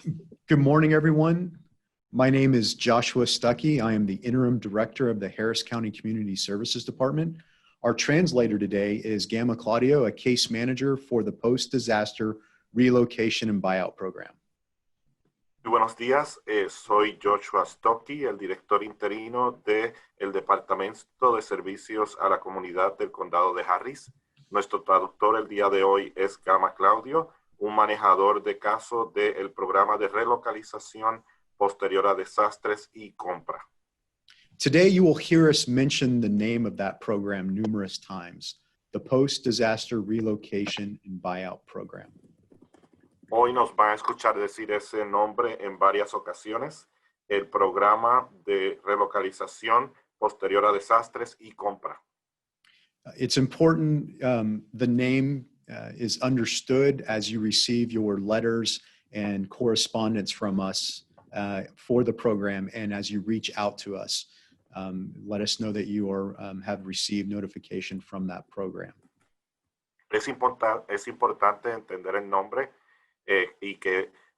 Good morning, everyone. My name is Joshua Stuckey. I am the Interim Director of the Harris County Community Services Department. Our translator today is Gamma Claudio, a case manager for the Post-Disaster Relocation and Buyout Program. Muy buenos días, soy Joshua Stuckey, el director interino del Departamento de Servicios a la Comunidad del Condado de Harris. Nuestro traductor el día de hoy es Gamma Claudio, un manejador de casos del programa de relocalización posterior a desastres y compra. Today, you will hear us mention the name of that program numerous times, the Post-Disaster Relocation and Buyout Program. Hoy nos van a escuchar decir ese nombre en varias ocasiones, el programa de relocalización posterior a desastres y compra. It's important the name is understood as you receive your letters and correspondence from us for the program, and as you reach out to us, let us know that you have received notification from that program. Es importante entender el nombre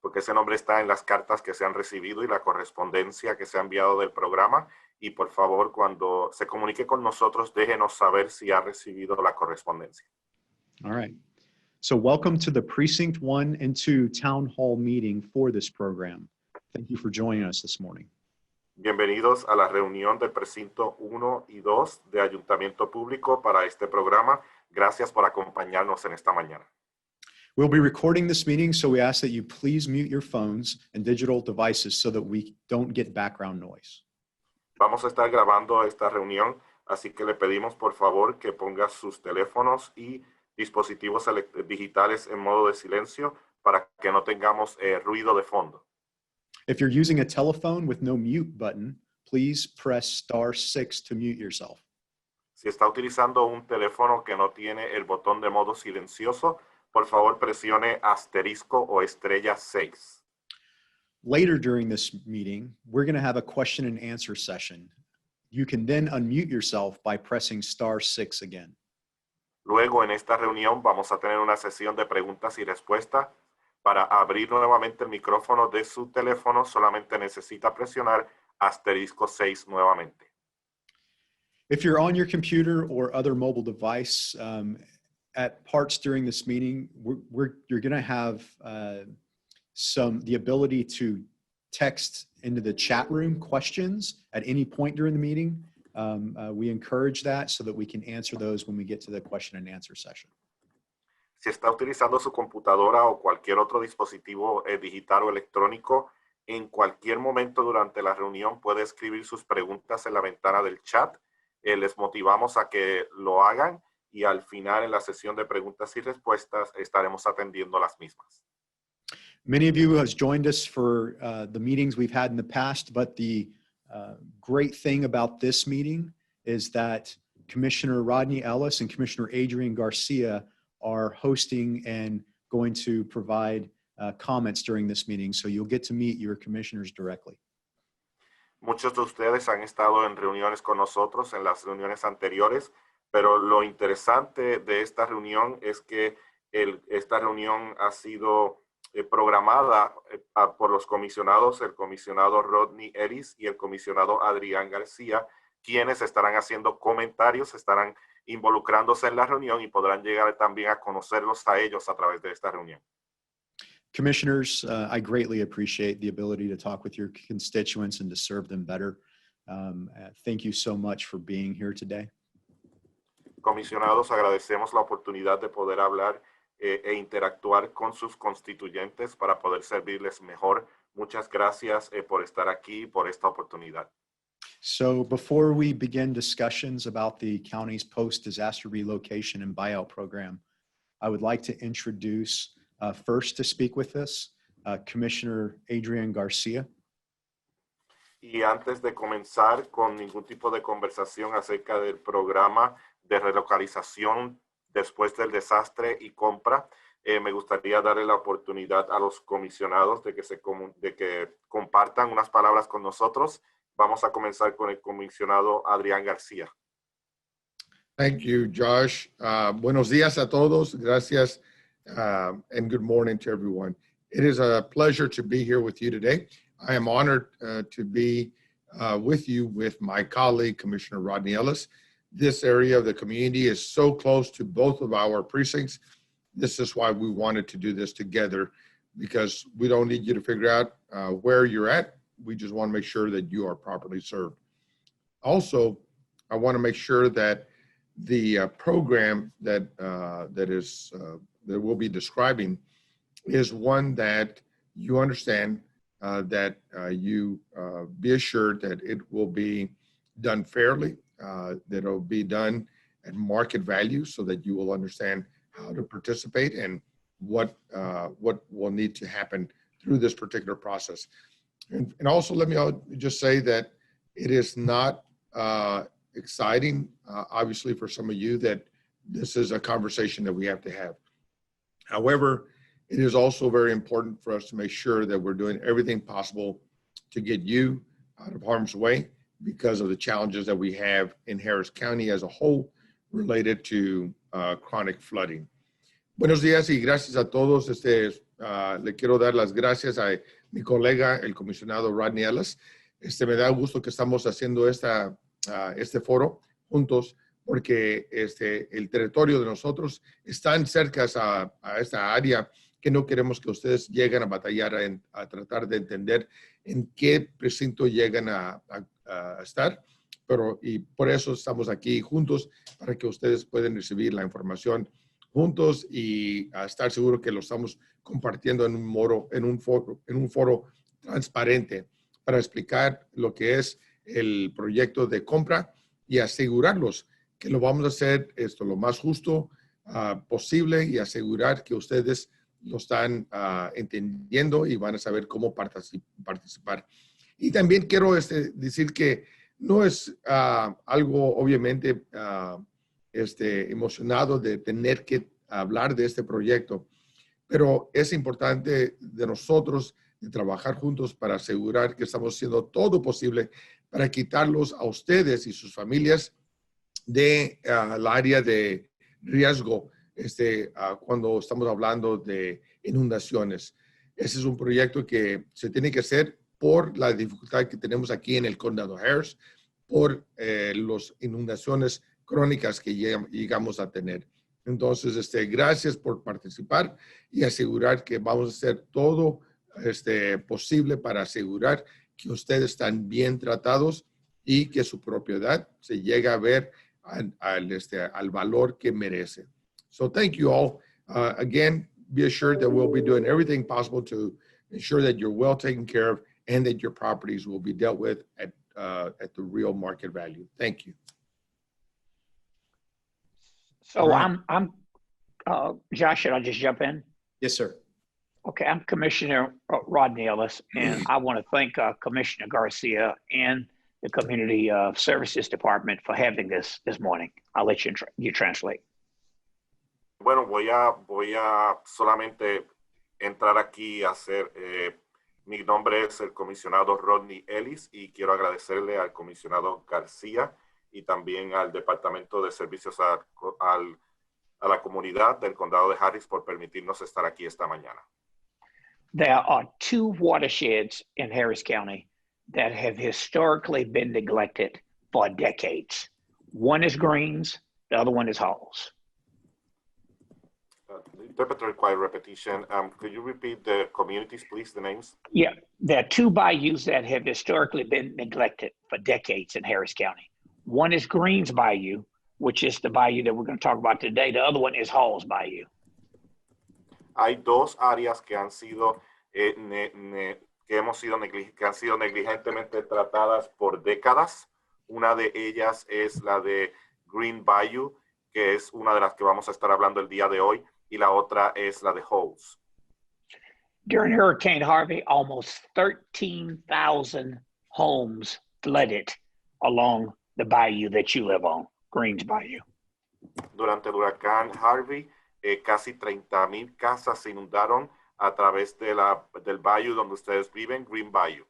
porque ese nombre está en las cartas que se han recibido y la correspondencia que se ha enviado del programa, y por favor cuando se comunique con nosotros déjenos saber si ha recibido la correspondencia. All right. So welcome to the Precinct 1 and 2 Town Hall meeting for this program. Thank you for joining us this morning. Bienvenidos a la reunión del Precinto 1 y 2 de Ayuntamiento Público para este programa. Gracias por acompañarnos en esta mañana. We'll be recording this meeting, so we ask that you please mute your phones and digital devices so that we don't get background noise. Vamos a estar grabando esta reunión, así que le pedimos por favor que ponga sus teléfonos y dispositivos digitales en modo de silencio para que no tengamos ruido de fondo. If you're using a telephone with no mute button, please press *6 to mute yourself. Si está utilizando un teléfono que no tiene el botón de modo silencioso, por favor presione asterisco o estrella 6. Later during this meeting, we're going to have a question and answer session. You can then unmute yourself by pressing *6 again. Luego en esta reunión vamos a tener una sesión de preguntas y respuestas. Para abrir nuevamente el micrófono de su teléfono, solamente necesita presionar asterisco 6 nuevamente. If you're on your computer or other mobile device, at parts during this meeting, you're going to have the ability to text into the chat room questions at any point during the meeting. We encourage that so that we can answer those when we get to the question and answer session. Si está utilizando su computadora o cualquier otro dispositivo digital o electrónico, en cualquier momento durante la reunión puede escribir sus preguntas en la ventana del chat. Les motivamos a que lo hagan y al final en la sesión de preguntas y respuestas estaremos atendiendo las mismas. Many of you have joined us for the meetings we've had in the past, but the great thing about this meeting is that Commissioner Rodney Ellis and Commissioner Adrian Garcia are hosting and going to provide comments during this meeting, so you'll get to meet your commissioners directly. Muchos de ustedes han estado en reuniones con nosotros en las reuniones anteriores, pero lo interesante de esta reunión es que esta reunión ha sido programada por los comisionados, el comisionado Rodney Ellis y el comisionado Adrián García, quienes estarán haciendo comentarios, estarán involucrándose en la reunión y podrán llegar también a conocerlos a ellos a través de esta reunión. Commissioners, I greatly appreciate the ability to talk with your constituents and to serve them better. Thank you so much for being here today. Comisionados, agradecemos la oportunidad de poder hablar e interactuar con sus constituyentes para poder servirles mejor. Muchas gracias por estar aquí, por esta oportunidad. So before we begin discussions about the county's post-disaster relocation and buyout program, I would like to introduce first to speak with us, Commissioner Adrian Garcia. Y antes de comenzar con ningún tipo de conversación acerca del programa de relocalización después del desastre y compra, me gustaría darle la oportunidad a los comisionados de que compartan unas palabras con nosotros. Vamos a comenzar con el comisionado Adrián García. Thank you, Josh. Buenos días a todos. Gracias, and good morning to everyone. It is a pleasure to be here with you today. I am honored to be with you with my colleague, Commissioner Rodney Ellis. This area of the community is so close to both of our precincts. This is why we wanted to do this together, because we don't need you to figure out where you're at. We just want to make sure that you are properly served. Also, I want to make sure that the program that we'll be describing is one that you understand, that you be assured that it will be done fairly, that it will be done at market value, so that you will understand how to participate and what will need to happen through this particular process. And also, let me just say that it is not exciting, obviously, for some of you, that this is a conversation that we have to have. However, it is also very important for us to make sure that we're doing everything possible to get you out of harm's way because of the challenges that we have in Harris County as a whole related to chronic flooding. Buenos días y gracias a todos. Le quiero dar las gracias a mi colega, el comisionado Rodney Ellis. Me da gusto que estamos haciendo este foro juntos, porque el territorio de nosotros es tan cerca a esta área que no queremos que ustedes lleguen a batallar a tratar de entender en qué precinto llegan a estar, y por eso estamos aquí juntos, para que ustedes puedan recibir la información juntos y estar seguro que lo estamos compartiendo en un foro transparente para explicar lo que es el proyecto de compra y asegurarlos que lo vamos a hacer lo más justo posible, y asegurar que ustedes lo están entendiendo y van a saber cómo participar. Y también quiero decir que no es algo, obviamente, emocionado de tener que hablar de este proyecto, pero es importante de nosotros de trabajar juntos para asegurar que estamos haciendo todo posible para quitarlos a ustedes y sus familias de la área de riesgo cuando estamos hablando de inundaciones. Ese es un proyecto que se tiene que hacer por la dificultad que tenemos aquí en el condado Harris, por las inundaciones crónicas que llegamos a tener. Entonces, gracias por participar y asegurar que vamos a hacer todo posible para asegurar que ustedes están bien tratados y que su propiedad se llegue a ver al valor que merece. So thank you all. Again, be assured that we'll be doing everything possible to ensure that you're well taken care of and that your properties will be dealt with at the real market value. Thank you. So right. Josh, should I just jump in? Yes, sir. Okay, I'm Commissioner Rodney Ellis, and I want to thank Commissioner Garcia and the Community Services Department for having this morning. I'll let you translate. Bueno, voy a solamente entrar aquí a hacer, mi nombre es el comisionado Rodney Ellis, y quiero agradecerle al comisionado García y también al Departamento de Servicios a la comunidad del condado de Harris por permitirnos estar aquí esta mañana. There are two watersheds in Harris County that have historically been neglected for decades. One is Greens, the other one is Halls. The interpreter requires repetition. Could you repeat the communities, please, the names? Yeah, there are two bayous that have historically been neglected for decades in Harris County. One is Greens Bayou, which is the bayou that we're going to talk about today. The other one is Halls Bayou. Hay dos áreas que han sido negligentemente tratadas por décadas. Una de ellas es la de Green Bayou, que es una de las que vamos a estar hablando el día de hoy, y la otra es la de Halls. During Hurricane Harvey, almost 13,000 homes flooded along the bayou that you live on, Greens Bayou. Durante el huracán Harvey, casi 30,000 casas se inundaron a través del bayou donde ustedes viven, Green Bayou.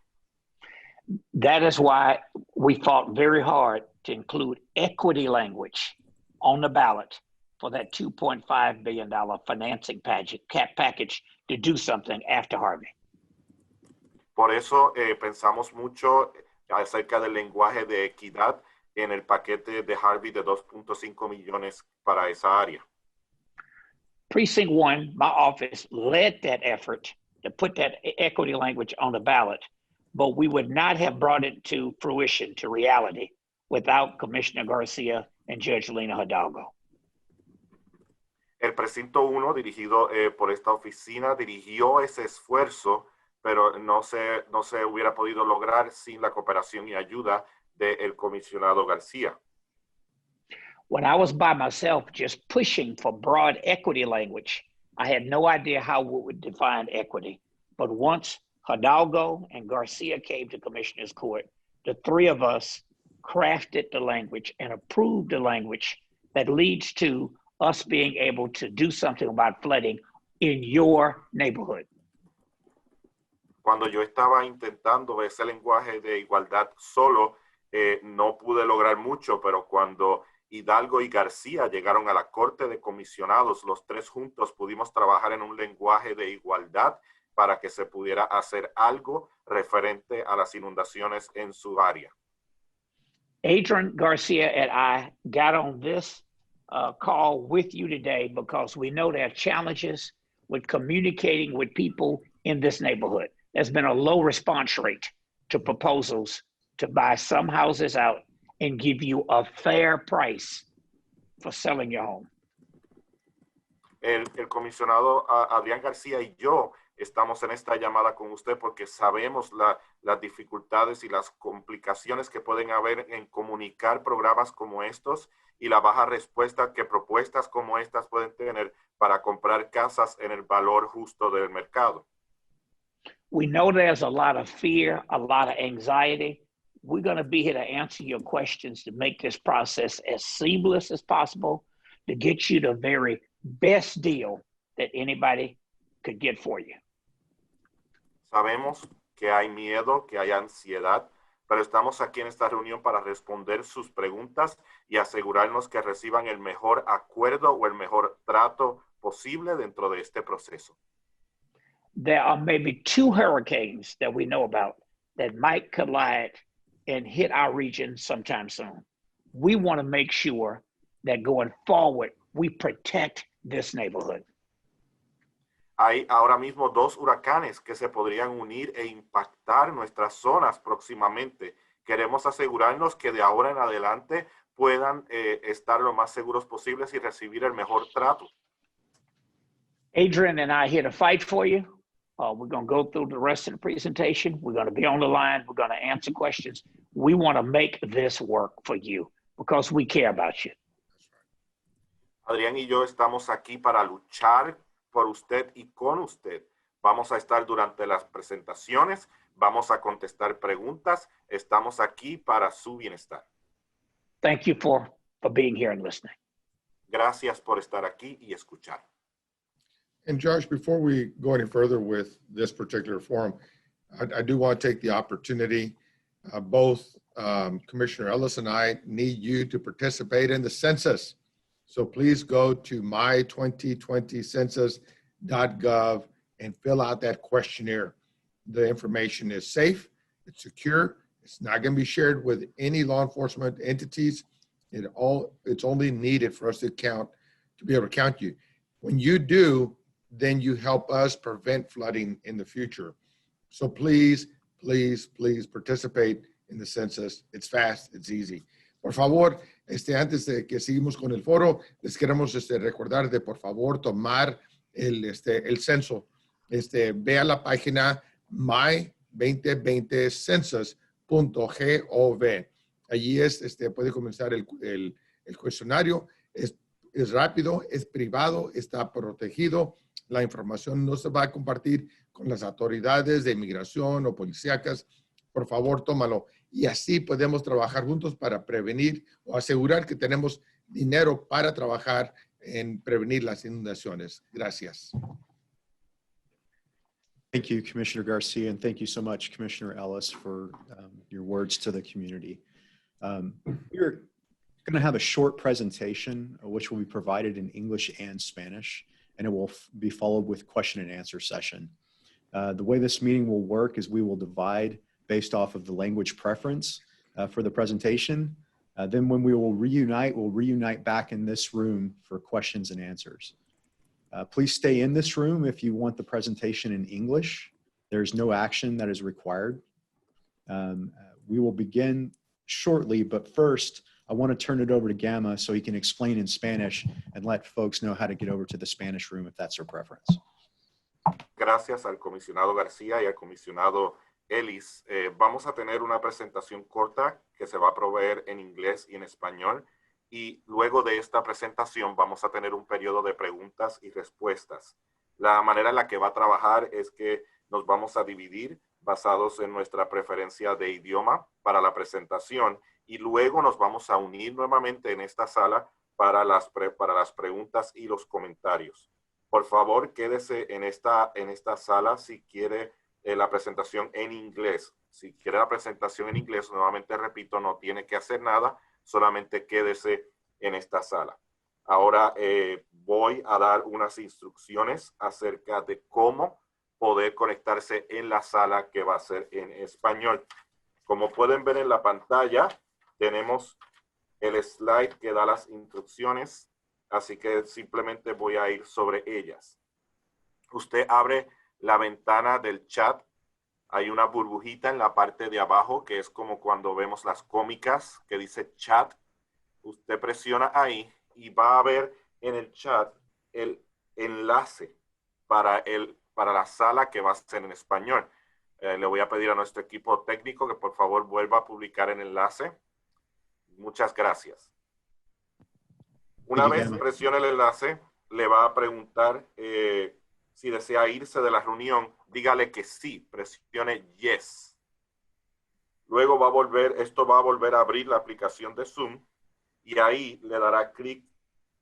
That is why we fought very hard to include equity language on the ballot for that $2.5 billion financing package to do something after Harvey. Por eso pensamos mucho acerca del lenguaje de equidad en el paquete de Harvey de 2.5 millones para esa área. Precinct 1, my office led that effort to put that equity language on the ballot, but we would not have brought it to fruition, to reality, without Commissioner Garcia and Judge Lena Hidalgo. El precinto 1, dirigido por esta oficina, dirigió ese esfuerzo, pero no se hubiera podido lograr sin la cooperación y ayuda del comisionado García. When I was by myself just pushing for broad equity language, I had no idea how we would define equity. But once Hidalgo and Garcia came to Commissioner's Court, the three of us crafted the language and approved the language that leads to us being able to do something about flooding in your neighborhood. Cuando yo estaba intentando ese lenguaje de igualdad solo, no pude lograr mucho, pero cuando Hidalgo y García llegaron a la Corte de Comisionados, los tres juntos pudimos trabajar en un lenguaje de igualdad para que se pudiera hacer algo referente a las inundaciones en su área. Adrian Garcia and I got on this call with you today because we know there are challenges with communicating with people in this neighborhood. There's been a low response rate to proposals to buy some houses out and give you a fair price for selling your home. El comisionado Adrián García y yo estamos en esta llamada con usted porque sabemos las dificultades y las complicaciones que pueden haber en comunicar programas como estos y la baja respuesta que propuestas como estas pueden tener para comprar casas en el valor justo del mercado. We know there's a lot of fear, a lot of anxiety. We're going to be here to answer your questions, to make this process as seamless as possible, to get you the very best deal that anybody could get for you. Sabemos que hay miedo, que hay ansiedad, pero estamos aquí en esta reunión para responder sus preguntas y asegurarnos que reciban el mejor acuerdo o el mejor trato posible dentro de este proceso. There are maybe 2 hurricanes that we know about that might collide and hit our region sometime soon. We want to make sure that going forward, we protect this neighborhood. Hay ahora mismo 2 huracanes que se podrían unir e impactar nuestras zonas próximamente. Queremos asegurarnos que de ahora en adelante puedan estar lo más seguros posibles y recibir el mejor trato. Adrian and I are here to fight for you. We're going to go through the rest of the presentation. We're going to be on the line. We're going to answer questions. We want to make this work for you because we care about you. Adrián y yo estamos aquí para luchar por usted y con usted. Vamos a estar durante las presentaciones, vamos a contestar preguntas. Estamos aquí para su bienestar. Thank you for being here and listening. Gracias por estar aquí y escuchar. And Josh, before we go any further with this particular forum, I do want to take the opportunity, both Commissioner Ellis and I need you to participate in the census. So please go to my2020census.gov and fill out that questionnaire. The information is safe, it's secure, it's not going to be shared with any law enforcement entities. It's only needed for us to be able to count you. When you do, then you help us prevent flooding in the future. So please, please, please participate in the census. It's fast, it's easy. Por favor, antes de que seguimos con el foro, les queremos recordar de por favor tomar el censo. Ve a la página my2020census.gov. Allí puede comenzar el cuestionario. Es rápido, es privado, está protegido. La información no se va a compartir con las autoridades de inmigración o policíacas. Por favor, tómalo. Y así podemos trabajar juntos para prevenir o asegurar que tenemos dinero para trabajar en prevenir las inundaciones. Gracias. Thank you, Commissioner Garcia, and thank you so much, Commissioner Ellis, for your words to the community. We're going to have a short presentation, which will be provided in English and Spanish. and it will be followed with question and answer session. The way this meeting will work is we will divide based off of the language preference for the presentation. Then when we will reunite, we'll reunite back in this room for questions and answers. Please stay in this room if you want the presentation in English. There's no action that is required. We will begin shortly, but first, I want to turn it over to Gamma so he can explain in Spanish and let folks know how to get over to the Spanish room if that's their preference. Gracias al comisionado García y al comisionado Ellis. Vamos a tener una presentación corta que se va a proveer en inglés y en español. Y luego de esta presentación vamos a tener un periodo de preguntas y respuestas. La manera en la que va a trabajar es que nos vamos a dividir basados en nuestra preferencia de idioma para la presentación y luego nos vamos a unir nuevamente en esta sala para las preguntas y los comentarios. Por favor, quédese en esta sala si quiere la presentación en inglés. Si quiere la presentación en inglés, nuevamente repito, no tiene que hacer nada, solamente quédese en esta sala. Ahora voy a dar unas instrucciones acerca de cómo poder conectarse en la sala que va a ser en español. Como pueden ver en la pantalla, tenemos el slide que da las instrucciones, así que simplemente voy a ir sobre ellas. Usted abre la ventana del chat. Hay una burbujita en la parte de abajo que es como cuando vemos las cómicas que dice chat. Usted presiona ahí y va a ver en el chat el enlace para la sala que va a ser en español. Le voy a pedir a nuestro equipo técnico que por favor vuelva a publicar el enlace. Muchas gracias. Una vez presione el enlace, le va a preguntar si desea irse de la reunión. Dígale que sí, presione yes. Luego esto va a volver a abrir la aplicación de Zoom y ahí le dará clic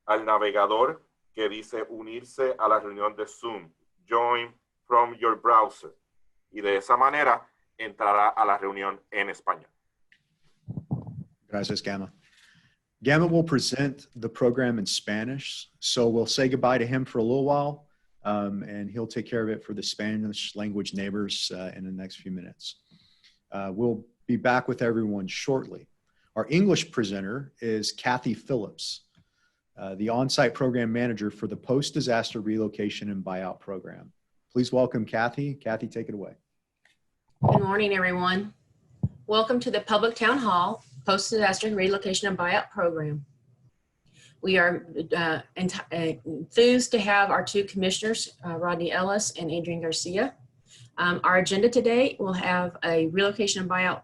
al navegador que dice unirse a la reunión de Zoom. Join from your browser. Y de esa manera entrará a la reunión en español. Gracias, Gamma. Gamma will present the program in Spanish, so we'll say goodbye to him for a little while, and he'll take care of it for the Spanish language neighbors in the next few minutes. We'll be back with everyone shortly. Our English presenter is Kathy Phillips, the on-site program manager for the Post-Disaster Relocation and Buyout program. Please welcome Kathy. Kathy, take it away. Good morning, everyone. Welcome to the Public Town Hall Post-Disaster Relocation and Buyout program. We are enthused to have our two commissioners, Rodney Ellis and Adrian Garcia. Our agenda today will have a relocation and buyout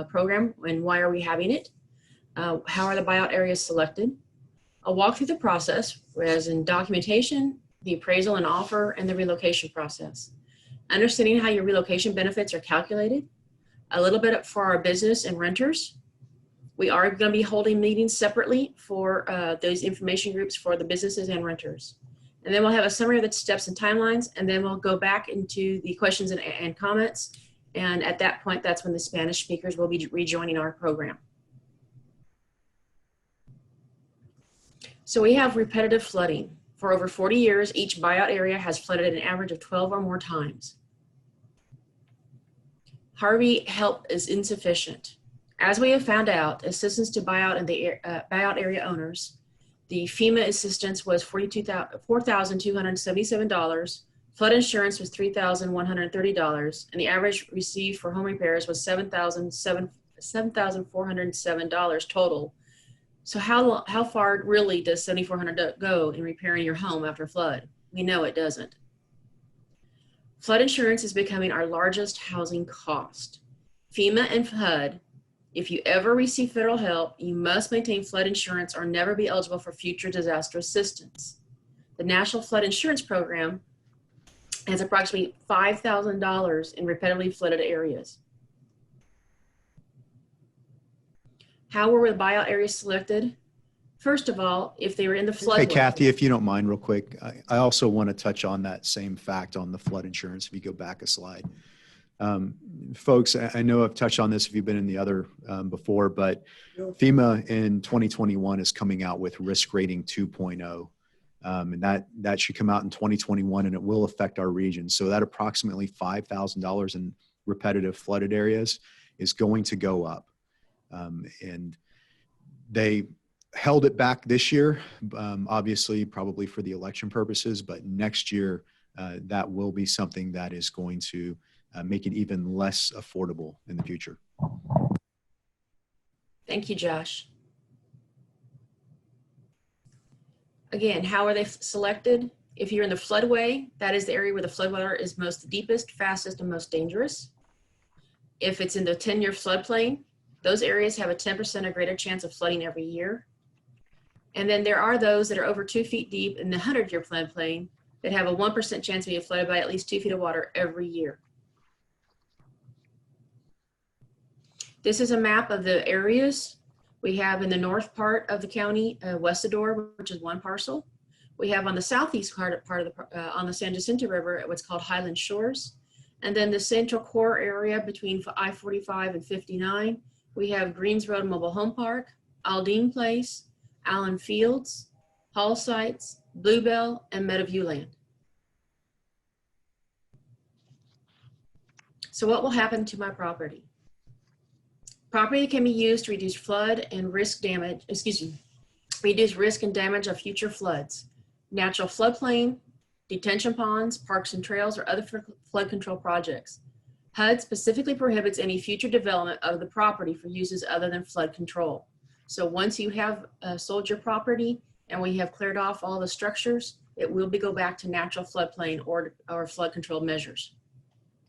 program and why are we having it? How are the buyout areas selected? I'll walk through the process, as in documentation, the appraisal and offer, and the relocation process. Understanding how your relocation benefits are calculated. A little bit for our business and renters. We are going to be holding meetings separately for those information groups for the businesses and renters. And then we'll have a summary of the steps and timelines, and then we'll go back into the questions and comments. And at that point, that's when the Spanish speakers will be rejoining our program. So we have repetitive flooding. For over 40 years, each buyout area has flooded an average of 12 or more times. Harvey help is insufficient. As we have found out, assistance to buyout and the buyout area owners, the FEMA assistance was $4,277. Flood insurance was $3,130, and the average received for home repairs was $7,407 total. So how far really does $7,400 go in repairing your home after a flood? We know it doesn't. Flood insurance is becoming our largest housing cost. FEMA and HUD, if you ever receive federal help, you must maintain flood insurance or never be eligible for future disaster assistance. The National Flood Insurance Program has approximately $5,000 in repetitively flooded areas. How were the buyout areas selected? First of all, if they were in the flood. Hey, Kathy, if you don't mind real quick, I also want to touch on that same fact on the flood insurance. If you go back a slide. Folks, I know I've touched on this if you've been in the other before, but FEMA in 2021 is coming out with risk rating 2.0. And that should come out in 2021, and it will affect our region. So that approximately $5,000 in repetitive flooded areas is going to go up. And they held it back this year, obviously probably for the election purposes, but next year that will be something that is going to make it even less affordable in the future. Thank you, Josh. Again, how are they selected? If you're in the floodway, that is the area where the floodwater is most deepest, fastest, and most dangerous. If it's in the 10-year floodplain, those areas have a 10% or greater chance of flooding every year. And then there are those that are over 2 feet deep in the 100-year floodplain that have a 1% chance of being flooded by at least 2 feet of water every year. This is a map of the areas we have in the north part of the county, Westador, which is one parcel. We have on the southeast part of the, on the San Jacinto River, what's called Highland Shores. And then the central core area between I-45 and 59, we have Greens Road Mobile Home Park, Aldine Place, Allen Fields, Hall Sites, Bluebell, and Meadowview Land. So what will happen to my property? Property can be used to reduce flood and risk damage, reduce risk and damage of future floods, natural floodplain, detention ponds, parks and trails, or other flood control projects. HUD specifically prohibits any future development of the property for uses other than flood control. So once you have sold your property and we have cleared off all the structures, it will go back to natural floodplain or flood control measures.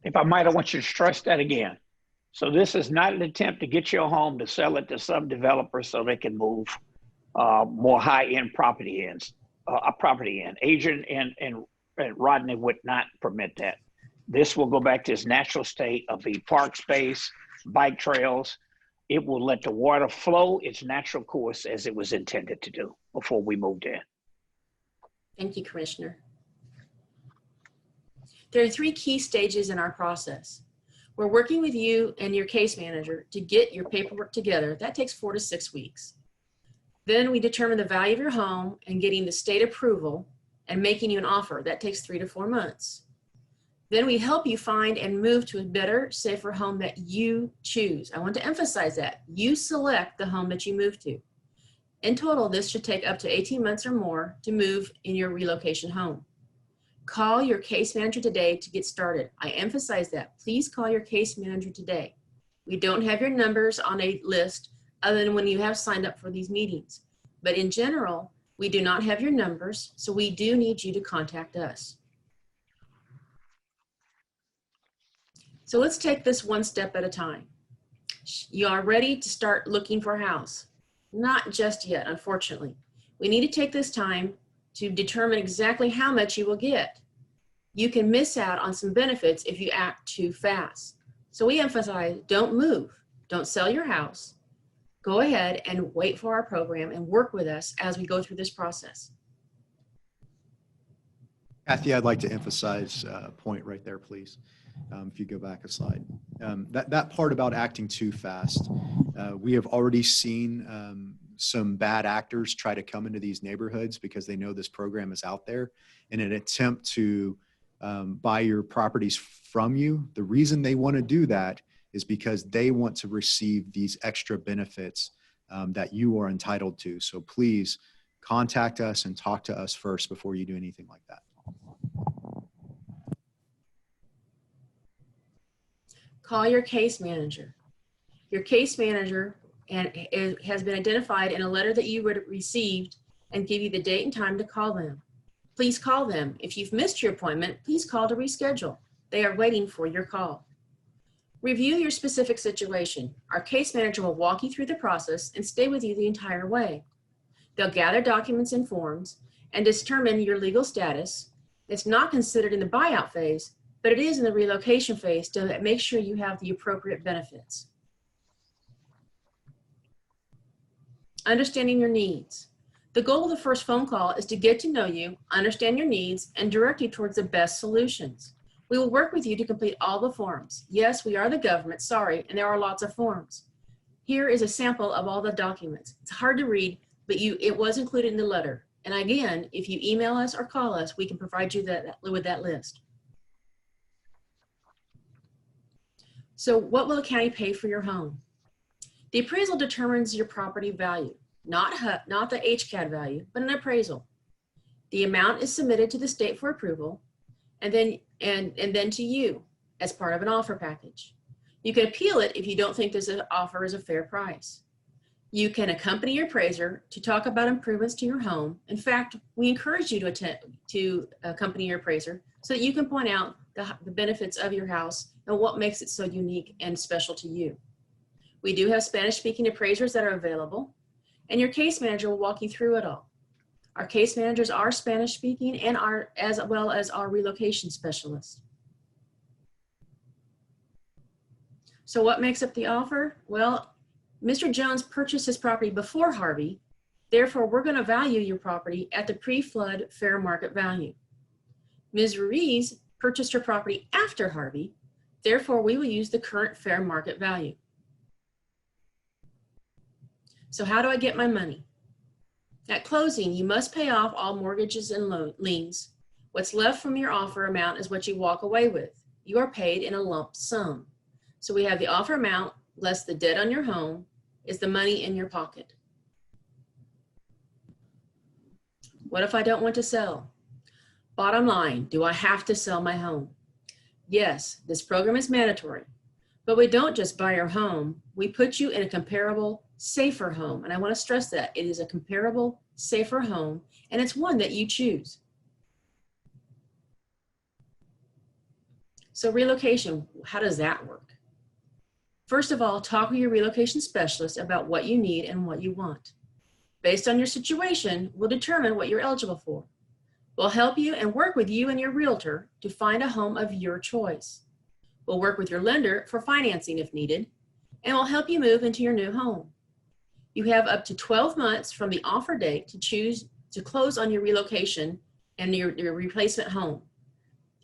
If I might, I want you to stress that again. So this is not an attempt to get your home to sell it to some developer so they can move more high-end property in. Adrian and Rodney would not permit that. This will go back to its natural state of the park space, bike trails. It will let the water flow its natural course as it was intended to do before we moved in. Thank you, Commissioner. There are 3 key stages in our process. We're working with you and your case manager to get your paperwork together. That takes 4 to 6 weeks. Then we determine the value of your home and getting the state approval and making you an offer. That takes 3 to 4 months. Then we help you find and move to a better, safer home that you choose. I want to emphasize that. You select the home that you move to. In total, this should take up to 18 months or more to move in your relocation home. Call your case manager today to get started. I emphasize that. Please call your case manager today. We don't have your numbers on a list other than when you have signed up for these meetings. But in general, we do not have your numbers, so we do need you to contact us. So let's take this one step at a time. You are ready to start looking for a house. Not just yet, unfortunately. We need to take this time to determine exactly how much you will get. You can miss out on some benefits if you act too fast. So we emphasize, don't move, don't sell your house. Go ahead and wait for our program and work with us as we go through this process. Kathy, I'd like to emphasize a point right there, please. If you go back a slide. That part about acting too fast, we have already seen some bad actors try to come into these neighborhoods because they know this program is out there in an attempt to buy your properties from you. The reason they want to do that is because they want to receive these extra benefits that you are entitled to. So please contact us and talk to us first before you do anything like that. Call your case manager. Your case manager has been identified in a letter that you would have received and give you the date and time to call them. Please call them. If you've missed your appointment, please call to reschedule. They are waiting for your call. Review your specific situation. Our case manager will walk you through the process and stay with you the entire way. They'll gather documents and forms and determine your legal status. It's not considered in the buyout phase, but it is in the relocation phase to make sure you have the appropriate benefits. Understanding your needs. The goal of the first phone call is to get to know you, understand your needs, and direct you towards the best solutions. We will work with you to complete all the forms. Yes, we are the government, sorry, and there are lots of forms. Here is a sample of all the documents. It's hard to read, but it was included in the letter. And again, if you email us or call us, we can provide you with that list. So what will the county pay for your home? The appraisal determines your property value, not the HCAD value, but an appraisal. The amount is submitted to the state for approval and then to you as part of an offer package. You can appeal it if you don't think this offer is a fair price. You can accompany your appraiser to talk about improvements to your home. In fact, we encourage you to accompany your appraiser so that you can point out the benefits of your house and what makes it so unique and special to you. We do have Spanish-speaking appraisers that are available, and your case manager will walk you through it all. Our case managers are Spanish-speaking and as well as our relocation specialists. So what makes up the offer? Well, Mr. Jones purchased his property before Harvey. Therefore, we're going to value your property at the pre-flood fair market value. Ms. Ruiz purchased her property after Harvey. Therefore, we will use the current fair market value. So how do I get my money? At closing, you must pay off all mortgages and liens. What's left from your offer amount is what you walk away with. You are paid in a lump sum. So we have the offer amount less the debt on your home is the money in your pocket. What if I don't want to sell? Bottom line, do I have to sell my home? Yes, this program is mandatory, but we don't just buy your home. We put you in a comparable, safer home. And I want to stress that it is a comparable, safer home, and it's one that you choose. So relocation, how does that work? First of all, talk with your relocation specialist about what you need and what you want. Based on your situation, we'll determine what you're eligible for. We'll help you and work with you and your realtor to find a home of your choice. We'll work with your lender for financing if needed, and we'll help you move into your new home. You have up to 12 months from the offer date to choose to close on your relocation and your replacement home,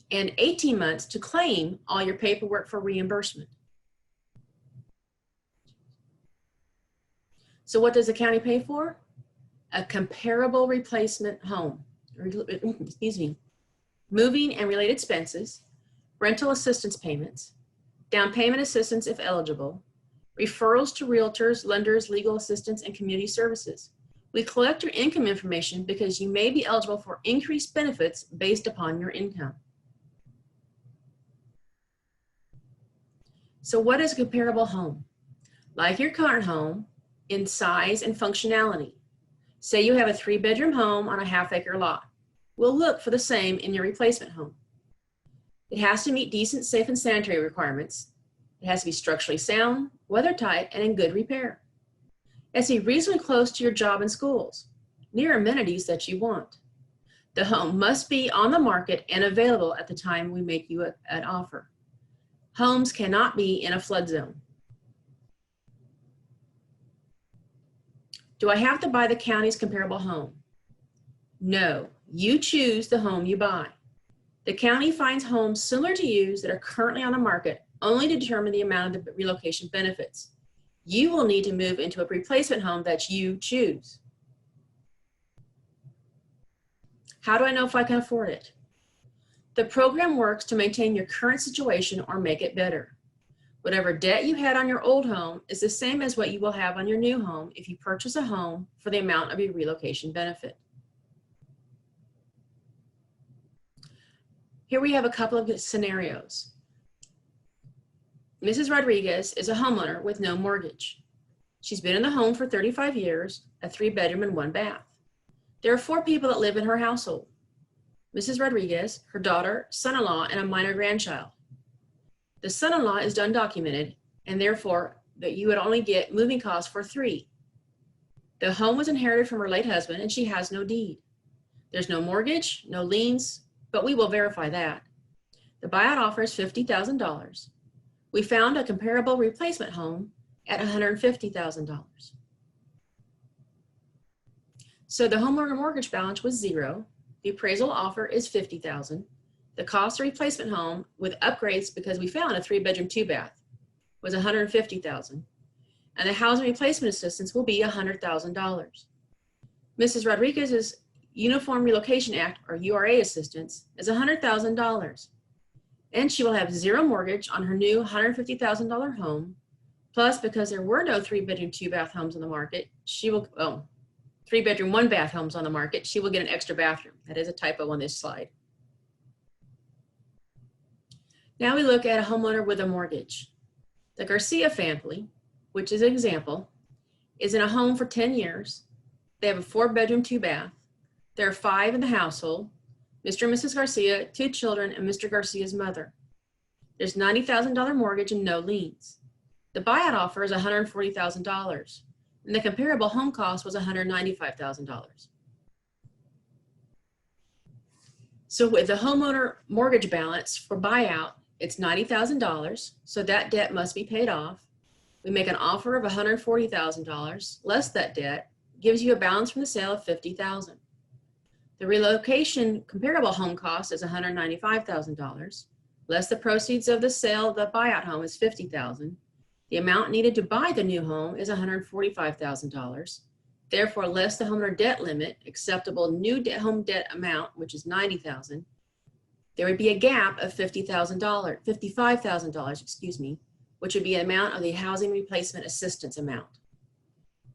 and 18 months to claim all your paperwork for reimbursement. So what does the county pay for? A comparable replacement home, moving and related expenses, rental assistance payments, down payment assistance if eligible, referrals to realtors, lenders, legal assistance, and community services. We collect your income information because you may be eligible for increased benefits based upon your income. So what is a comparable home? Like your current home, in size and functionality. Say you have a 3-bedroom home on a half-acre lot. We'll look for the same in your replacement home. It has to meet decent, safe, and sanitary requirements. It has to be structurally sound, weather-tight, and in good repair. It has to be reasonably close to your job and schools, near amenities that you want. The home must be on the market and available at the time we make you an offer. Homes cannot be in a flood zone. Do I have to buy the county's comparable home? No, you choose the home you buy. The county finds homes similar to yours that are currently on the market only to determine the amount of the relocation benefits. You will need to move into a replacement home that you choose. How do I know if I can afford it? The program works to maintain your current situation or make it better. Whatever debt you had on your old home is the same as what you will have on your new home if you purchase a home for the amount of your relocation benefit. Here we have a couple of scenarios. Mrs. Rodriguez is a homeowner with no mortgage. She's been in the home for 35 years, a 3-bedroom and 1 bath. There are 4 people that live in her household. Mrs. Rodriguez, her daughter, son-in-law, and a minor grandchild. The son-in-law is undocumented, and therefore that you would only get moving costs for 3. The home was inherited from her late husband, and she has no deed. There's no mortgage, no liens, but we will verify that. The buyout offer is $50,000. We found a comparable replacement home at $150,000. So the homeowner mortgage balance was 0. The appraisal offer is $50,000. The cost of replacement home with upgrades, because we found a 3-bedroom, 2-bath, was $150,000. And the housing replacement assistance will be $100,000. Mrs. Rodriguez's Uniform Relocation Act, or URA assistance, is $100,000. And she will have zero mortgage on her new $150,000 home. Plus, because there were no 3-bedroom, 2-bath homes on the market, she will, 3-bedroom, 1-bath homes on the market, she will get an extra bathroom. That is a typo on this slide. Now we look at a homeowner with a mortgage. The Garcia family, which is an example, is in a home for 10 years. They have a 4-bedroom, 2-bath. There are 5 in the household, Mr. and Mrs. Garcia, 2 children, and Mr. Garcia's mother. There's $90,000 mortgage and no liens. The buyout offer is $140,000, and the comparable home cost was $195,000. So with the homeowner mortgage balance for buyout, it's $90,000, so that debt must be paid off. We make an offer of $140,000, less that debt, gives you a balance from the sale of $50,000. The relocation comparable home cost is $195,000, less the proceeds of the sale of the buyout home is $50,000. The amount needed to buy the new home is $145,000. Therefore, less the homeowner debt limit, acceptable new home debt amount, which is $90,000, there would be a gap of $55,000, which would be the amount of the housing replacement assistance amount.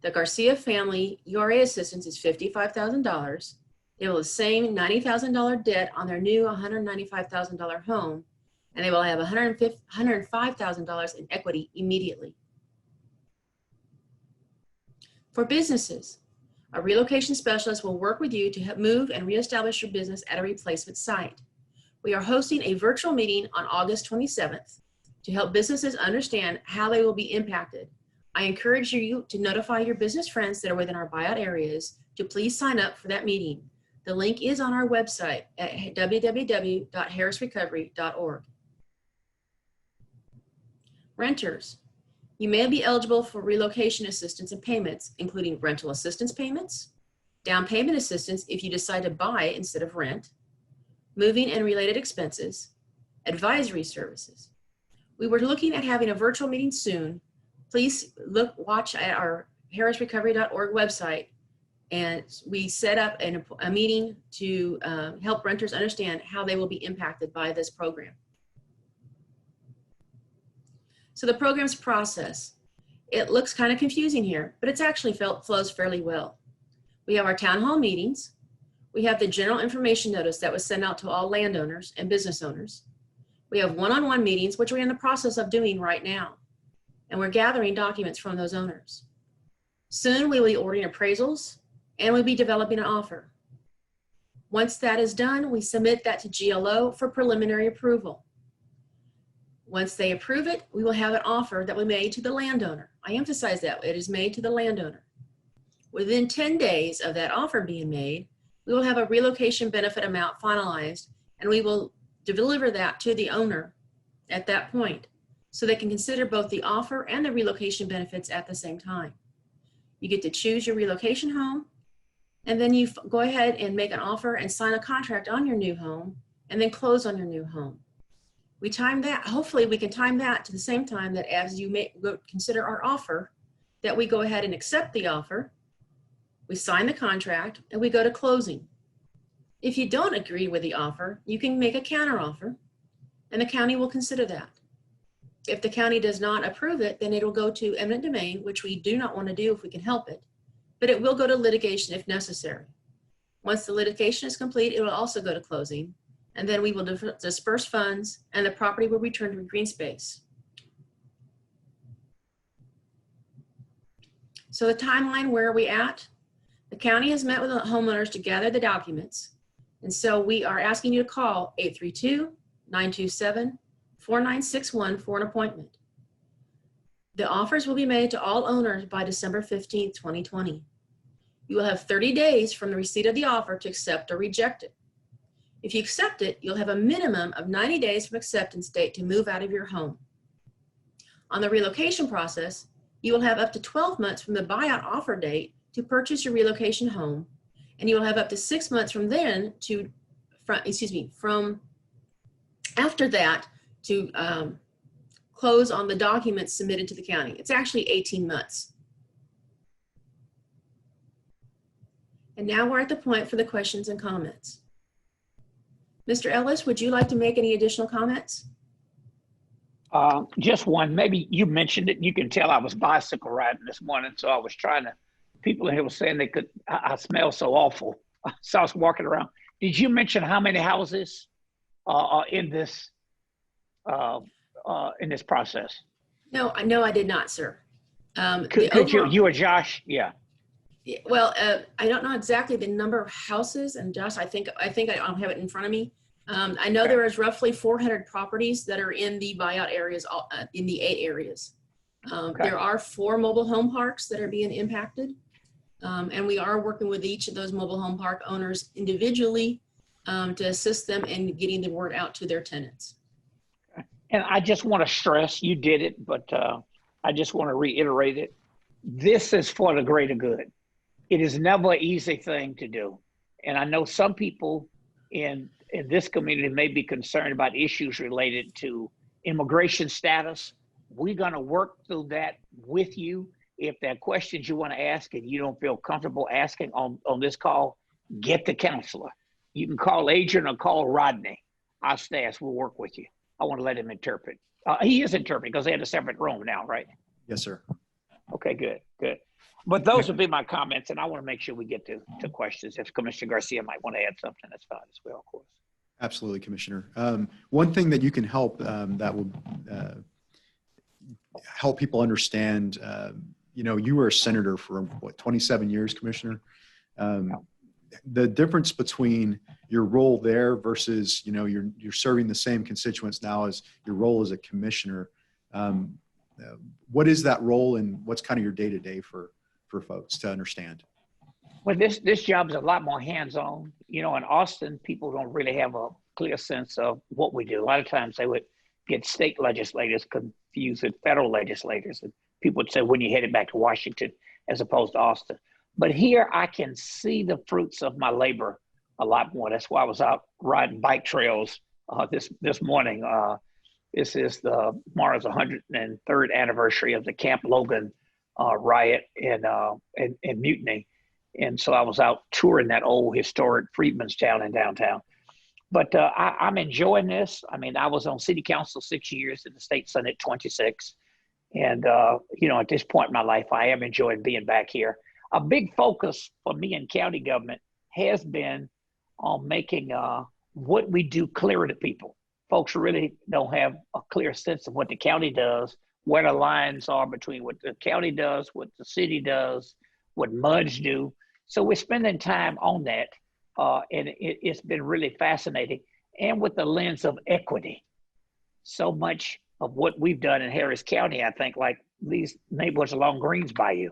The Garcia family URA assistance is $55,000. They will have the same $90,000 debt on their new $195,000 home, and they will have $105,000 in equity immediately. For businesses, a relocation specialist will work with you to help move and reestablish your business at a replacement site. We are hosting a virtual meeting on August 27th to help businesses understand how they will be impacted. I encourage you to notify your business friends that are within our buyout areas to please sign up for that meeting. The link is on our website at www.harrisrecovery.org. Renters, you may be eligible for relocation assistance and payments, including rental assistance payments, down payment assistance if you decide to buy instead of rent, moving and related expenses, advisory services. We were looking at having a virtual meeting soon. Please watch at our harrisrecovery.org website, and we set up a meeting to help renters understand how they will be impacted by this program. So the program's process, it looks kind of confusing here, but it's actually flows fairly well. We have our town hall meetings. We have the general information notice that was sent out to all landowners and business owners. We have one-on-one meetings, which we're in the process of doing right now. And we're gathering documents from those owners. Soon we will be ordering appraisals and we'll be developing an offer. Once that is done, we submit that to GLO for preliminary approval. Once they approve it, we will have an offer that we made to the landowner. I emphasize that it is made to the landowner. Within 10 days of that offer being made, we will have a relocation benefit amount finalized, and we will deliver that to the owner at that point so they can consider both the offer and the relocation benefits at the same time. You get to choose your relocation home, and then you go ahead and make an offer and sign a contract on your new home, and then close on your new home. We time that, hopefully we can time that to the same time that as you may consider our offer, that we go ahead and accept the offer, we sign the contract, and we go to closing. If you don't agree with the offer, you can make a counteroffer, and the county will consider that. If the county does not approve it, then it'll go to eminent domain, which we do not want to do if we can help it, but it will go to litigation if necessary. Once the litigation is complete, it will also go to closing, and then we will disperse funds and the property will return to green space. So the timeline, where are we at? The county has met with the homeowners to gather the documents. And so we are asking you to call 832-927-4961 for an appointment. The offers will be made to all owners by December 15th, 2020. You will have 30 days from the receipt of the offer to accept or reject it. If you accept it, you'll have a minimum of 90 days from acceptance date to move out of your home. On the relocation process, you will have up to 12 months from the buyout offer date to purchase your relocation home, and you will have up to 6 months from then to, from after that to close on the documents submitted to the county. It's actually 18 months. And now we're at the point for the questions and comments. Mr. Ellis, would you like to make any additional comments? Just one. Maybe you mentioned it. You can tell I was bicycle riding this morning, so I was trying to. People in here were saying they could. I smell so awful, so I was walking around. Did you mention how many houses are in this process? No, I did not, sir. Could you or Josh? Yeah. Well, I don't know exactly the number of houses, and Josh, I think I don't have it in front of me. I know there is roughly 400 properties that are in the buyout areas, in the 8 areas. There are 4 mobile home parks that are being impacted. And we are working with each of those mobile home park owners individually to assist them in getting the word out to their tenants. And I just want to stress, you did it, but I just want to reiterate it. This is for the greater good. It is never an easy thing to do. And I know some people in this community may be concerned about issues related to immigration status. We're going to work through that with you. If there are questions you want to ask and you don't feel comfortable asking on this call, get the counselor. You can call Adrian or call Rodney. Our staff will work with you. I want to let him interpret. He is interpreting because they had a separate room now, right? Yes, sir. Okay, good. But those would be my comments, and I want to make sure we get to questions. If Commissioner Garcia might want to add something, that's fine as well, of course. Absolutely, Commissioner. One thing that you can help that will help people understand, you were a senator for what, 27 years, Commissioner? The difference between your role there versus, you're serving the same constituents now as your role as a commissioner. What is that role and what's kind of your day-to-day for folks to understand? Well, this job is a lot more hands-on. In Austin, people don't really have a clear sense of what we do. A lot of times they would get state legislators confused with federal legislators. And people would say, when you headed back to Washington, as opposed to Austin. But here I can see the fruits of my labor a lot more. That's why I was out riding bike trails this morning. This is tomorrow's 103rd anniversary of the Camp Logan riot and mutiny. And so I was out touring that old historic Freedmanstown in downtown. But I'm enjoying this. I mean, I was on city council 6 years and the state senate 26. And, at this point in my life, I am enjoying being back here. A big focus for me in county government has been on making what we do clearer to people. Folks really don't have a clear sense of what the county does, where the lines are between what the county does, what the city does, what MUDs do. So we're spending time on that. And it's been really fascinating. And with the lens of equity, so much of what we've done in Harris County, I think, like these neighborhoods along Greens Bayou,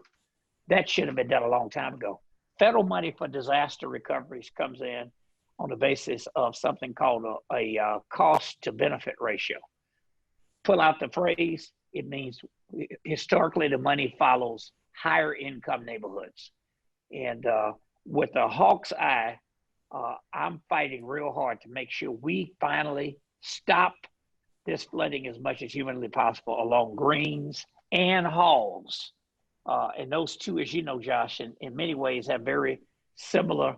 that should have been done a long time ago. Federal money for disaster recoveries comes in on the basis of something called a cost to benefit ratio. Pull out the phrase, it means historically the money follows higher income neighborhoods. And with a hawk's eye, I'm fighting real hard to make sure we finally stop this flooding as much as humanly possible along Greens and Halls. And those two, as you know, Josh, in many ways have very similar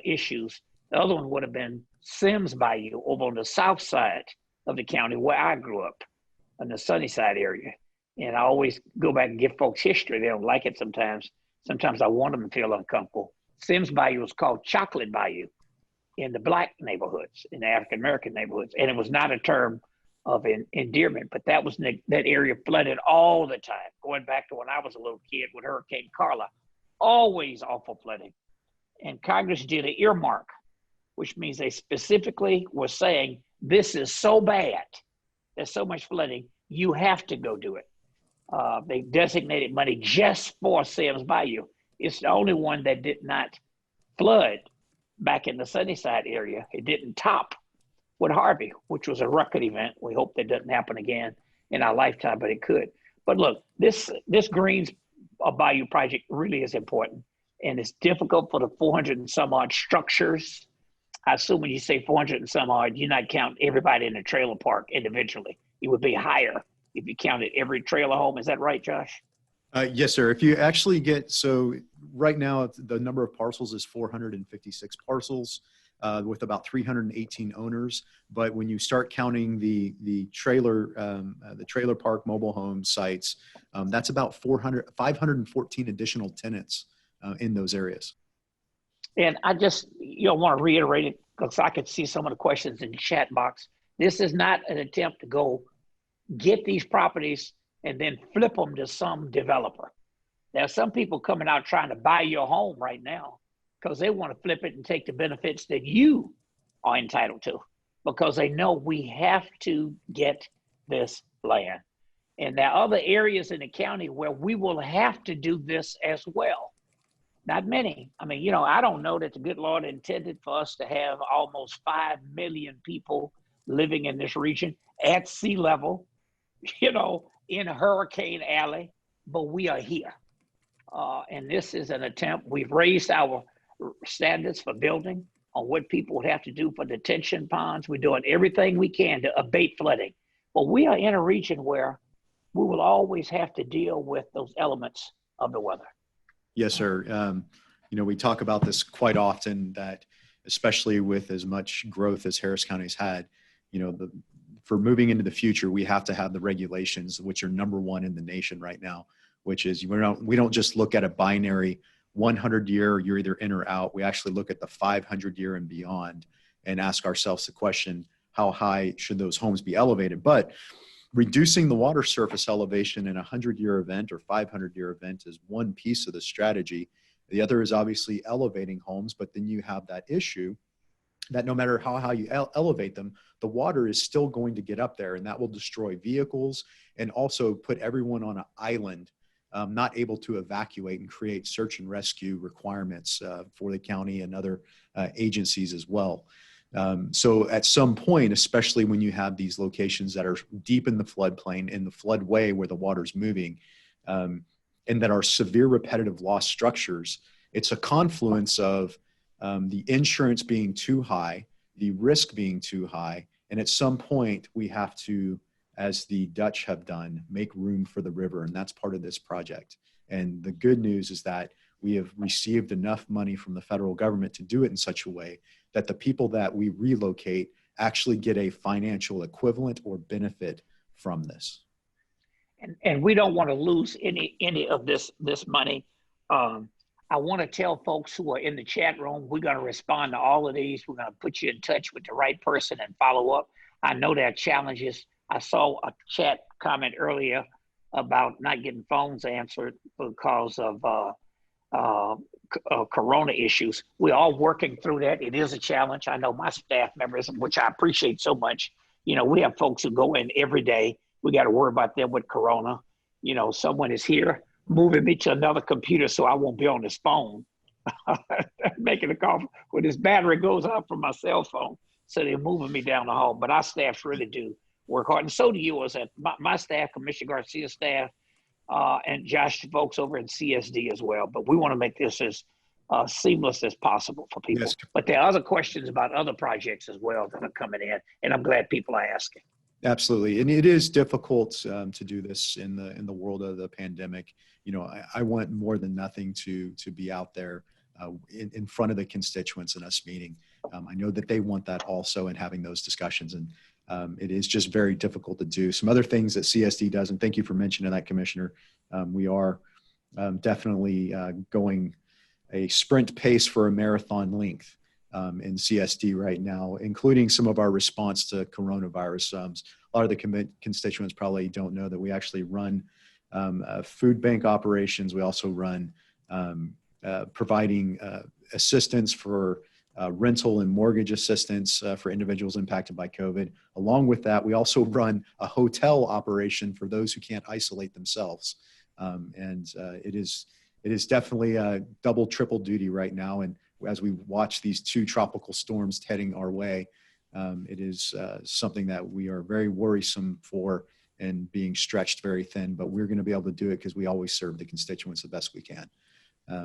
issues. The other one would have been Sims Bayou over on the south side of the county where I grew up, in the Sunnyside area. And I always go back and give folks history. They don't like it sometimes. Sometimes I want them to feel uncomfortable. Sims Bayou was called Chocolate Bayou in the Black neighborhoods, in the African-American neighborhoods. And it was not a term of endearment, but that area flooded all the time, going back to when I was a little kid with Hurricane Carla, always awful flooding. And Congress did an earmark, which means they specifically were saying, this is so bad, there's so much flooding, you have to go do it. They designated money just for Sims Bayou. It's the only one that did not flood back in the Sunnyside area. It didn't top with Harvey, which was a record event. We hope that doesn't happen again in our lifetime, but it could. But look, this Greens Bayou project really is important. And it's difficult for the 400 and some odd structures. I assume when you say 400 and some odd, you're not counting everybody in the trailer park individually. It would be higher if you counted every trailer home. Is that right, Josh? Yes, sir. If you actually get, so right now, the number of parcels is 456 parcels with about 318 owners. But when you start counting the trailer park mobile home sites, that's about 514 additional tenants in those areas. And I just want to reiterate it because I could see some of the questions in the chat box. This is not an attempt to go get these properties and then flip them to some developer. There are some people coming out trying to buy your home right now because they want to flip it and take the benefits that you are entitled to, because they know we have to get this land. And there are other areas in the county where we will have to do this as well. Not many. I mean, I don't know that the good Lord intended for us to have almost 5 million people living in this region at sea level, in a hurricane alley, but we are here. And this is an attempt. We've raised our standards for building on what people would have to do for detention ponds. We're doing everything we can to abate flooding. But we are in a region where we will always have to deal with those elements of the weather. Yes, sir. We talk about this quite often, that especially with as much growth as Harris County's had, for moving into the future, we have to have the regulations, which are number one in the nation right now, which is we don't just look at a binary 100-year, you're either in or out. We actually look at the 500-year and beyond and ask ourselves the question, how high should those homes be elevated? But reducing the water surface elevation in a 100-year event or 500-year event is one piece of the strategy. The other is obviously elevating homes, but then you have that issue that no matter how high you elevate them, the water is still going to get up there, and that will destroy vehicles and also put everyone on an island, not able to evacuate, and create search and rescue requirements for the county and other agencies as well. So at some point, especially when you have these locations that are deep in the floodplain, in the floodway where the water's moving, and that are severe repetitive loss structures, it's a confluence of the insurance being too high, the risk being too high, and at some point we have to, as the Dutch have done, make room for the river, and that's part of this project. And the good news is that we have received enough money from the federal government to do it in such a way that the people that we relocate actually get a financial equivalent or benefit from this. And we don't want to lose any of this money. I want to tell folks who are in the chat room, we're going to respond to all of these. We're going to put you in touch with the right person and follow up. I know there are challenges. I saw a chat comment earlier about not getting phones answered because of corona issues. We're all working through that. It is a challenge. I know my staff members, which I appreciate so much. We have folks who go in every day. We got to worry about them with corona. Someone is here moving me to another computer so I won't be on this phone, making a call when this battery goes out from my cell phone. So they're moving me down the hall. But our staffs really do work hard. And so do yours. My staff, Commissioner Garcia's staff, and Josh, folks over in CSD as well. But we want to make this as seamless as possible for people. Yes. But there are other questions about other projects as well that are coming in, and I'm glad people are asking. Absolutely, and it is difficult to do this in the world of the pandemic. I want more than nothing to be out there in front of the constituents and us meeting. I know that they want that also, and having those discussions, and it is just very difficult to do. Some other things that CSD does, and thank you for mentioning that, Commissioner. We are definitely going a sprint pace for a marathon length in CSD right now, including some of our response to coronavirus. A lot of the constituents probably don't know that we actually run food bank operations. We also run providing assistance for rental and mortgage assistance for individuals impacted by COVID. Along with that, we also run a hotel operation for those who can't isolate themselves. It is definitely a double, triple duty right now. And as we watch these two tropical storms heading our way, it is something that we are very worrisome for and being stretched very thin, but we're going to be able to do it because we always serve the constituents the best we can.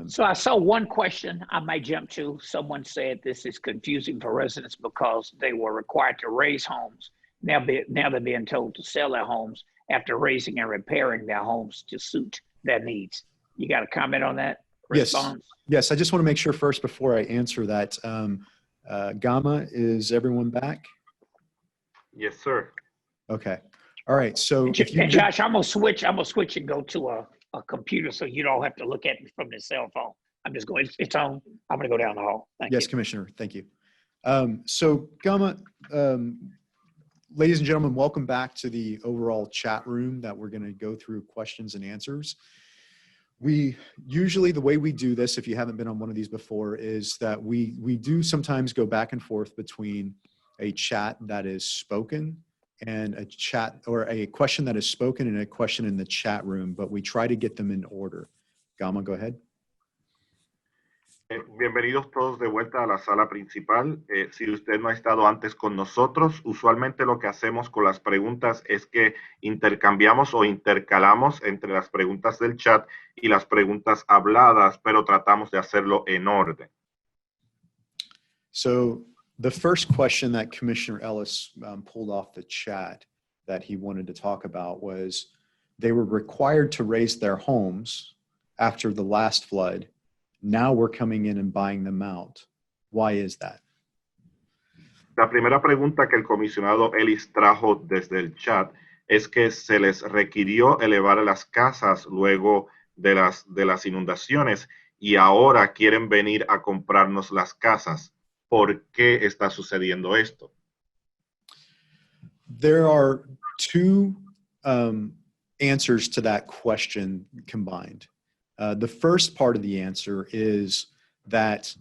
So I saw one question I might jump to. Someone said this is confusing for residents because they were required to raise homes. Now they're being told to sell their homes after raising and repairing their homes to suit their needs. You got a comment on that? response? Yes, I just want to make sure first before I answer that. Gamma, is everyone back? Yes, sir. Okay. All right. So if you And Josh, I'm gonna switch and go to a computer so you don't have to look at me from the cell phone. I'm just going, it's on. I'm gonna go down the hall. Thank yes, you. Commissioner, thank you. So Gamma, ladies and gentlemen, welcome back to the overall chat room that we're going to go through questions and answers. We usually, the way we do this, if you haven't been on one of these before, is that we do sometimes go back and forth between a chat that is spoken and a chat, or a question that is spoken and a question in the chat room, but we try to get them in order. Gamma, go ahead. Bienvenidos todos de vuelta a la sala principal. Si usted no ha estado antes con nosotros, usualmente lo que hacemos con las preguntas es que intercambiamos o intercalamos entre las preguntas del chat y las preguntas habladas, pero tratamos de hacerlo en orden. So the first question that Commissioner Ellis pulled off the chat that he wanted to talk about was they were required to raise their homes after the last flood. Now we're coming in and buying them out. Why is that? La primera pregunta que el comisionado Ellis trajo desde el chat es que se les requirió elevar las casas luego de las inundaciones y ahora quieren venir a comprarnos las casas. ¿Por qué está sucediendo esto? There are two answers to that question combined. The first part of the answer is that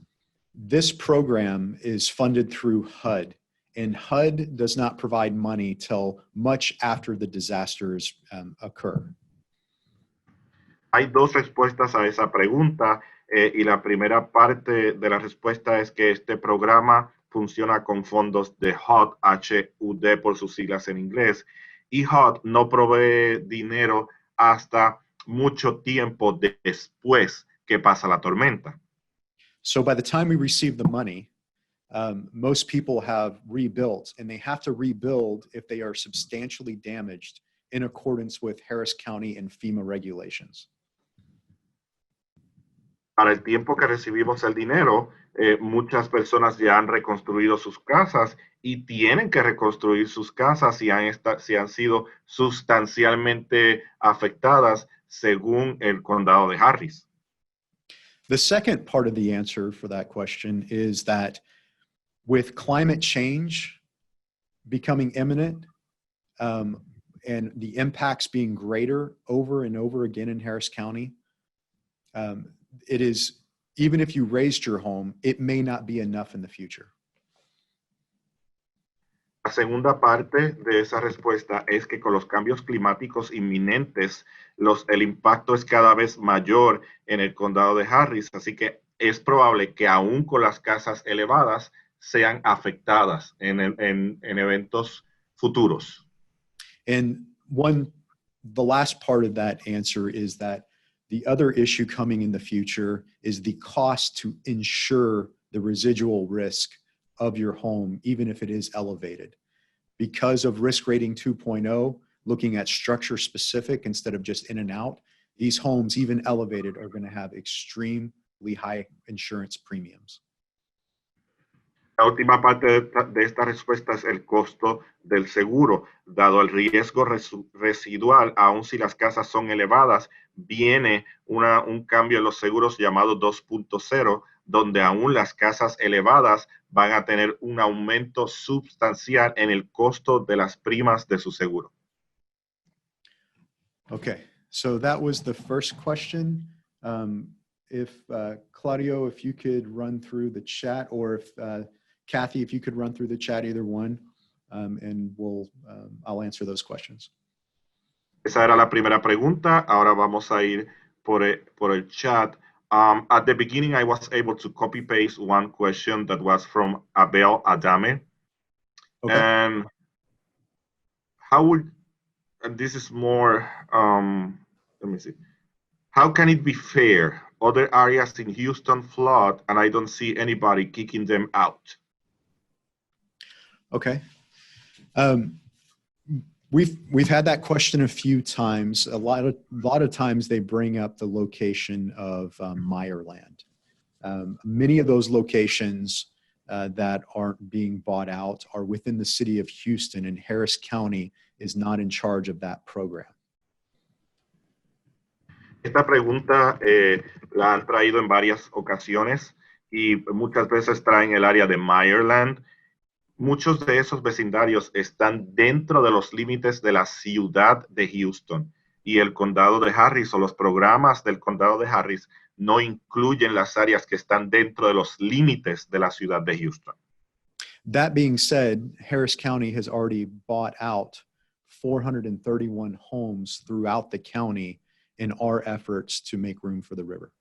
this program is funded through HUD, and HUD does not provide money till much after the disasters occur. Hay dos respuestas a esa pregunta y la primera parte de la respuesta es que este programa funciona con fondos de HUD, HUD por sus siglas en inglés, y HUD no provee dinero hasta mucho tiempo después que pasa la tormenta. So by the time we receive the money, most people have rebuilt, and they have to rebuild if they are substantially damaged in accordance with Harris County and FEMA regulations. Para el tiempo que recibimos el dinero, muchas personas ya han reconstruido sus casas y tienen que reconstruir sus casas si han sido sustancialmente afectadas según el condado de Harris. The second part of the answer for that question is that with climate change becoming imminent and the impacts being greater over and over again in Harris County, it is, even if you raised your home, it may not be enough in the future. La segunda parte de esa respuesta es que con los cambios climáticos inminentes, el impacto es cada vez mayor en el condado de Harris, así que es probable que aún con las casas elevadas sean afectadas en eventos futuros. And the last part of that answer is that the other issue coming in the future is the cost to insure the residual risk of your home, even if it is elevated. Because of risk rating 2.0, looking at structure specific instead of just in and out, these homes, even elevated, are going to have extremely high insurance premiums. La última parte de esta respuesta es el costo del seguro. Dado el riesgo residual, aun si las casas son elevadas, viene un cambio en los seguros llamado 2.0, donde aún las casas elevadas van a tener un aumento sustancial en el costo de las primas de su seguro. Okay, so that was the first question. Claudio, if you could run through the chat, or if Kathy, if you could run through the chat, either one, and I'll answer those questions. Esa era la primera pregunta. Ahora vamos a ir por el chat. At the beginning, I was able to copy paste one question that was from Abel Adame. Okay. And this is more, let me see. How can it be fair? Other areas in Houston flood and I don't see anybody kicking them out. Okay. We've had that question a few times. A lot of times they bring up the location of Meyerland. Many of those locations that aren't being bought out are within the city of Houston, and Harris County is not in charge of that program. Esta pregunta la han traído en varias ocasiones y muchas veces traen el área de Meyerland. Muchos de esos vecindarios están dentro de los límites de la ciudad de Houston y el condado de Harris o los programas del condado de Harris no incluyen las áreas que están dentro de los límites de la ciudad de Houston. That being said, Harris County has already bought out 431 homes throughout the county in our efforts to make room for the river.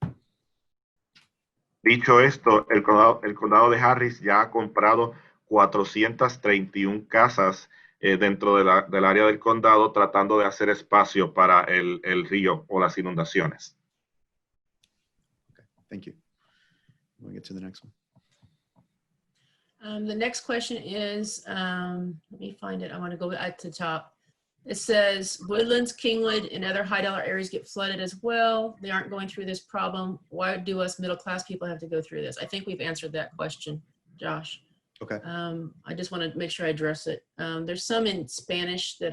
Dicho esto, el condado de Harris ya ha comprado 431 casas dentro del área del condado tratando de hacer espacio para el río o las inundaciones. Okay, thank you. We'll get to the next one. The next question is, let me find it. I want to go at the top. It says, Woodlands, Kingwood, and other high dollar areas get flooded as well. They aren't going through this problem. Why do us middle class people have to go through this? I think we've answered that question, Josh. Okay. I just want to make sure I address it. There's some in Spanish that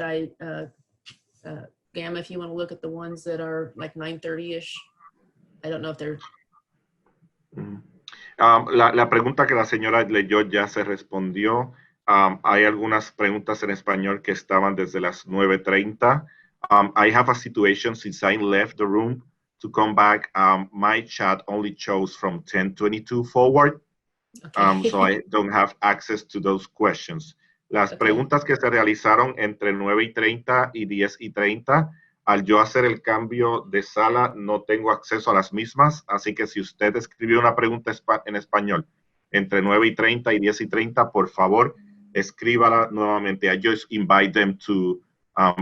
Gamma, if you want to look at the ones that are like 930-ish. I don't know if they're... La pregunta que la señora leyó ya se respondió. Hay algunas preguntas en español que estaban desde las 9:30. I have a situation since I left the room to come back. My chat only shows from 10:22 forward. Okay. So I don't have access to those questions. Las preguntas que se realizaron entre 9:30 y 10:30, al yo hacer el cambio de sala, no tengo acceso a las mismas. Así que si usted escribió una pregunta en español entre 9:30 y 10:30, por favor, escríbala nuevamente. I just invite them to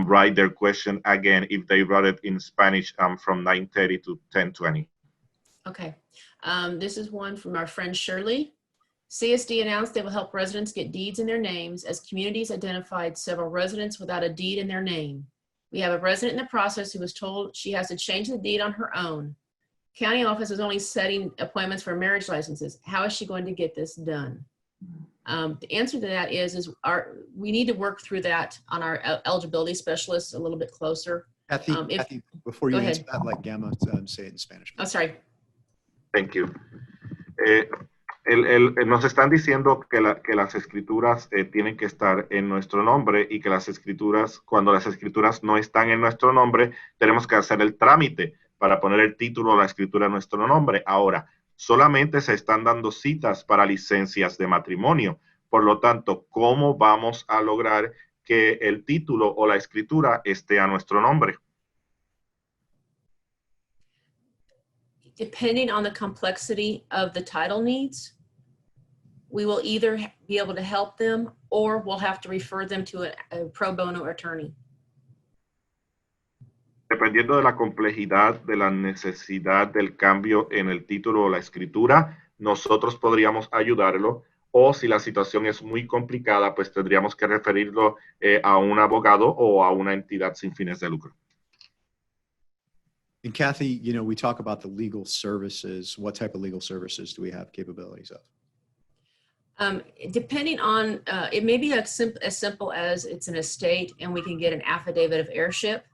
write their question again if they wrote it in Spanish from 9:30 to 10:20. Okay. This is one from our friend Shirley. CSD announced they will help residents get deeds in their names as communities identified several residents without a deed in their name. We have a resident in the process who was told she has to change the deed on her own. County office is only setting appointments for marriage licenses. How is she going to get this done? The answer to that is we need to work through that on our eligibility specialists a little bit closer. Kathy, before you Go answer ahead. that, let Gamma say it in Spanish. Oh, sorry. Thank you. Nos están diciendo que las escrituras tienen que estar en nuestro nombre y que cuando las escrituras no están en nuestro nombre, tenemos que hacer el trámite para poner el título o la escritura en nuestro nombre. Ahora, solamente se están dando citas para licencias de matrimonio. Por lo tanto, ¿cómo vamos a lograr que el título o la escritura esté a nuestro nombre? Depending on the complexity of the title needs, we will either be able to help them or we'll have to refer them to a pro bono attorney. Dependiendo de la complejidad de la necesidad del cambio en el título o la escritura, nosotros podríamos ayudarlo, o si la situación es muy complicada, pues tendríamos que referirlo a un abogado o a una entidad sin fines de lucro. And Kathy, we talk about the legal services. What type of legal services do we have capabilities of? Depending on, it may be as simple as it's an estate and we can get an affidavit of heirship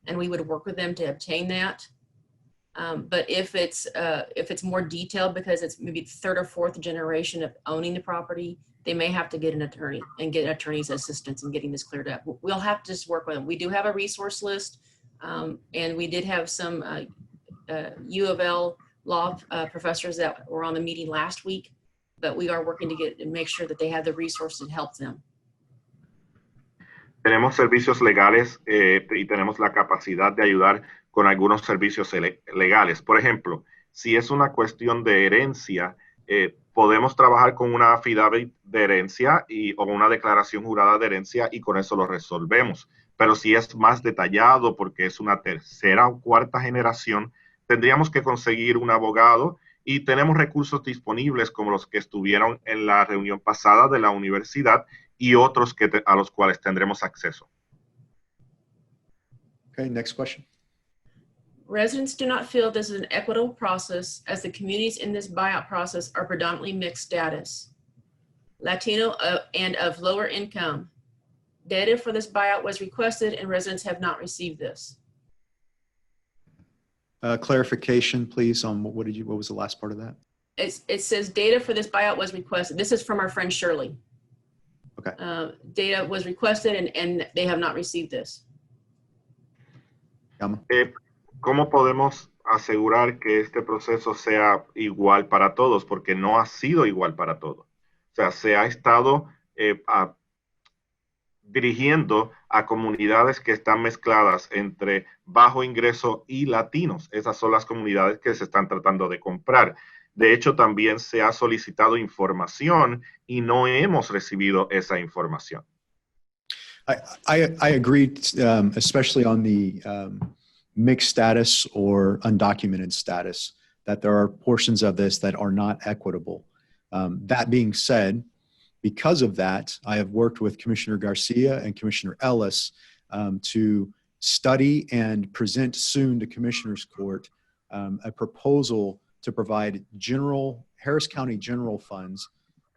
and we would work with them to obtain that. But if it's more detailed because it's maybe third or fourth generation of owning the property, they may have to get an attorney and get an attorney's assistance in getting this cleared up. We'll have to just work with them. We do have a resource list, and we did have some U of L law professors that were on the meeting last week, but we are working to make sure that they have the resources to help them. Tenemos servicios legales y tenemos la capacidad de ayudar con algunos servicios legales. Por ejemplo, si es una cuestión de herencia, podemos trabajar con una affidavit de herencia o una declaración jurada de herencia y con eso lo resolvemos. Pero si es más detallado porque es una tercera o cuarta generación, tendríamos que conseguir un abogado y tenemos recursos disponibles como los que estuvieron en la reunión pasada de la universidad y otros a los cuales tendremos acceso. Okay, next question. Residents do not feel this is an equitable process as the communities in this buyout process are predominantly mixed status, Latino and of lower income. Data for this buyout was requested and residents have not received this. Clarification, please, on what was the last part of that? It says data for this buyout was requested. This is from our friend Shirley. Okay. Data was requested and they have not received this. ¿Cómo podemos asegurar que este proceso sea igual para todos? Porque no ha sido igual para todos. O sea, se ha estado dirigiendo a comunidades que están mezcladas entre bajo ingreso y latinos. Esas son las comunidades que se están tratando de comprar. De hecho, también se ha solicitado información y no hemos recibido esa información. I agree, especially on the mixed status or undocumented status, that there are portions of this that are not equitable. That being said, because of that, I have worked with Commissioner Garcia and Commissioner Ellis to study and present soon to Commissioner's Court a proposal to provide Harris County general funds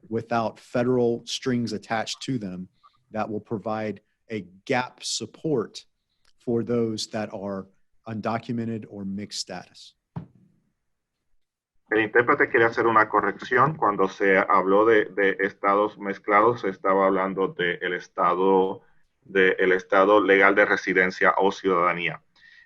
without federal strings attached to them that will provide a gap support for those that are undocumented or mixed status. El intérprete quiere hacer una corrección. Cuando se habló de estados mezclados, se estaba hablando del estado legal de residencia o ciudadanía.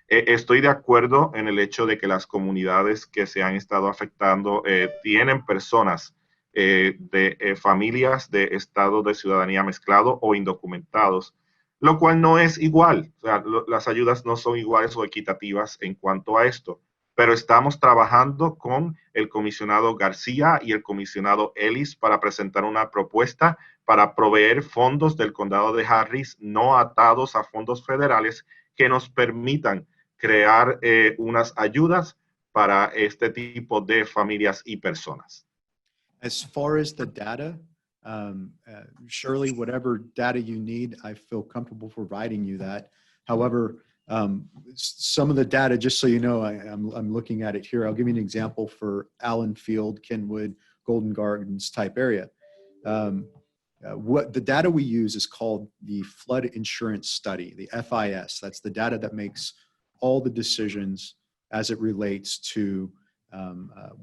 Estoy de acuerdo en el hecho de que las comunidades que se han estado afectando tienen personas de familias de estado de ciudadanía mezclado o indocumentados, lo cual no es igual. O sea, las ayudas no son iguales o equitativas en cuanto a esto. Pero estamos trabajando con el comisionado García y el comisionado Ellis para presentar una propuesta para proveer fondos del condado de Harris no atados a fondos federales que nos permitan crear unas ayudas para este tipo de familias y personas. As far as the data, Shirley, whatever data you need, I feel comfortable providing you that. However, some of the data, just so you know, I'm looking at it here. I'll give you an example for Allen Field, Kenwood, Golden Gardens type area. What the data we use is called the Flood Insurance Study, the FIS. That's the data that makes all the decisions as it relates to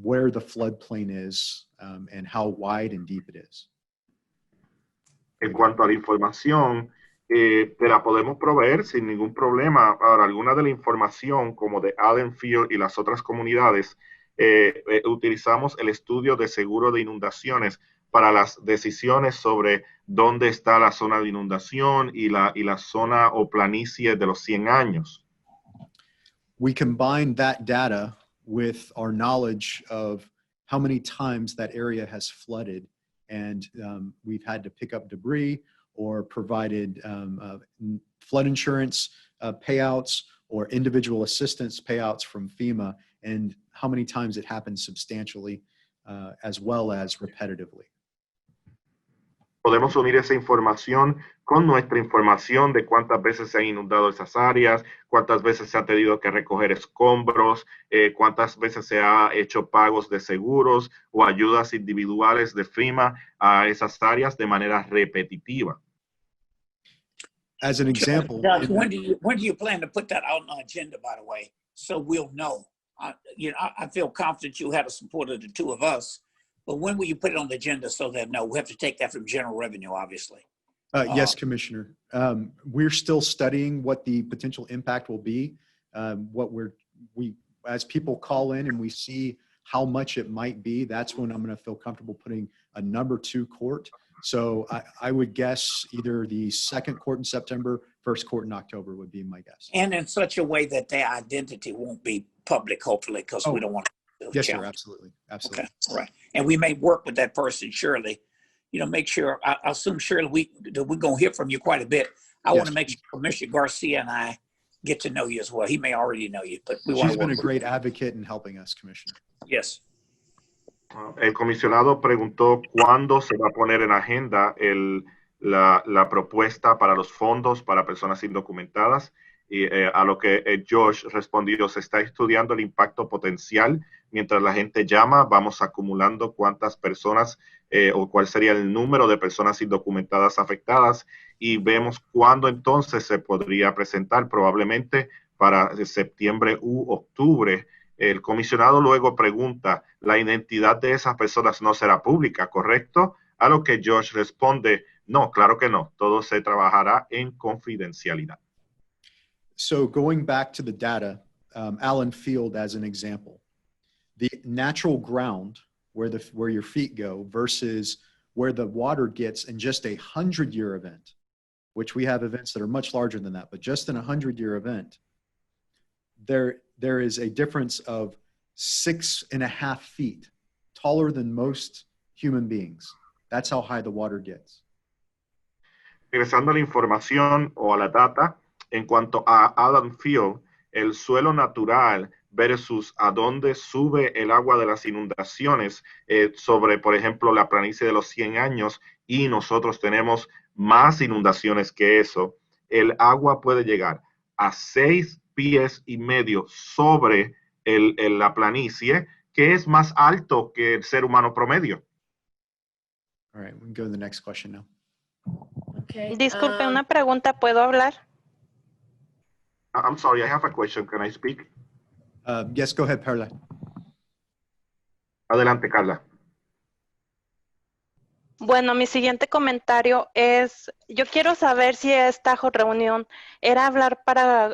where the floodplain is and how wide and deep it is. En cuanto a la información, te la podemos proveer sin ningún problema. Ahora, alguna de la información, como de Allen Field y las otras comunidades, utilizamos el estudio de seguro de inundaciones para las decisiones sobre dónde está la zona de inundación y la zona o planicie de los 100 años. We combine that data with our knowledge of how many times that area has flooded, and we've had to pick up debris or provided flood insurance payouts or individual assistance payouts from FEMA, and how many times it happens substantially as well as repetitively. Podemos unir esa información con nuestra información de cuántas veces se han inundado esas áreas, cuántas veces se ha tenido que recoger escombros, cuántas veces se ha hecho pagos de seguros o ayudas individuales de FEMA a esas áreas de manera repetitiva. As an example, Doug, when do you plan to put that out on the agenda, by the way, so we'll know? I feel confident you have the support of the two of us, but when will you put it on the agenda so that no, we have to take that from general revenue, obviously? Yes, Commissioner. We're still studying what the potential impact will be. As people call in and we see how much it might be, that's when I'm going to feel comfortable putting a number 2 court. So I would guess either the second court in September, first court in October would be my guess. And in such a way that their identity won't be public, hopefully, because we don't want to. Yes, sir. Absolutely. Absolutely. Okay. Right. And we may work with that person, Shirley. Make sure, I assume, Shirley, we're going to hear from you quite a bit. I want to make sure Commissioner Garcia and I get to know you as well. He may already know you, but we want to. She's been a great advocate in helping us, Commissioner. Yes. El comisionado preguntó cuándo se va a poner en agenda la propuesta para los fondos para personas indocumentadas. Y a lo que Josh respondió, se está estudiando el impacto potencial. Mientras la gente llama, vamos acumulando cuántas personas o cuál sería el número de personas indocumentadas afectadas y vemos cuándo entonces se podría presentar, probablemente para septiembre u octubre. El comisionado luego pregunta, ¿la identidad de esas personas no será pública, correcto? A lo que Josh responde, no, claro que no, todo se trabajará en confidencialidad. So going back to the data, Allen Field as an example, the natural ground where your feet go versus where the water gets in just a 100-year event, which we have events that are much larger than that, but just in a 100-year event, there is a difference of 6.5 feet taller than most human beings. That's how high the water gets. Regresando a la información o a la data, en cuanto a Adam Field, el suelo natural versus a dónde sube el agua de las inundaciones sobre, por ejemplo, la planicie de los 100 años y nosotros tenemos más inundaciones que eso, el agua puede llegar a 6 pies y medio sobre la planicie, que es más alto que el ser humano promedio. All right, we can go to the next question now. Okay. Disculpe, una pregunta, ¿puedo hablar? I'm sorry, I have a question. Can I speak? Yes, go ahead, Perla. Adelante, Carla. Bueno, mi siguiente comentario es, yo quiero saber si esta reunión era hablar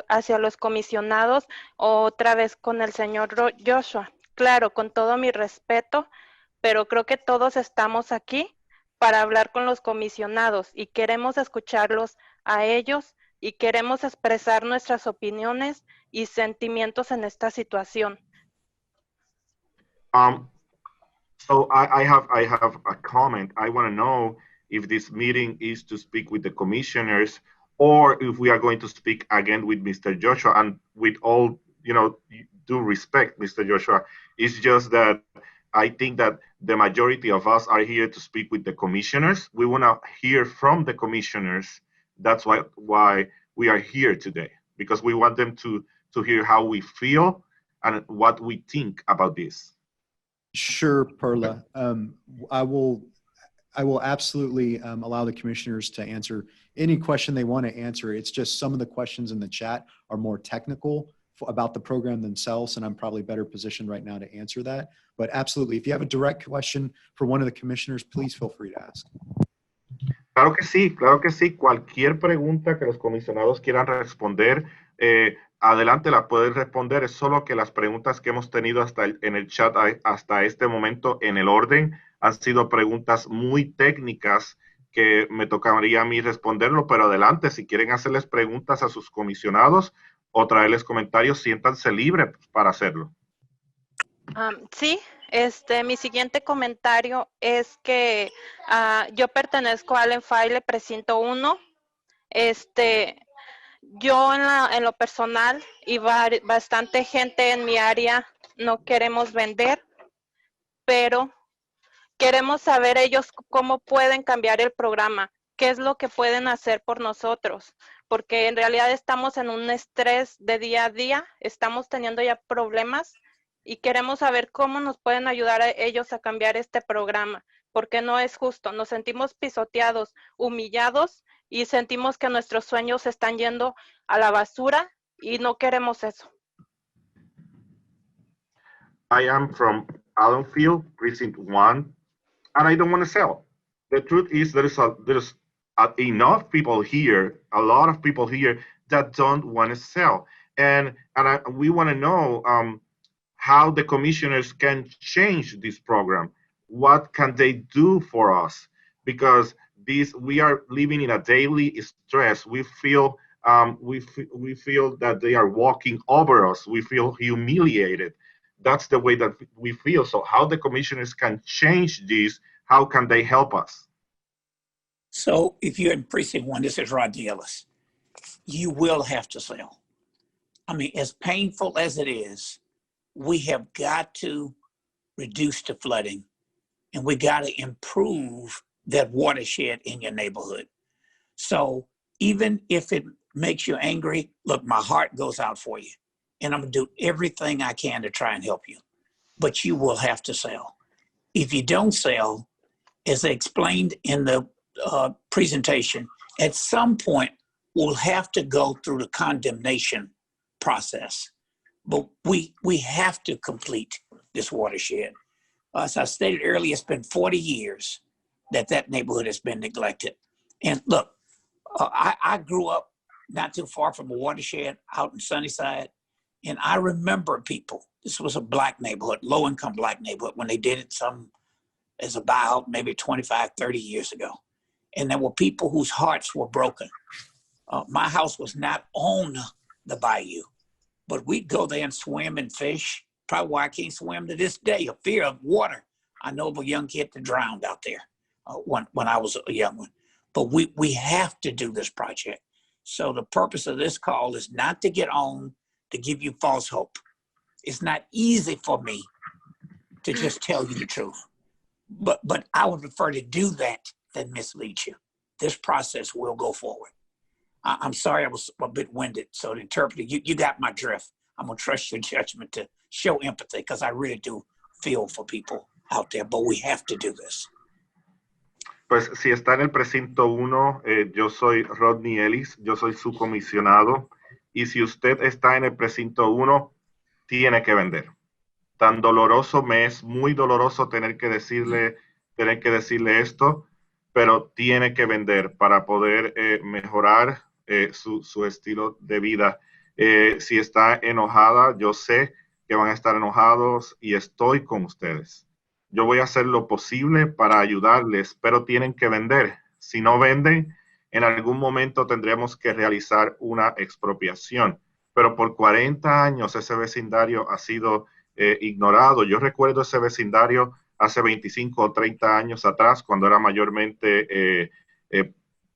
hacia los comisionados o otra vez con el señor Joshua. Claro, con todo mi respeto, pero creo que todos estamos aquí para hablar con los comisionados y queremos escucharlos a ellos y queremos expresar nuestras opiniones y sentimientos en esta situación. So I have a comment. I want to know if this meeting is to speak with the commissioners or if we are going to speak again with Mr. Joshua. And with all, due respect, Mr. Joshua, it's just that I think that the majority of us are here to speak with the commissioners. We want to hear from the commissioners. That's why we are here today, because we want them to hear how we feel and what we think about this. Sure, Perla. I will absolutely allow the commissioners to answer any question they want to answer. It's just some of the questions in the chat are more technical about the program themselves, and I'm probably better positioned right now to answer that. But absolutely, if you have a direct question for one of the commissioners, please feel free to ask. Claro que sí, claro que sí. Cualquier pregunta que los comisionados quieran responder, adelante la pueden responder. Es solo que las preguntas que hemos tenido en el chat hasta este momento en el orden han sido preguntas muy técnicas que me tocaría a mí responderlo, pero adelante, si quieren hacerles preguntas a sus comisionados o traerles comentarios, siéntanse libres para hacerlo. Sí, mi siguiente comentario es que yo pertenezco al Enfile Precinto 1. Yo en lo personal y bastante gente en mi área no queremos vender, pero queremos saber ellos cómo pueden cambiar el programa, qué es lo que pueden hacer por nosotros, porque en realidad estamos en un estrés de día a día, estamos teniendo ya problemas y queremos saber cómo nos pueden ayudar a ellos a cambiar este programa, porque no es justo, nos sentimos pisoteados, humillados y sentimos que nuestros sueños se están yendo a la basura y no queremos eso. I am from Allenfield, Precinct 1, and I don't want to sell. The truth is there's enough people here, a lot of people here that don't want to sell. And we want to know how the commissioners can change this program. What can they do for us? Because we are living in a daily stress. We feel that they are walking over us. We feel humiliated. That's the way that we feel. So how the commissioners can change this, how can they help us? So if you're in Precinct 1, this is Rodney Ellis, you will have to sell. I mean, as painful as it is, we have got to reduce the flooding and we got to improve that watershed in your neighborhood. So even if it makes you angry, look, my heart goes out for you. And I'm going to do everything I can to try and help you. But you will have to sell. If you don't sell, as I explained in the presentation, at some point, we'll have to go through the condemnation process. But we have to complete this watershed. As I stated earlier, it's been 40 years that neighborhood has been neglected. And look, I grew up not too far from a watershed out in Sunnyside. And I remember people, this was a black neighborhood, low-income black neighborhood, when they did it as a buyout maybe 25, 30 years ago. And there were people whose hearts were broken. My house was not on the bayou, but we'd go there and swim and fish. Probably why I can't swim to this day, a fear of water. I know of a young kid that drowned out there when I was a young one. But we have to do this project. So the purpose of this call is not to get on to give you false hope. It's not easy for me to just tell you the truth. But I would prefer to do that than mislead you. This process will go forward. I'm sorry I was a bit winded. So to interpret it, you got my drift. I'm going to trust your judgment to show empathy because I really do feel for people out there, but we have to do this. Pues si está en el precinto 1, yo soy Rodney Ellis, yo soy su comisionado. Y si usted está en el precinto 1, tiene que vender. Tan doloroso me es, muy doloroso tener que decirle esto, pero tiene que vender para poder mejorar su estilo de vida. Si está enojada, yo sé que van a estar enojados y estoy con ustedes. Yo voy a hacer lo posible para ayudarles, pero tienen que vender. Si no venden, en algún momento tendremos que realizar una expropiación. Pero por 40 años ese vecindario ha sido ignorado. Yo recuerdo ese vecindario hace 25 o 30 años atrás, cuando era mayormente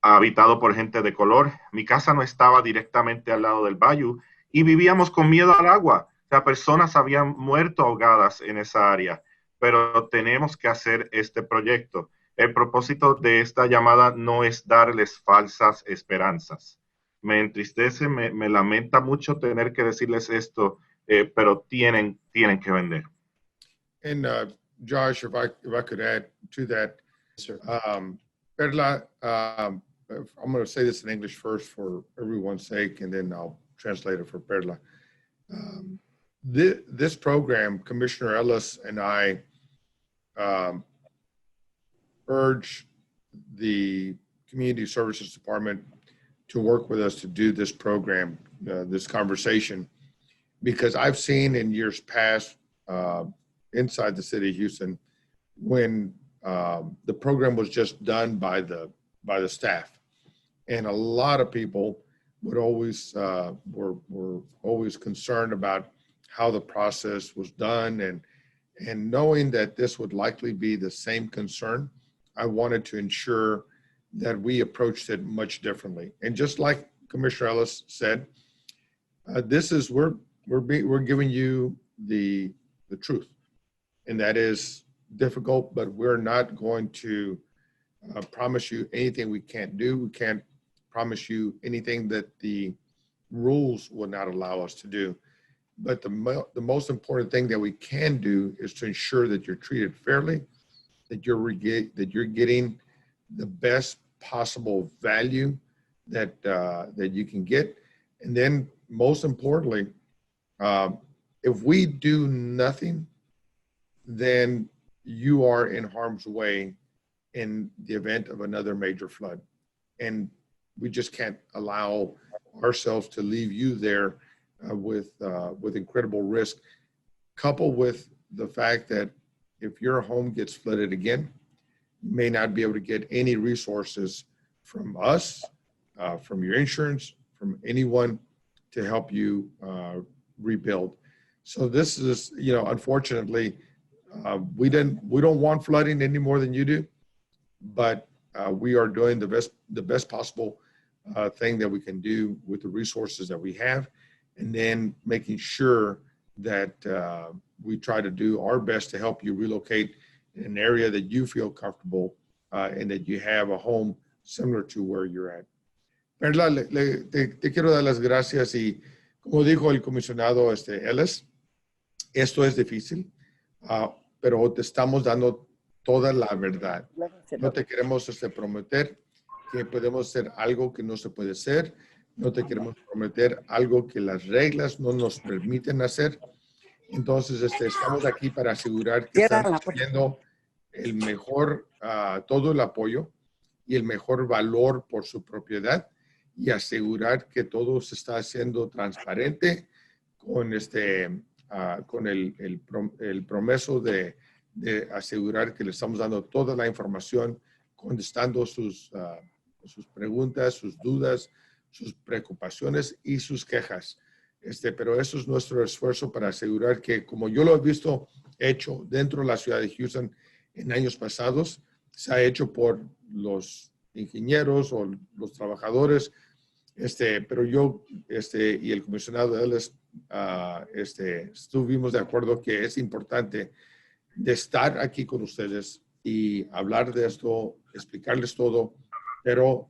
habitado por gente de color. Mi casa no estaba directamente al lado del bayou y vivíamos con miedo al agua. O sea, personas habían muerto ahogadas en esa área. Pero tenemos que hacer este proyecto. El propósito de esta llamada no es darles falsas esperanzas. Me entristece, me lamenta mucho tener que decirles esto, pero tienen que vender. And Josh, if I could add to that, Sir. Perla, I'm going to say this in English first for everyone's sake, and then I'll translate it for Perla. This program, Commissioner Ellis and I urge the Community Services Department to work with us to do this program, this conversation, because I've seen in years past inside the city of Houston when the program was just done by the staff, and a lot of people would always were always concerned about how the process was done, and knowing that this would likely be the same concern, I wanted to ensure that we approached it much differently. And just like Commissioner Ellis said, this is we're giving you the truth, and that is difficult, but we're not going to promise you anything we can't do. We can't promise you anything that the rules will not allow us to do. But the most important thing that we can do is to ensure that you're treated fairly, that you're getting the best possible value that you can get. And then most importantly, if we do nothing, then you are in harm's way in the event of another major flood. And we just can't allow ourselves to leave you there with incredible risk, coupled with the fact that if your home gets flooded again, you may not be able to get any resources from us, from your insurance, from anyone to help you rebuild. So this is, unfortunately, we don't want flooding any more than you do, but we are doing the best possible thing that we can do with the resources that we have, and then making sure that we try to do our best to help you relocate in an area that you feel comfortable and that you have a home similar to where you're at. Perla, te quiero dar las gracias y como dijo el comisionado Ellis, esto es difícil, pero te estamos dando toda la verdad. No te queremos prometer que podemos hacer algo que no se puede hacer. No te queremos prometer algo que las reglas no nos permiten hacer. Entonces, estamos aquí para asegurar que están recibiendo el mejor, todo el apoyo y el mejor valor por su propiedad y asegurar que todo se está haciendo transparente con con el promeso de asegurar que le estamos dando toda la información, contestando sus preguntas, sus dudas, sus preocupaciones y sus quejas. Pero eso es nuestro esfuerzo para asegurar que, como yo lo he visto hecho dentro de la ciudad de Houston en años pasados, se ha hecho por los ingenieros o los trabajadores, pero yo y el comisionado Ellis estuvimos de acuerdo que es importante de estar aquí con ustedes y hablar de esto, explicarles todo, pero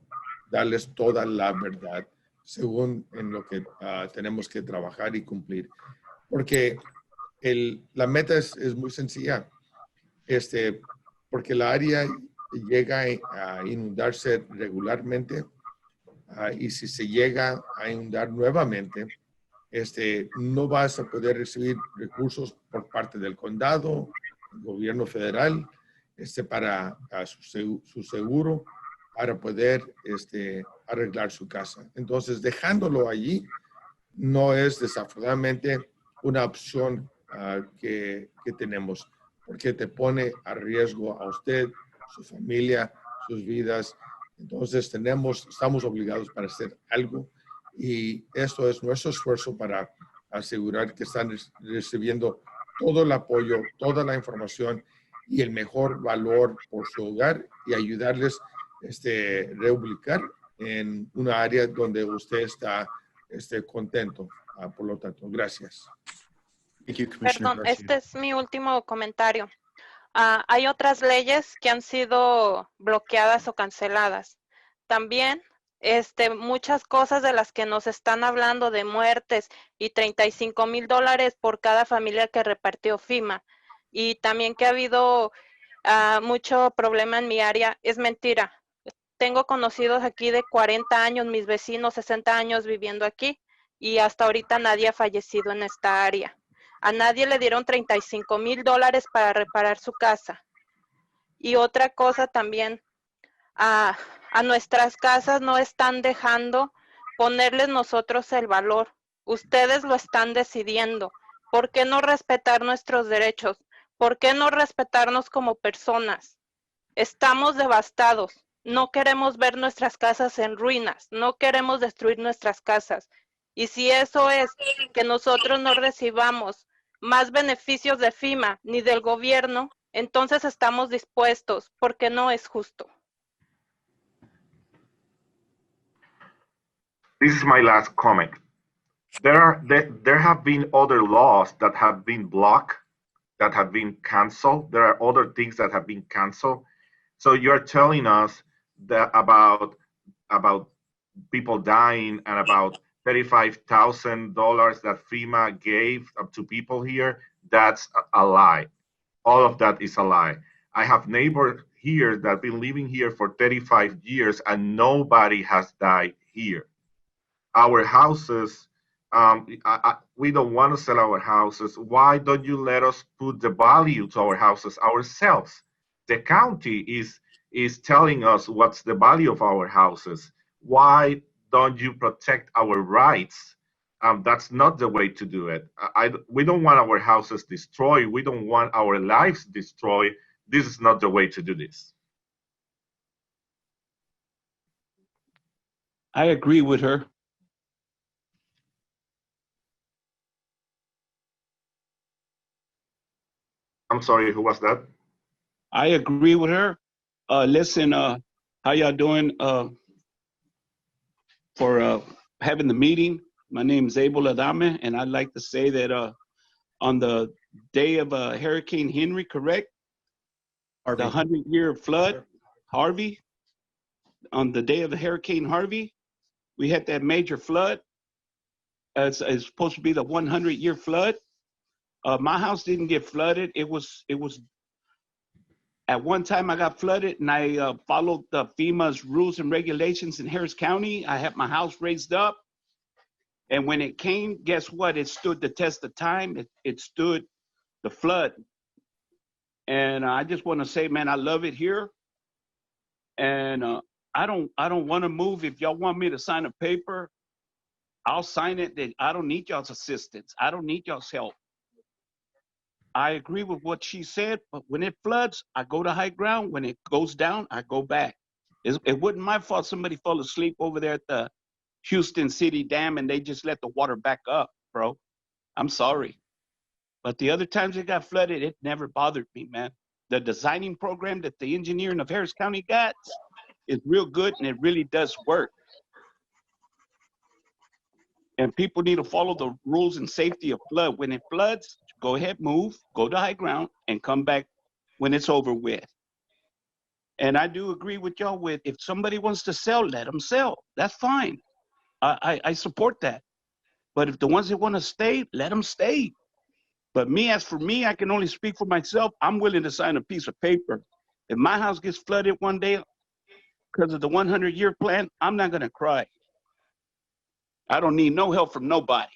darles toda la verdad según en lo que tenemos que trabajar y cumplir. Porque la meta es muy sencilla, porque la área llega a inundarse regularmente y si se llega a inundar nuevamente, no vas a poder recibir recursos por parte del condado, el gobierno federal, para su seguro, para poder arreglar su casa. Entonces, dejándolo allí no es desafortunadamente una opción que tenemos, porque te pone a riesgo a usted, su familia, sus vidas. Entonces, estamos obligados para hacer algo y esto es nuestro esfuerzo para asegurar que están recibiendo todo el apoyo, toda la información y el mejor valor por su hogar y ayudarles a reubicar en una área donde usted está contento. Por lo tanto, gracias. Thank you, Commissioner Perdón, Garcia. este es mi último comentario. Hay otras leyes que han sido bloqueadas o canceladas. También muchas cosas de las que nos están hablando de muertes y $35,000 por cada familia que repartió FEMA. Y también que ha habido mucho problema en mi área, es mentira. Tengo conocidos aquí de 40 años, mis vecinos 60 años viviendo aquí y hasta ahorita nadie ha fallecido en esta área. A nadie le dieron $35,000 para reparar su casa. Y otra cosa también, a nuestras casas no están dejando ponerles nosotros el valor. Ustedes lo están decidiendo. ¿Por qué no respetar nuestros derechos? ¿Por qué no respetarnos como personas? Estamos devastados. No queremos ver nuestras casas en ruinas. No queremos destruir nuestras casas. Y si eso es que nosotros no recibamos más beneficios de FEMA ni del gobierno, entonces estamos dispuestos, porque no es justo. This is my last comment. There have been other laws that have been blocked, that have been canceled. There are other things that have been canceled. So you're telling us that about people dying and about $35,000 that FEMA gave to people here. That's a lie. All of that is a lie. I have neighbors here that have been living here for 35 years and nobody has died here. Our houses, we don't want to sell our houses. Why don't you let us put the value to our houses ourselves? The county is telling us what's the value of our houses. Why don't you protect our rights? That's not the way to do it. We don't want our houses destroyed. We don't want our lives destroyed. This is not the way to do this. I agree with her. I'm sorry, who was that? I agree with her. Listen, how y'all doing for having the meeting? My name is Abel Adame, and I'd like to say that on the day of Hurricane Henry, correct? Harvey. The 100-year flood, Harvey, on the day of the Hurricane Harvey, we had that major flood. It's supposed to be the 100-year flood. My house didn't get flooded. It was at one time I got flooded, and I followed the FEMA's rules and regulations in Harris County. I had my house raised up, and when it came, guess what? It stood the test of time. It stood the flood. And I just want to say, man, I love it here. And I don't want to move. If y'all want me to sign a paper, I'll sign it. That I don't need y'all's assistance. I don't need y'all's help. I agree with what she said, but when it floods, I go to high ground. When it goes down, I go back. It wasn't my fault somebody fell asleep over there at the Houston City Dam and they just let the water back up, bro. I'm sorry. But the other times it got flooded, it never bothered me, man. The designing program that the engineering of Harris County got is real good, and it really does work. And people need to follow the rules and safety of flood. When it floods, go ahead, move, go to high ground, and come back when it's over with. And I do agree with y'all with, if somebody wants to sell, let them sell. That's fine. I support that. But if the ones that want to stay, let them stay. But as for me, I can only speak for myself. I'm willing to sign a piece of paper. If my house gets flooded one day because of the 100-year plan, I'm not going to cry. I don't need no help from nobody.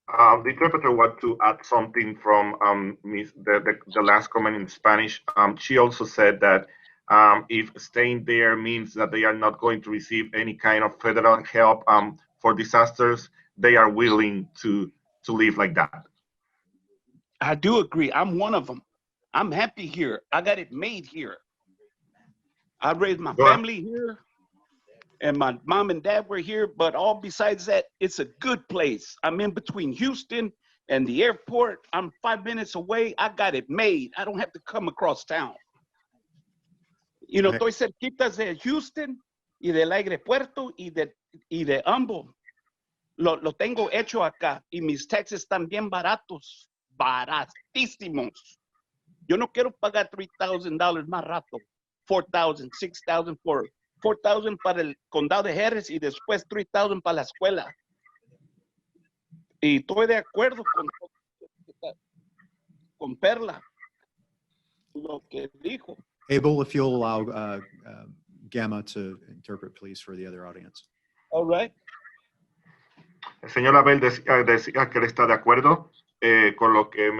The interpreter wants to add something from the last comment in Spanish. She also said that if staying there means that they are not going to receive any kind of federal help for disasters, they are willing to live like that. I do agree. I'm one of them. I'm happy here. I got it made here. I raised my family here, and my mom and dad were here, but all besides that, it's a good place. I'm in between Houston and the airport. I'm 5 minutes away. I got it made. I don't have to come across town. You know, estoy cerquitas de Houston y del aeropuerto y de ambos. Lo tengo hecho acá y mis taxes están bien baratos, baratísimos. Yo no quiero pagar $3,000 más rato, $4,000, $6,000 for $4,000 para el condado de Harris y después $3,000 para la escuela. Y estoy de acuerdo con Perla, lo que dijo. Abel, if you'll allow Gamma to interpret, please, for the other audience. All right. El señor Abel decía que él está de acuerdo con lo que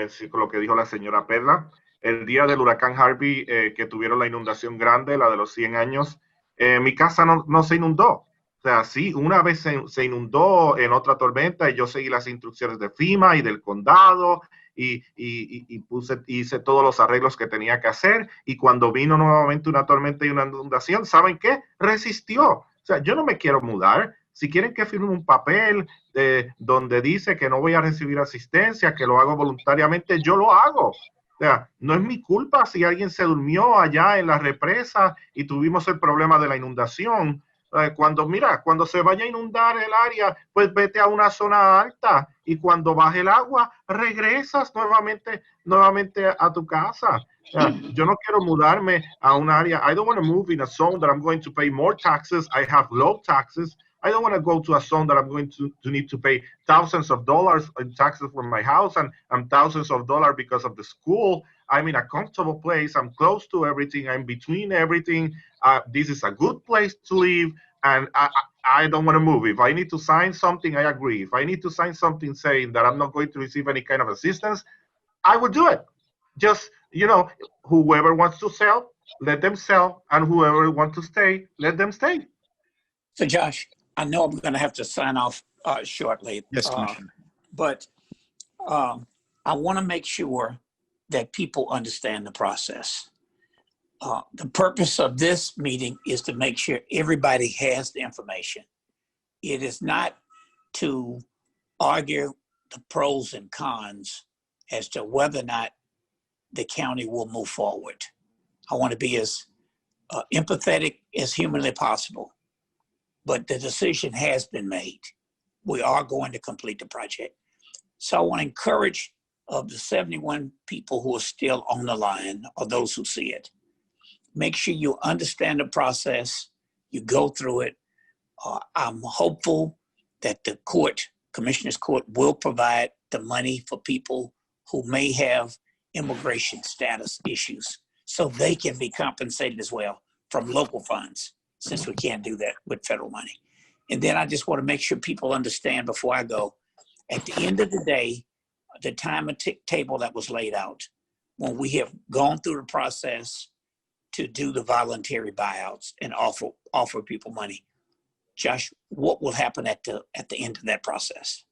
dijo la señora Perla. El día del huracán Harvey, que tuvieron la inundación grande, la de los 100 años, mi casa no se inundó. O sea, sí, una vez se inundó en otra tormenta y yo seguí las instrucciones de FEMA y del condado y hice todos los arreglos que tenía que hacer. Y cuando vino nuevamente una tormenta y una inundación, ¿saben qué? Resistió. O sea, yo no me quiero mudar. Si quieren que firme un papel donde dice que no voy a recibir asistencia, que lo hago voluntariamente, yo lo hago. O sea, no es mi culpa si alguien se durmió allá en la represa y tuvimos el problema de la inundación. Cuando se vaya a inundar el área, pues vete a una zona alta y cuando baje el agua, regresas nuevamente a tu casa. Yo no quiero mudarme a un área. I don't want to move in a zone that I'm going to pay more taxes. I have low taxes. I don't want to go to a zone that I'm going to need to pay thousands of dollars in taxes for my house and thousands of dollars because of the school. I'm in a comfortable place. I'm close to everything. I'm between everything. This is a good place to live, and I don't want to move. If I need to sign something, I agree. If I need to sign something saying that I'm not going to receive any kind of assistance, I will do it. Just, whoever wants to sell, let them sell, and whoever wants to stay, let them stay. So, Josh, I know I'm going to have to sign off shortly. Yes, Commissioner. But I want to make sure that people understand the process. The purpose of this meeting is to make sure everybody has the information. It is not to argue the pros and cons as to whether or not the county will move forward. I want to be as empathetic as humanly possible. But the decision has been made. We are going to complete the project. So I want to encourage of the 71 people who are still on the line, or those who see it, make sure you understand the process, you go through it, I'm hopeful that the Commissioner's Court will provide the money for people who may have immigration status issues so they can be compensated as well from local funds, since we can't do that with federal money. And then I just want to make sure people understand before I go, at the end of the day, the time and table that was laid out, when we have gone through the process to do the voluntary buyouts and offer people money, Josh, what will happen at the end of that process?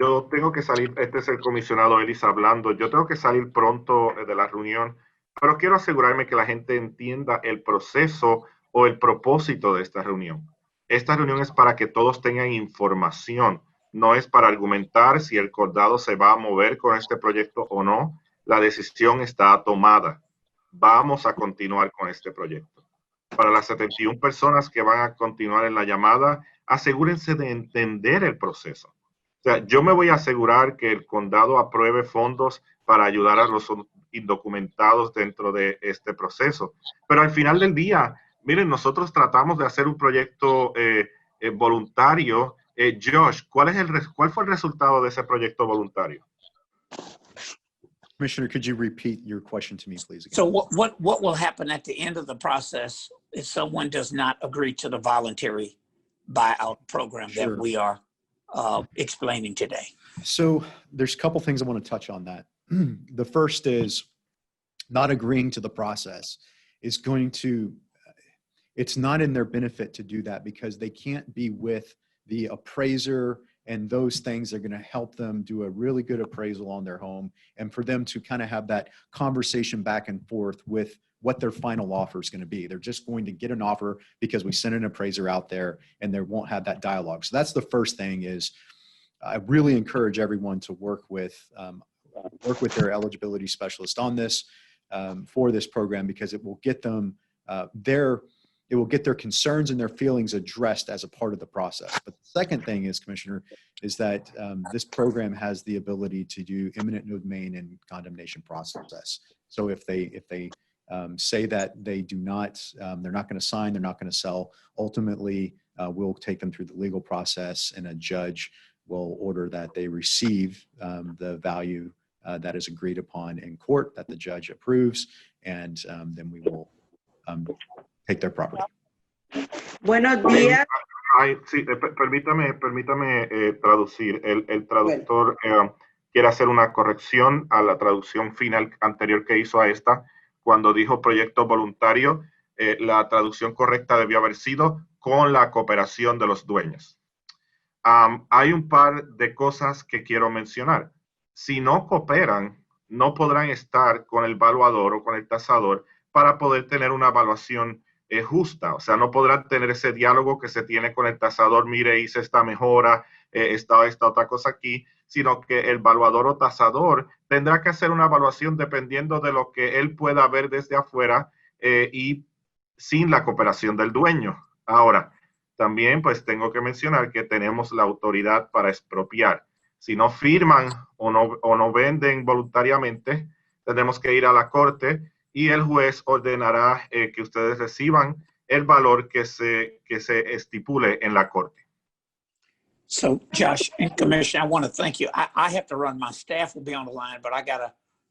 Yo tengo que salir, este es el comisionado Ellis hablando, yo tengo que salir pronto de la reunión, pero quiero asegurarme que la gente entienda el proceso o el propósito de esta reunión. Esta reunión es para que todos tengan información, no es para argumentar si el condado se va a mover con este proyecto o no. La decisión está tomada. Vamos a continuar con este proyecto. Para las 71 personas que van a continuar en la llamada, asegúrense de entender el proceso. O sea, yo me voy a asegurar que el condado apruebe fondos para ayudar a los indocumentados dentro de este proceso. Pero al final del día, miren, nosotros tratamos de hacer un proyecto voluntario. Josh, ¿cuál fue el resultado de ese proyecto voluntario? Commissioner, could you repeat your question to me, please? Again? So what will happen at the end of the process if someone does not agree to the voluntary buyout program that we are explaining today? So there's a couple things I want to touch on that. The first is not agreeing to the process is going to, it's not in their benefit to do that because they can't be with the appraiser and those things are going to help them do a really good appraisal on their home and for them to kind of have that conversation back and forth with what their final offer is going to be. They're just going to get an offer because we sent an appraiser out there and they won't have that dialogue. So that's the first thing is I really encourage everyone to work with their eligibility specialist on this for this program because it will get them it will get their concerns and their feelings addressed as a part of the process. But the second thing is, Commissioner, is that this program has the ability to do eminent domain and condemnation process. So if they say that they do not, they're not going to sign, they're not going to sell, ultimately we'll take them through the legal process and a judge will order that they receive the value that is agreed upon in court that the judge approves, and then we will take their property. Buenos días. Ay, sí, permítame traducir. El traductor quiere hacer una corrección a la traducción final anterior que hizo a esta. Cuando dijo proyecto voluntario, la traducción correcta debió haber sido con la cooperación de los dueños. Hay un par de cosas que quiero mencionar. Si no cooperan, no podrán estar con el evaluador o con el tasador para poder tener una evaluación justa. O sea, no podrán tener ese diálogo que se tiene con el tasador, mire, hice esta mejora, esta otra cosa aquí, sino que el evaluador o tasador tendrá que hacer una evaluación dependiendo de lo que él pueda ver desde afuera y sin la cooperación del dueño. Ahora, también pues tengo que mencionar que tenemos la autoridad para expropiar. Si no firman o no venden voluntariamente, tendremos que ir a la corte y el juez ordenará que ustedes reciban el valor que se estipule en la corte. So, Josh and Commissioner, I want to thank you. I have to run. My staff will be on the line, but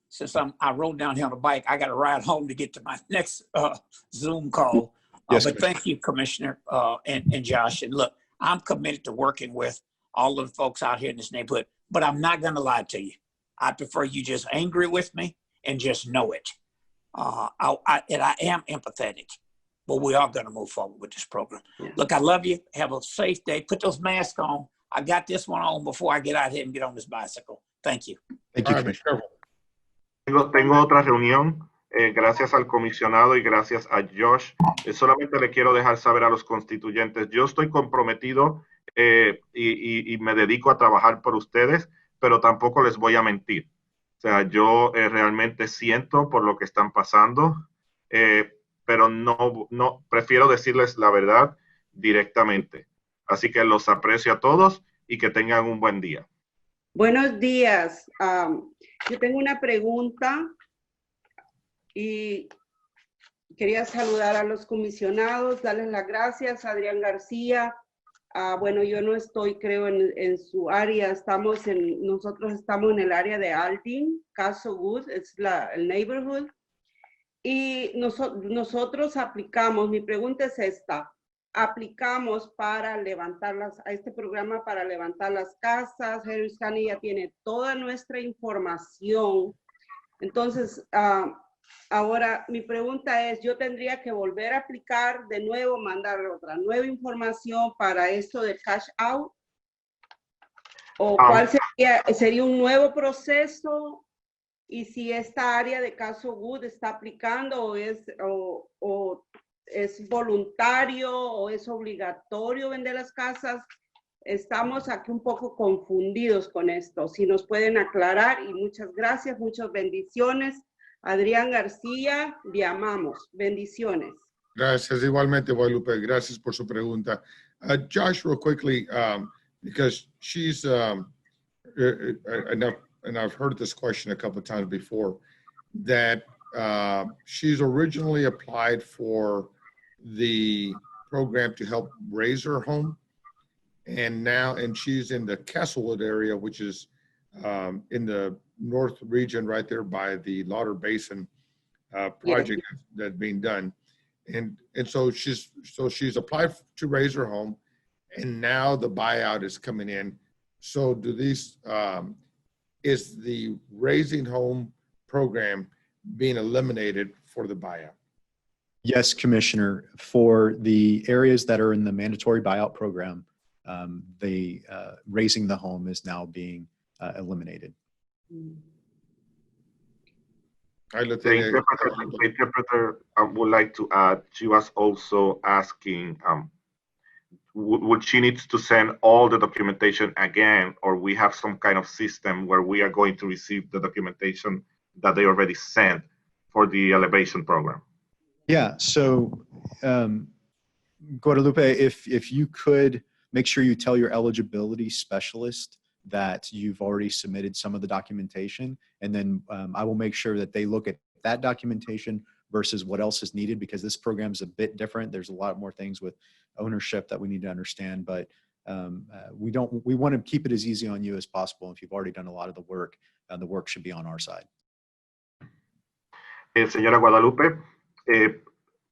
since I rode down here on a bike, I got to ride home to get to my next Zoom call. Yes, but thank you, Commissioner and Josh. And look, I'm committed to working with all of the folks out here in this neighborhood, but I'm not going to lie to you. I prefer you just angry with me and just know it. I am empathetic, but we are going to move forward with this program. Yeah. Look, I love you. Have a safe day. Put those masks on. I got this one on before I get out here and get on this bicycle. Thank you. Thank you, Commissioner. Tengo otra reunión. Gracias al comisionado y gracias a Josh. Solamente le quiero dejar saber a los constituyentes, yo estoy comprometido y me dedico a trabajar por ustedes, pero tampoco les voy a mentir. O sea, yo realmente siento por lo que están pasando, pero no prefiero decirles la verdad directamente. Así que los aprecio a todos y que tengan un buen día. Buenos días. Yo tengo una pregunta y Quería saludar a los comisionados, darles las gracias, Adrián García. Bueno, yo no estoy, creo, en su área. Nosotros estamos en el área de Aldin, Castlewood, es el neighborhood. Y nosotros aplicamos, mi pregunta es esta, aplicamos para a este programa para levantar las casas. Harris County ya tiene toda nuestra información. Entonces, ahora mi pregunta es, ¿yo tendría que volver a aplicar de nuevo, mandar otra nueva información para esto de cash out? ¿O cuál sería un nuevo proceso? Y si esta área de Castlewood está aplicando o es voluntario o es obligatorio vender las casas. Estamos aquí un poco confundidos con esto. Si nos pueden aclarar, y muchas gracias, muchas bendiciones. Adrián García, le amamos. Bendiciones. Gracias, igualmente, Guadalupe. Gracias por su pregunta. Josh, real quickly, because she's, and I've heard this question a couple of times before, that she's originally applied for the program to help raise her home. And she's in the Castlewood area, which is in the north region right there by the Lauder Basin project that's being done. And so she's applied to raise her home, and now the buyout is coming in. So is the Raising Home program being eliminated for the buyout? Yes, Commissioner. For the areas that are in the mandatory buyout program, the Raising the Home is now being eliminated. The interpreter would like to add, she was also asking, would she need to send all the documentation again, or we have some kind of system where we are going to receive the documentation that they already sent for the elevation program? Yeah, so Guadalupe, if you could make sure you tell your eligibility specialist that you've already submitted some of the documentation, and then I will make sure that they look at that documentation versus what else is needed, because this program is a bit different. There's a lot more things with ownership that we need to understand, but we want to keep it as easy on you as possible. If you've already done a lot of the work should be on our side. Señora Guadalupe,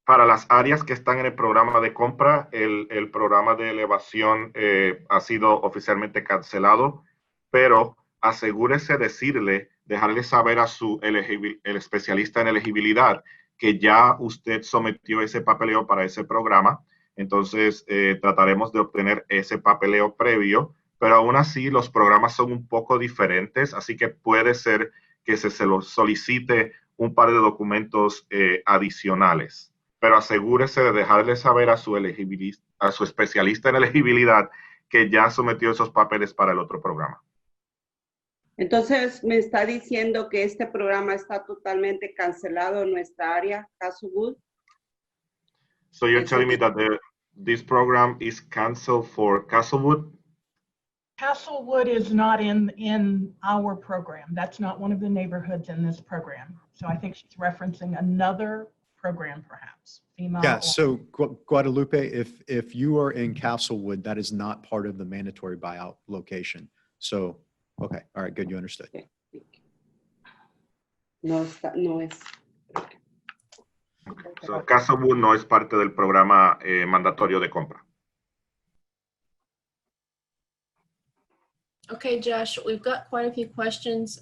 para las áreas que están en el programa de compra, el programa de elevación ha sido oficialmente cancelado, pero asegúrese de dejarle saber a el especialista en elegibilidad que ya usted sometió ese papeleo para ese programa. Entonces, trataremos de obtener ese papeleo previo, pero aún así los programas son un poco diferentes, así que puede ser que se lo solicite un par de documentos adicionales. Pero asegúrese de dejarle saber a su especialista en elegibilidad que ya sometió esos papeles para el otro programa. Entonces, me está diciendo que este programa está totalmente cancelado en nuestra área, Castlewood. So you're telling me that this program is canceled for Castlewood? Castlewood is not in our program. That's not one of the neighborhoods in this program. So I think she's referencing another program, perhaps. Yeah, so Guadalupe, if you are in Castlewood, that is not part of the mandatory buyout location. So, okay, all right, good, you understood. Okay. No es. So Castlewood no es parte del programa mandatorio de compra. Okay, Josh, we've got quite a few questions.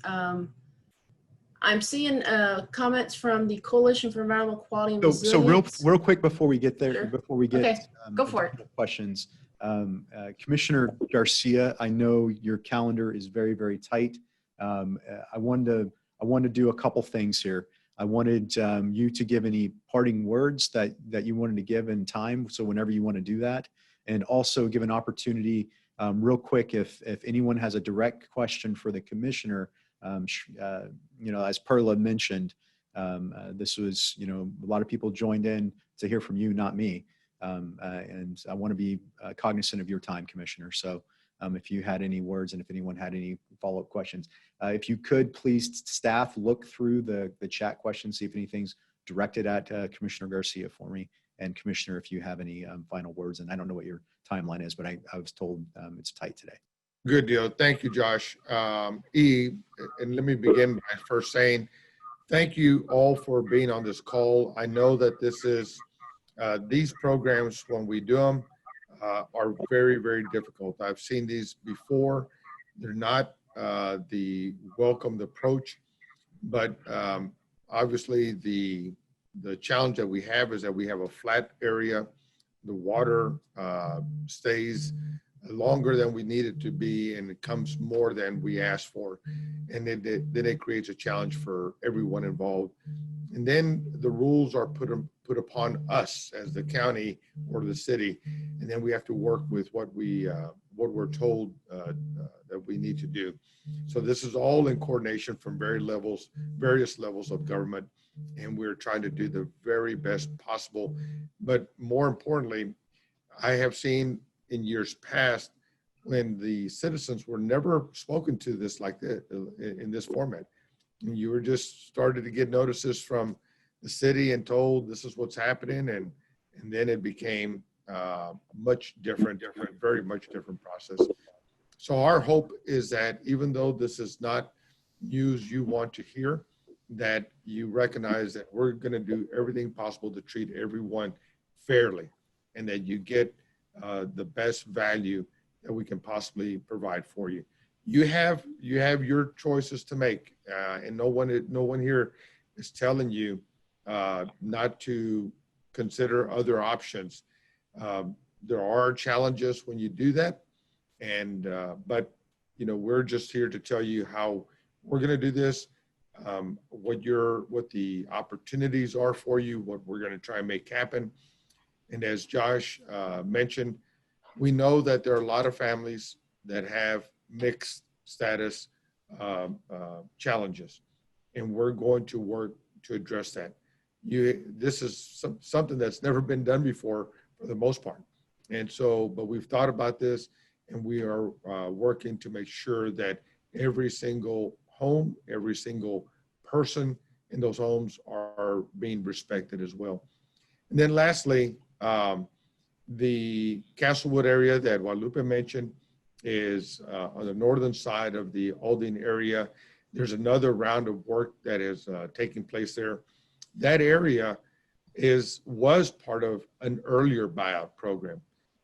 I'm seeing comments from the Coalition for Environmental Quality and Resilience. So real quick before we get there, Sure. before we get Okay, go for it. Questions. Commissioner Garcia, I know your calendar is very, very tight. I wanted to do a couple things here. I wanted you to give any parting words that you wanted to give in time, so whenever you want to do that, and also give an opportunity real quick if anyone has a direct question for the commissioner. As Perla mentioned, this was, a lot of people joined in to hear from you, not me. And I want to be cognizant of your time, Commissioner. So if you had any words and if anyone had any follow-up questions, if you could please, staff, look through the chat questions, see if anything's direct it at Commissioner Garcia for me. And Commissioner, if you have any final words, and I don't know what your timeline is, but I was told it's tight today. Good deal. Thank you, Josh. E, and let me begin by first saying thank you all for being on this call. I know that this is, these programs, when we do them, are very, very difficult. I've seen these before. They're not the welcomed approach, but obviously the challenge that we have is that we have a flat area. The water stays longer than we need it to be, and it comes more than we asked for. And then it creates a challenge for everyone involved. And then the rules are put upon us as the county or the city, and then we have to work with what we're told that we need to do. So this is all in coordination from various levels of government, and we're trying to do the very best possible. But more importantly, I have seen in years past when the citizens were never spoken to this like this in this format. And you were just started to get notices from the city and told this is what's happening, and then it became much different, very much different process. So our hope is that even though this is not news you want to hear, that you recognize that we're going to do everything possible to treat everyone fairly, and that you get the best value that we can possibly provide for you. You have your choices to make, and no one here is telling you not to consider other options. There are challenges when you do that, and but we're just here to tell you how we're going to do this, what the opportunities are for you, what we're going to try and make happen. And as Josh mentioned, we know that there are a lot of families that have mixed status challenges, and we're going to work to address that. This is something that's never been done before for the most part. And so, but we've thought about this, and we are working to make sure that every single home, every single person in those homes are being respected as well. And then lastly, the Castlewood area that Guadalupe mentioned is on the northern side of the Aldine area. There's another round of work that is taking place there. That area was part of an earlier buyout program.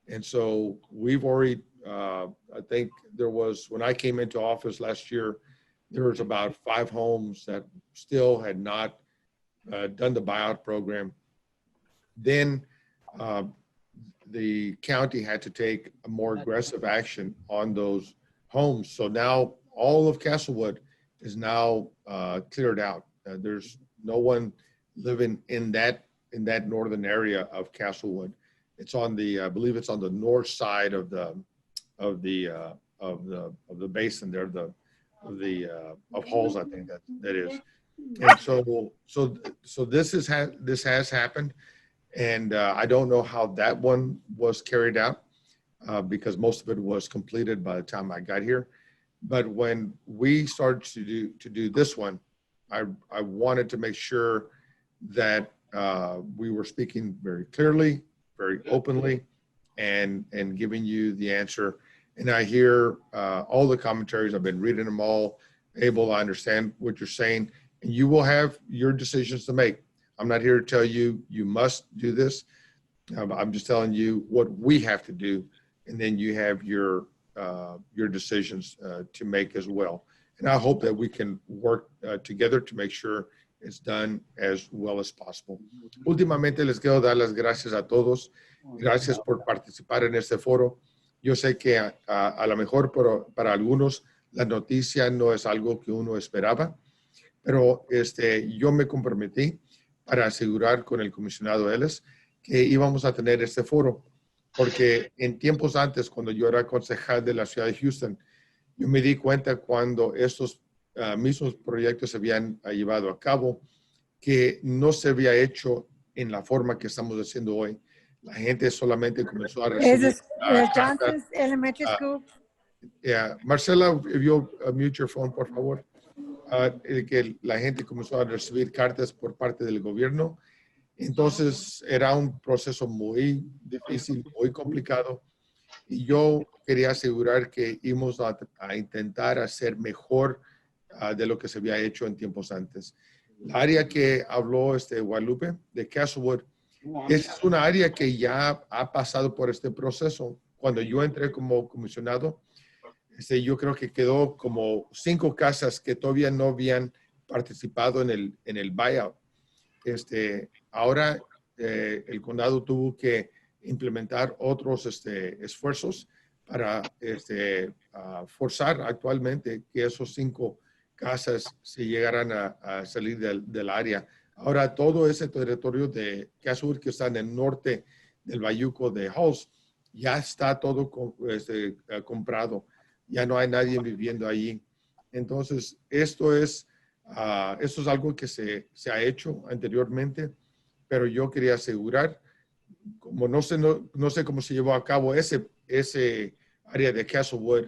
And so we've already, I think there was, when I came into office last year, there was about 5 homes that still had not done the buyout program. Then the county had to take a more aggressive action on those homes. So now all of Castlewood is now cleared out. There's no one living in that northern area of Castlewood. It's on the, I believe it's on the north side of the basin there, of Halls, I think that is. And so this has happened, and I don't know how that one was carried out because most of it was completed by the time I got here. But when we started to do this one, I wanted to make sure that we were speaking very clearly, very openly, and giving you the answer. And I hear all the commentaries. I've been reading them all, able to understand what you're saying, and you will have your decisions to make. I'm not here to tell you you must do this. I'm just telling you what we have to do, and then you have your decisions to make as well. And I hope that we can work together to make sure it's done as well as possible. Últimamente les quiero dar las gracias a todos. Gracias por participar en este foro. Yo sé que a lo mejor para algunos la noticia no es algo que uno esperaba, pero yo me comprometí para asegurar con el comisionado Ellis que íbamos a tener este foro, porque en tiempos antes, cuando yo era concejal de la ciudad de Houston, yo me di cuenta cuando estos mismos proyectos se habían llevado a cabo, que no se había hecho en la forma que estamos haciendo hoy. La gente solamente comenzó a recibir que la gente comenzó a recibir cartas por parte del gobierno. Entonces era un proceso muy difícil, muy complicado. Y yo quería asegurar que íbamos a intentar hacer mejor de lo que se había hecho en tiempos antes. La área que habló Guadalupe de Castlewood es una área que ya ha pasado por este proceso. Cuando yo entré como comisionado, yo creo que quedó como 5 casas que todavía no habían participado en el buyout. Ahora el condado tuvo que implementar otros esfuerzos para forzar actualmente que esos 5 casas se llegaran a salir del área. Ahora todo ese territorio de Castlewood que está en el norte del bayuco de Halls ya está todo comprado. Ya no hay nadie viviendo allí. Entonces, esto es algo que se ha hecho anteriormente, pero yo quería asegurar, como no sé cómo se llevó a cabo ese área de Castlewood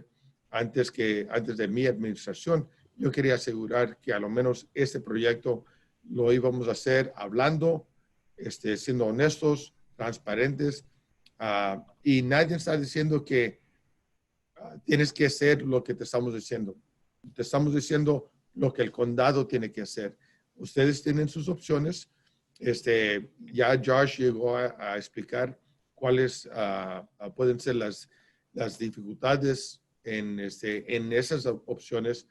antes de mi administración, yo quería asegurar que a lo menos este proyecto lo íbamos a hacer hablando, siendo honestos, transparentes, y nadie está diciendo que tienes que hacer lo que te estamos diciendo. Te estamos diciendo lo que el condado tiene que hacer. Ustedes tienen sus opciones. Ya Josh llegó a explicar cuáles pueden ser las dificultades en esas opciones,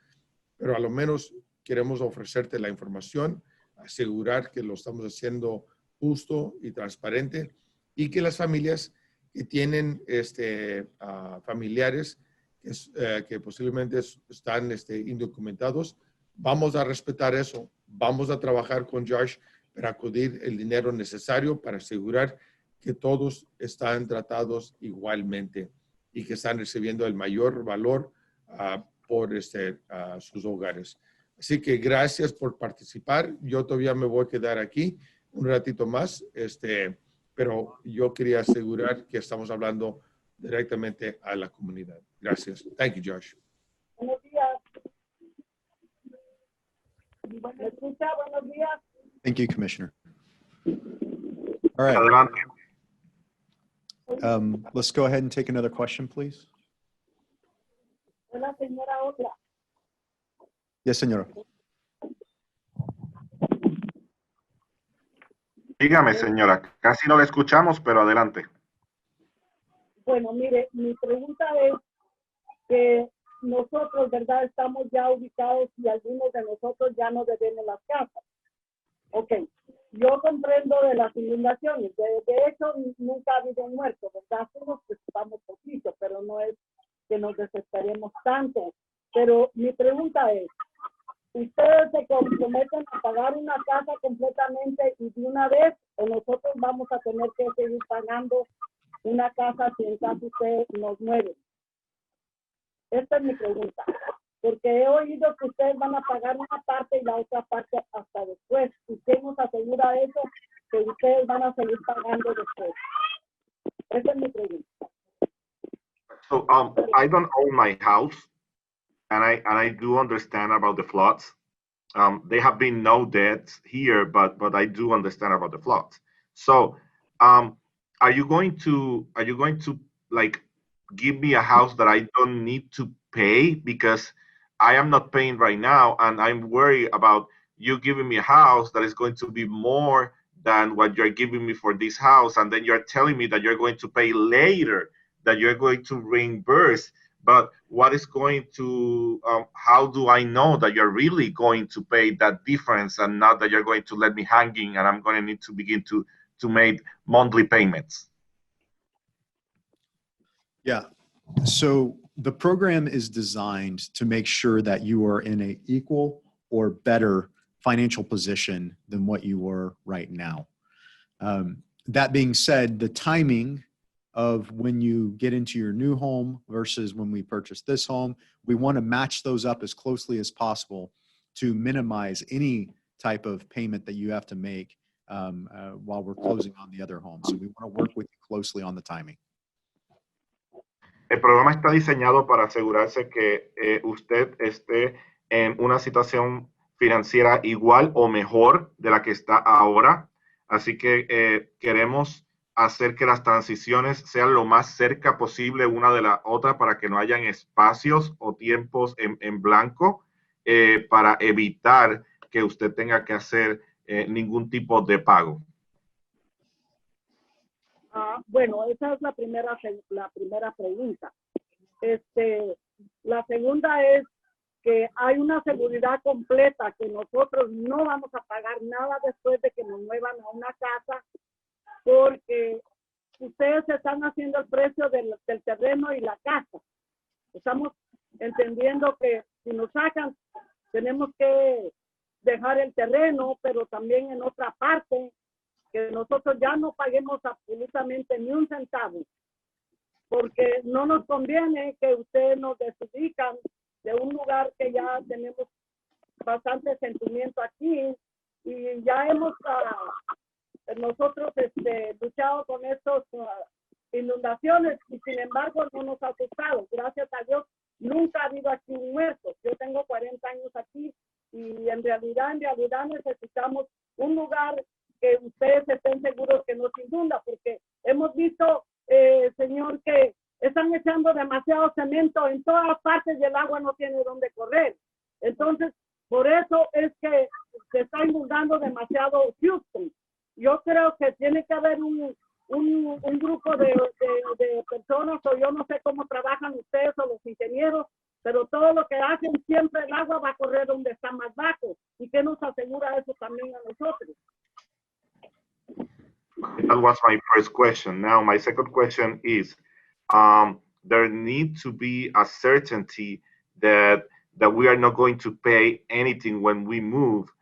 pero a lo menos queremos ofrecerte la información, asegurar que lo estamos haciendo justo y transparente y que las familias que tienen familiares que posiblemente están indocumentados, vamos a respetar eso. Vamos a trabajar con Josh para acudir el dinero necesario para asegurar que todos están tratados igualmente y que están recibiendo el mayor valor por sus hogares. Así que gracias por participar. Yo todavía me voy a quedar aquí un ratito más, pero yo quería asegurar que estamos hablando directamente a la comunidad. Gracias. Thank you, Josh. Buenos días. ¿Me escucha? Buenos días. Thank you, Commissioner. All right. Adelante. Let's go ahead and take another question, please. Hola, señora otra. Yes, señora. Dígame, señora. Casi no la escuchamos, pero adelante. Bueno, mire, mi pregunta es que nosotros, ¿verdad? Estamos ya ubicados y algunos de nosotros ya no debemos las casas. Ok, yo comprendo de las inundaciones. De hecho, nunca ha habido un muerto, ¿verdad? Nos preocupamos poquito, pero no es que nos desesperemos tanto. Pero mi pregunta es, ¿ustedes se comprometen a pagar una casa completamente y de una vez o nosotros vamos a tener que seguir pagando una casa si en caso usted nos muere? Esta es mi pregunta, porque he oído que ustedes van a pagar una parte y la otra parte hasta después. ¿Y qué nos asegura eso? Que ustedes van a seguir pagando después. Esa es mi pregunta. So I don't own my house, and I do understand about the floods. There have been no deaths here, but I do understand about the floods. So are you going to like give me a house that I don't need to pay because I am not paying right now, and I'm worried about you giving me a house that is going to be more than what you're giving me for this house, and then you're telling me that you're going to pay later, that you're going to reimburse. But what is going to, how do I know that you're really going to pay that difference and not that you're going to let me hanging and I'm going to need to begin to make monthly payments? Yeah. So the program is designed to make sure that you are in an equal or better financial position than what you were right now. That being said, the timing of when you get into your new home versus when we purchase this home, we want to match those up as closely as possible to minimize any type of payment that you have to make while we're closing on the other home. So we want to work with you closely on the timing. El programa está diseñado para asegurarse que usted esté en una situación financiera igual o mejor de la que está ahora. Así que queremos hacer que las transiciones sean lo más cerca posible una de la otra para que no hayan espacios o tiempos en blanco para evitar que usted tenga que hacer ningún tipo de pago. Bueno, esa es la primera pregunta. La segunda es que hay una seguridad completa que nosotros no vamos a pagar nada después de que nos muevan a una casa, porque ustedes están haciendo el precio del terreno y la casa. Estamos entendiendo que si nos sacan, tenemos que dejar el terreno, pero también en otra parte, que nosotros ya no paguemos absolutamente ni un centavo, porque no nos conviene que ustedes nos desubican de un lugar que ya tenemos bastante sentimiento aquí y ya hemos nosotros luchado con estas inundaciones y sin embargo no nos ha afectado. Gracias a Dios nunca ha habido aquí un muerto. Yo tengo 40 años aquí y en realidad necesitamos un lugar que ustedes estén seguros que no se inunda, porque hemos visto, señor, que están echando demasiado cemento en todas partes y el agua no tiene dónde correr. Entonces, por eso es que se está inundando demasiado Houston. Yo creo que tiene que haber un grupo de personas, o yo no sé cómo trabajan ustedes o los ingenieros, pero todo lo que hacen siempre el agua va a correr donde está más bajo. ¿Y qué nos asegura eso también a nosotros? That was my first question. Now, my second question is, there needs to be a certainty that we are not going to pay anything when we move,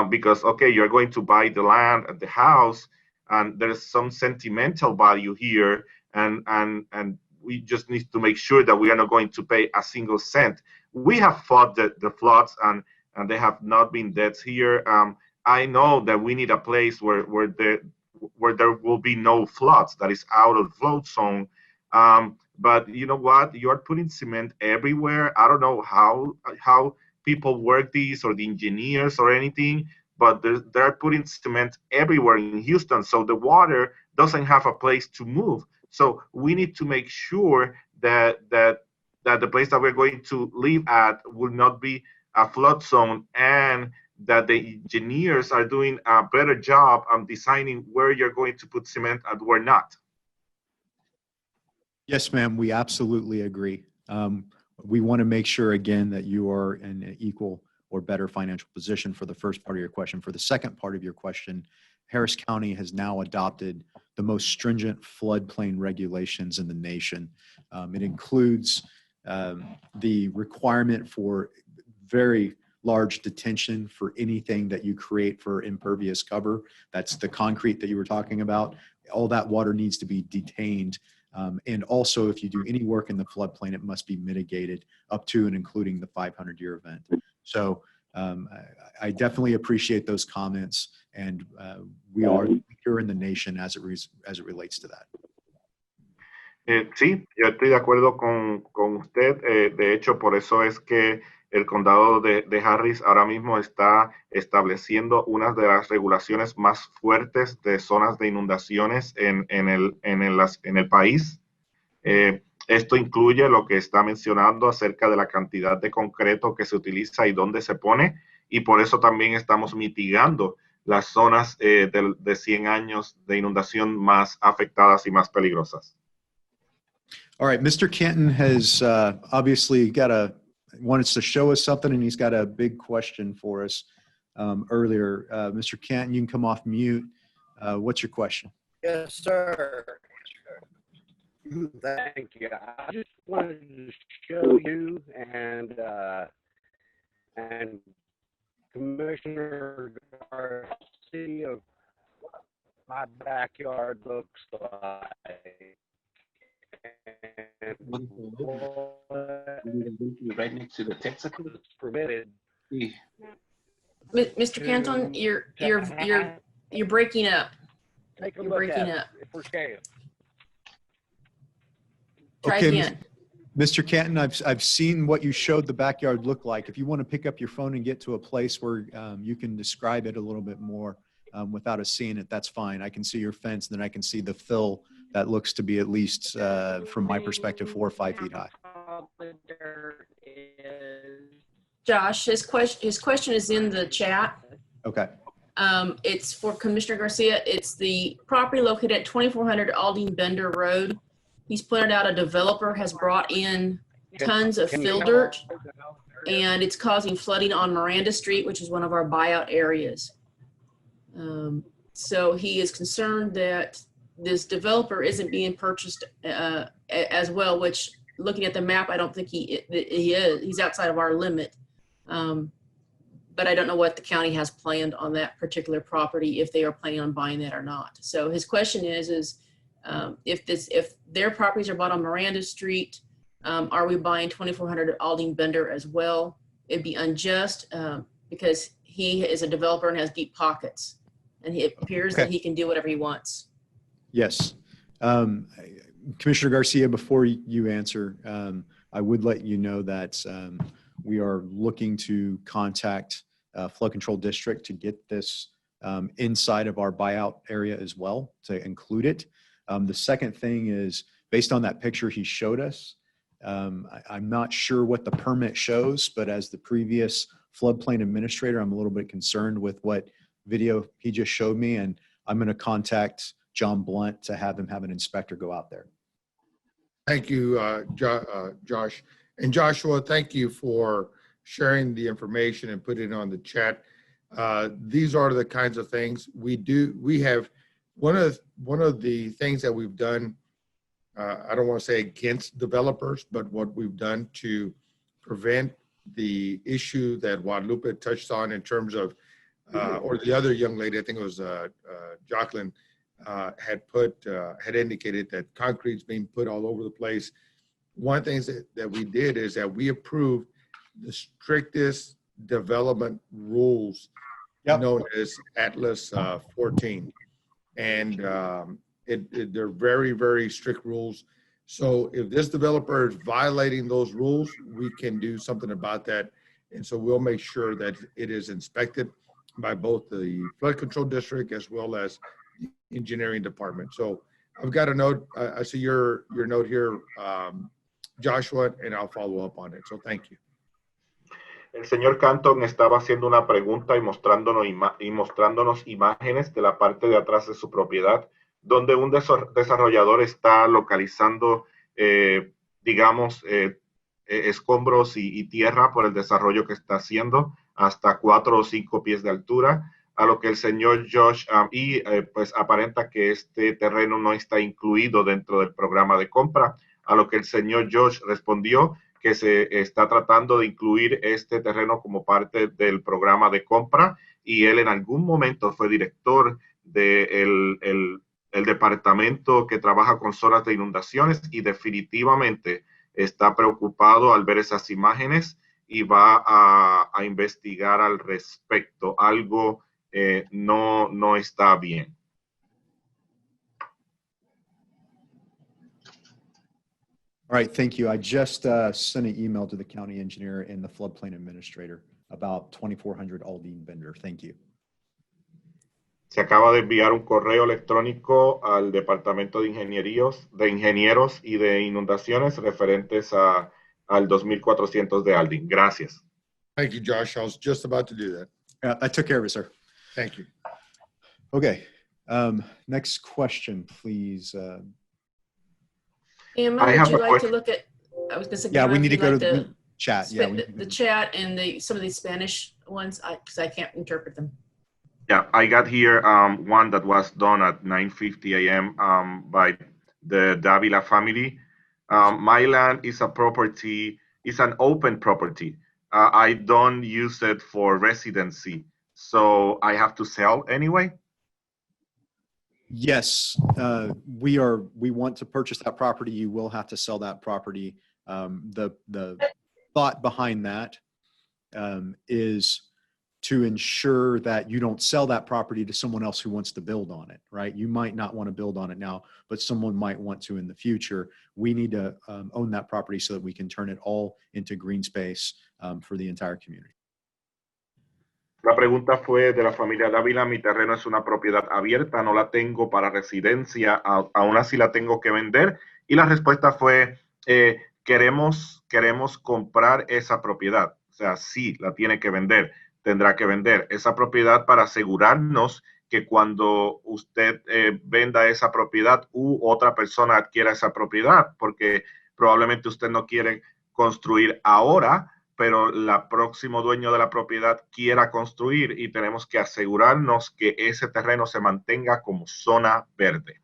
because, okay, you're going to buy the land and the house, and there's some sentimental value here, and we just need to make sure that we are not going to pay a single cent. We have fought the floods, and there have not been deaths here. I know that we need a place where there will be no floods, that is out of the flood zone. But you know what? You are putting cement everywhere. I don't know how people work these, or the engineers or anything, but they're putting cement everywhere in Houston. So the water doesn't have a place to move. So we need to make sure that the place that we're going to live at will not be a flood zone, and that the engineers are doing a better job of designing where you're going to put cement and where not. Yes, ma'am, we absolutely agree. We want to make sure, again, that you are in an equal or better financial position for the first part of your question. For the second part of your question, Harris County has now adopted the most stringent floodplain regulations in the nation. It includes the requirement for very large detention for anything that you create for impervious cover. That's the concrete that you were talking about. All that water needs to be detained. And also, if you do any work in the floodplain, it must be mitigated up to and including the 500-year event. So I definitely appreciate those comments, and we are here in the nation as it relates to that. Sí, yo estoy de acuerdo con usted. De hecho, por eso es que el condado de Harris ahora mismo está estableciendo una de las regulaciones más fuertes de zonas de inundaciones en el país. Esto incluye lo que está mencionando acerca de la cantidad de concreto que se utiliza y dónde se pone, y por eso también estamos mitigando las zonas de 100 años de inundación más afectadas y más peligrosas. All right, Mr. Canton has obviously wants to show us something, and he's got a big question for us earlier. Mr. Canton, you can come off mute. What's your question? Yes, sir. Thank you. I just wanted to show you and Commissioner Garcia what my backyard looks like. And right next to the Texaco. Permitted. Mr. Canton, you're breaking up. Take a You're look breaking at up. it if we're scale. Try Okay, again. Mr. Canton, I've seen what you showed the backyard look like. If you want to pick up your phone and get to a place where you can describe it a little bit more without us seeing it, that's fine. I can see your fence, and then I can see the fill that looks to be at least, from my perspective, 4 or 5 feet high. Josh, his question is in the chat. Okay. It's for Commissioner Garcia. It's the property located at 2400 Aldine Bender Road. He's pointed out a developer has brought in tons of fill dirt, and it's causing flooding on Miranda Street, which is one of our buyout areas. So he is concerned that this developer isn't being purchased as well, which, looking at the map, I don't think he is. He's outside of our limit. But I don't know what the county has planned on that particular property, if they are planning on buying that or not. So his question is if their properties are bought on Miranda Street, are we buying 2400 Aldine Bender as well? It'd be unjust because he is a developer and has deep pockets, and it appears that he can do whatever he wants. Yes. Commissioner Garcia, before you answer, I would let you know that we are looking to contact Flood Control District to get this inside of our buyout area as well, to include it. The second thing is, based on that picture he showed us, I'm not sure what the permit shows, but as the previous floodplain administrator, I'm a little bit concerned with what video he just showed me, and I'm going to contact John Blunt to have him have an inspector go out there. Thank you, Josh. And Joshua, thank you for sharing the information and putting it on the chat. These are the kinds of things we do. We have one of the things that we've done, I don't want to say against developers, but what we've done to prevent the issue that Guadalupe touched on in terms of, or the other young lady, I think it was Jacqueline, had indicated that concrete's being put all over the place. One of the things that we did is that we approved the strictest development rules known as Atlas 14. And they're very, very strict rules. So if this developer is violating those rules, we can do something about that. And so we'll make sure that it is inspected by both the flood control district as well as the engineering department. So I've got a note. I see your note here, Joshua, and I'll follow up on it. So thank you. El señor Canton estaba haciendo una pregunta y mostrándonos imágenes de la parte de atrás de su propiedad, donde un desarrollador está localizando, digamos, escombros y tierra por el desarrollo que está haciendo, hasta 4 o 5 pies de altura, a lo que el señor Josh, pues aparenta que este terreno no está incluido dentro del programa de compra, a lo que el señor Josh respondió que se está tratando de incluir este terreno como parte del programa de compra, y él en algún momento fue director del el departamento que trabaja con zonas de inundaciones, y definitivamente está preocupado al ver esas imágenes y va a investigar al respecto. Algo no está bien. All right, thank you. I just sent an email to the county engineer and the floodplain administrator about 2400 Aldine Bender. Thank you. Se acaba de enviar un correo electrónico al departamento de ingenieros y de inundaciones referentes al 2400 de Aldine. Gracias. Thank you, Josh. I was just about to do that. I took care of it, sir. Thank you. Okay. Next question, please. Emma, would you like to look at, I was going to say, yeah, we need to go like to the chat. Yeah, the chat and some of these Spanish ones, because I can't interpret them. Yeah, I got here one that was done at 9:50 a.m. By the Davila family. My land is a property, it's an open property. I don't use it for residency, so I have to sell anyway? Yes, we want to purchase that property. You will have to sell that property. The thought behind that is to ensure that you don't sell that property to someone else who wants to build on it, right? You might not want to build on it now, but someone might want to in the future. We need to own that property so that we can turn it all into green space for the entire community. La pregunta fue de la familia Dávila: mi terreno es una propiedad abierta, no la tengo para residencia, aún así la tengo que vender. Y la respuesta fue, queremos comprar esa propiedad. O sea, sí, la tiene que vender, tendrá que vender esa propiedad para asegurarnos que cuando usted venda esa propiedad u otra persona adquiera esa propiedad, porque probablemente usted no quiere construir ahora, pero el próximo dueño de la propiedad quiera construir y tenemos que asegurarnos que ese terreno se mantenga como zona verde.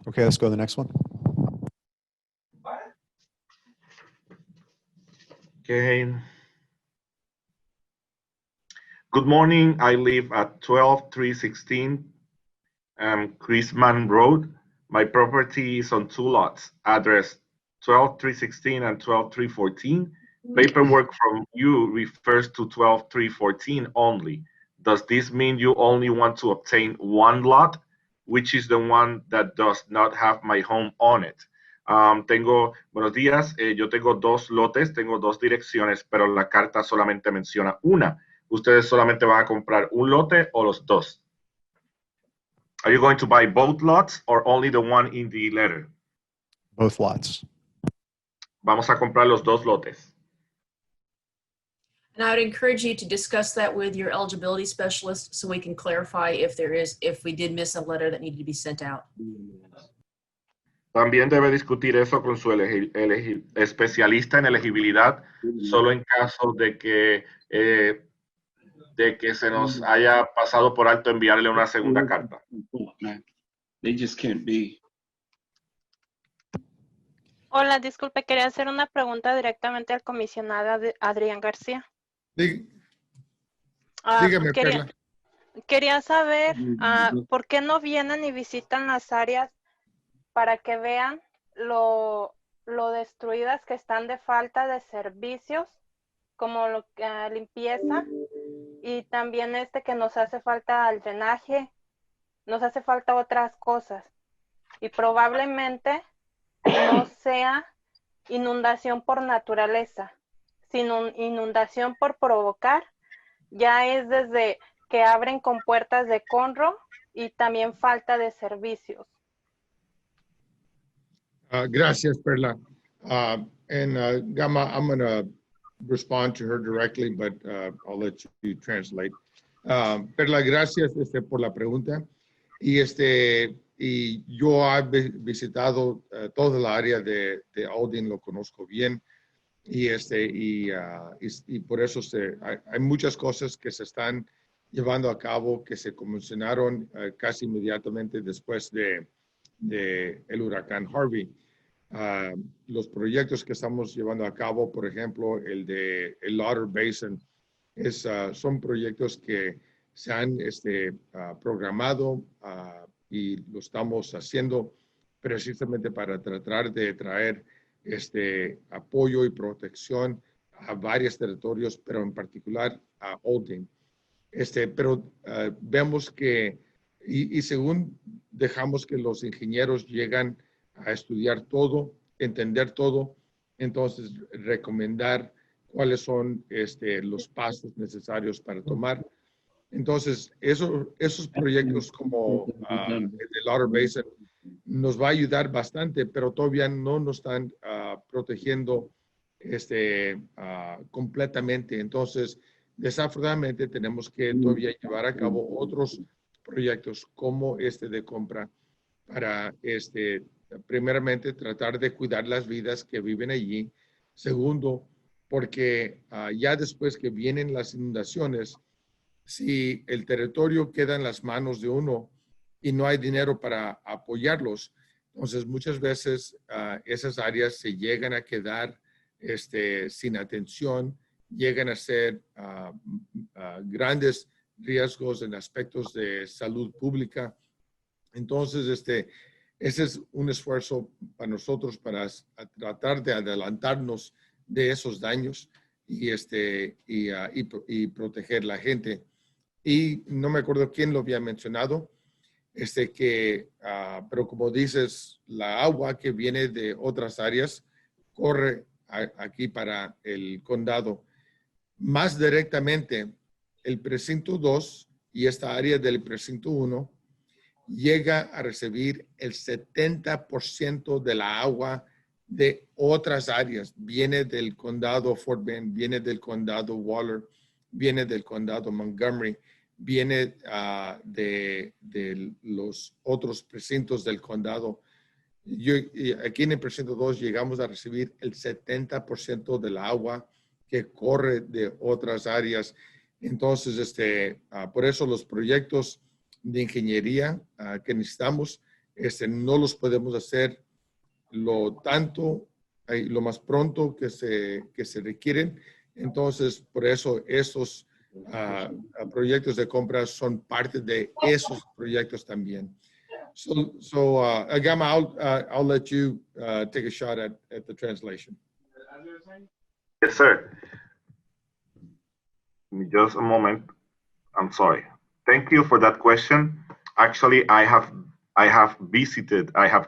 Okay, let's go to the next one. Okay. Good morning. I live at 12316 Chrisman Road. My property is on 2 lots, address 12316 and 12314. Paperwork from you refers to 12314 only. Does this mean you only want to obtain 1 lot, which is the one that does not have my home on it? Buenos días, yo tengo 2 lotes, tengo 2 direcciones, pero la carta solamente menciona una. ¿Ustedes solamente van a comprar un lote o los 2? Are you going to buy both lots or only the one in the letter? Both lots. Vamos a comprar los 2 lotes. And I would encourage you to discuss that with your eligibility specialist so we can clarify if we did miss a letter that needed to be sent out. También debe discutir eso con su especialista en elegibilidad, solo en caso de que se nos haya pasado por alto enviarle una segunda carta. They just can't be. Hola, disculpe, quería hacer una pregunta directamente al comisionado Adrián García. Dígame, Perla. Quería saber por qué no vienen y visitan las áreas para que vean lo destruidas que están de falta de servicios, como limpieza, y también que nos hace falta el drenaje, nos hace falta otras cosas. Y probablemente no sea inundación por naturaleza, sino inundación por provocar. Ya es desde que abren compuertas de conro y también falta de servicios. Gracias, Perla. And Gama, I'm going to respond to her directly, but I'll let you translate. Perla, gracias por la pregunta. Y yo he visitado toda la área de Aldin, lo conozco bien. Y por eso hay muchas cosas que se están llevando a cabo que se comenzaron casi inmediatamente después de el huracán Harvey. Los proyectos que estamos llevando a cabo, por ejemplo, el de el Lauder Basin, son proyectos que se han programado y lo estamos haciendo precisamente para tratar de traer apoyo y protección a varios territorios, pero en particular a Aldin. Pero vemos que, y según dejamos que los ingenieros llegan a estudiar todo, entender todo, entonces recomendar cuáles son los pasos necesarios para tomar. Entonces, esos proyectos como el de Lauder Basin nos va a ayudar bastante, pero todavía no nos están protegiendo completamente. Entonces, desafortunadamente tenemos que todavía llevar a cabo otros proyectos como de compra para primeramente tratar de cuidar las vidas que viven allí. Segundo, porque ya después que vienen las inundaciones, si el territorio queda en las manos de uno y no hay dinero para apoyarlos, entonces muchas veces esas áreas se llegan a quedar sin atención, llegan a ser grandes riesgos en aspectos de salud pública. Entonces, Ese es un esfuerzo para nosotros para tratar de adelantarnos de esos daños y proteger la gente. Y no me acuerdo quién lo había mencionado, pero como dices, la agua que viene de otras áreas corre aquí para el condado. Más directamente, el precinto 2 y esta área del precinto 1 llega a recibir el 70% de la agua de otras áreas. Viene del condado Fort Bend, viene del condado Waller, viene del condado Montgomery, viene de los otros precintos del condado. Aquí en el precinto 2 llegamos a recibir el 70% del agua que corre de otras áreas. Entonces, por eso los proyectos de ingeniería que necesitamos, no los podemos hacer lo más pronto que se requieren. Entonces, por eso esos proyectos de compra son parte de esos proyectos también. So Agama, I'll let you take a shot at the translation. Yes, sir. Just a moment. I'm sorry. Thank you for that question. Actually, I have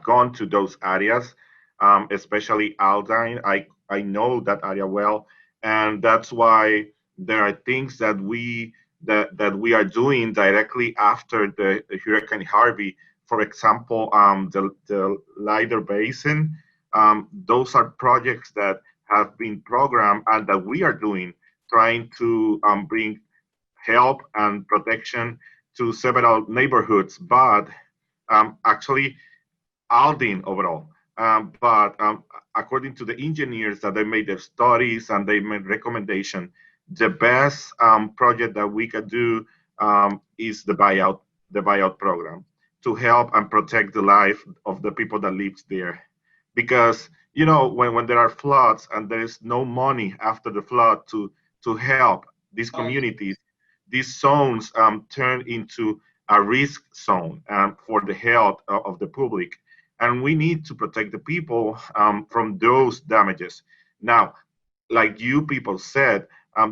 gone to those areas, especially Aldine. I know that area well, and that's why there are things that we are doing directly after the Hurricane Harvey. For example, the Lider Basin. Those are projects that have been programmed and that we are doing, trying to bring help and protection to several neighborhoods, but actually Aldine overall. But according to the engineers that they made their studies and they made recommendation, the best project that we could do is the buyout program to help and protect the life of the people that live there. Because when there are floods and there is no money after the flood to help these communities, these zones turn into a risk zone for the health of the public. And we need to protect the people from those damages. Now, like you people said,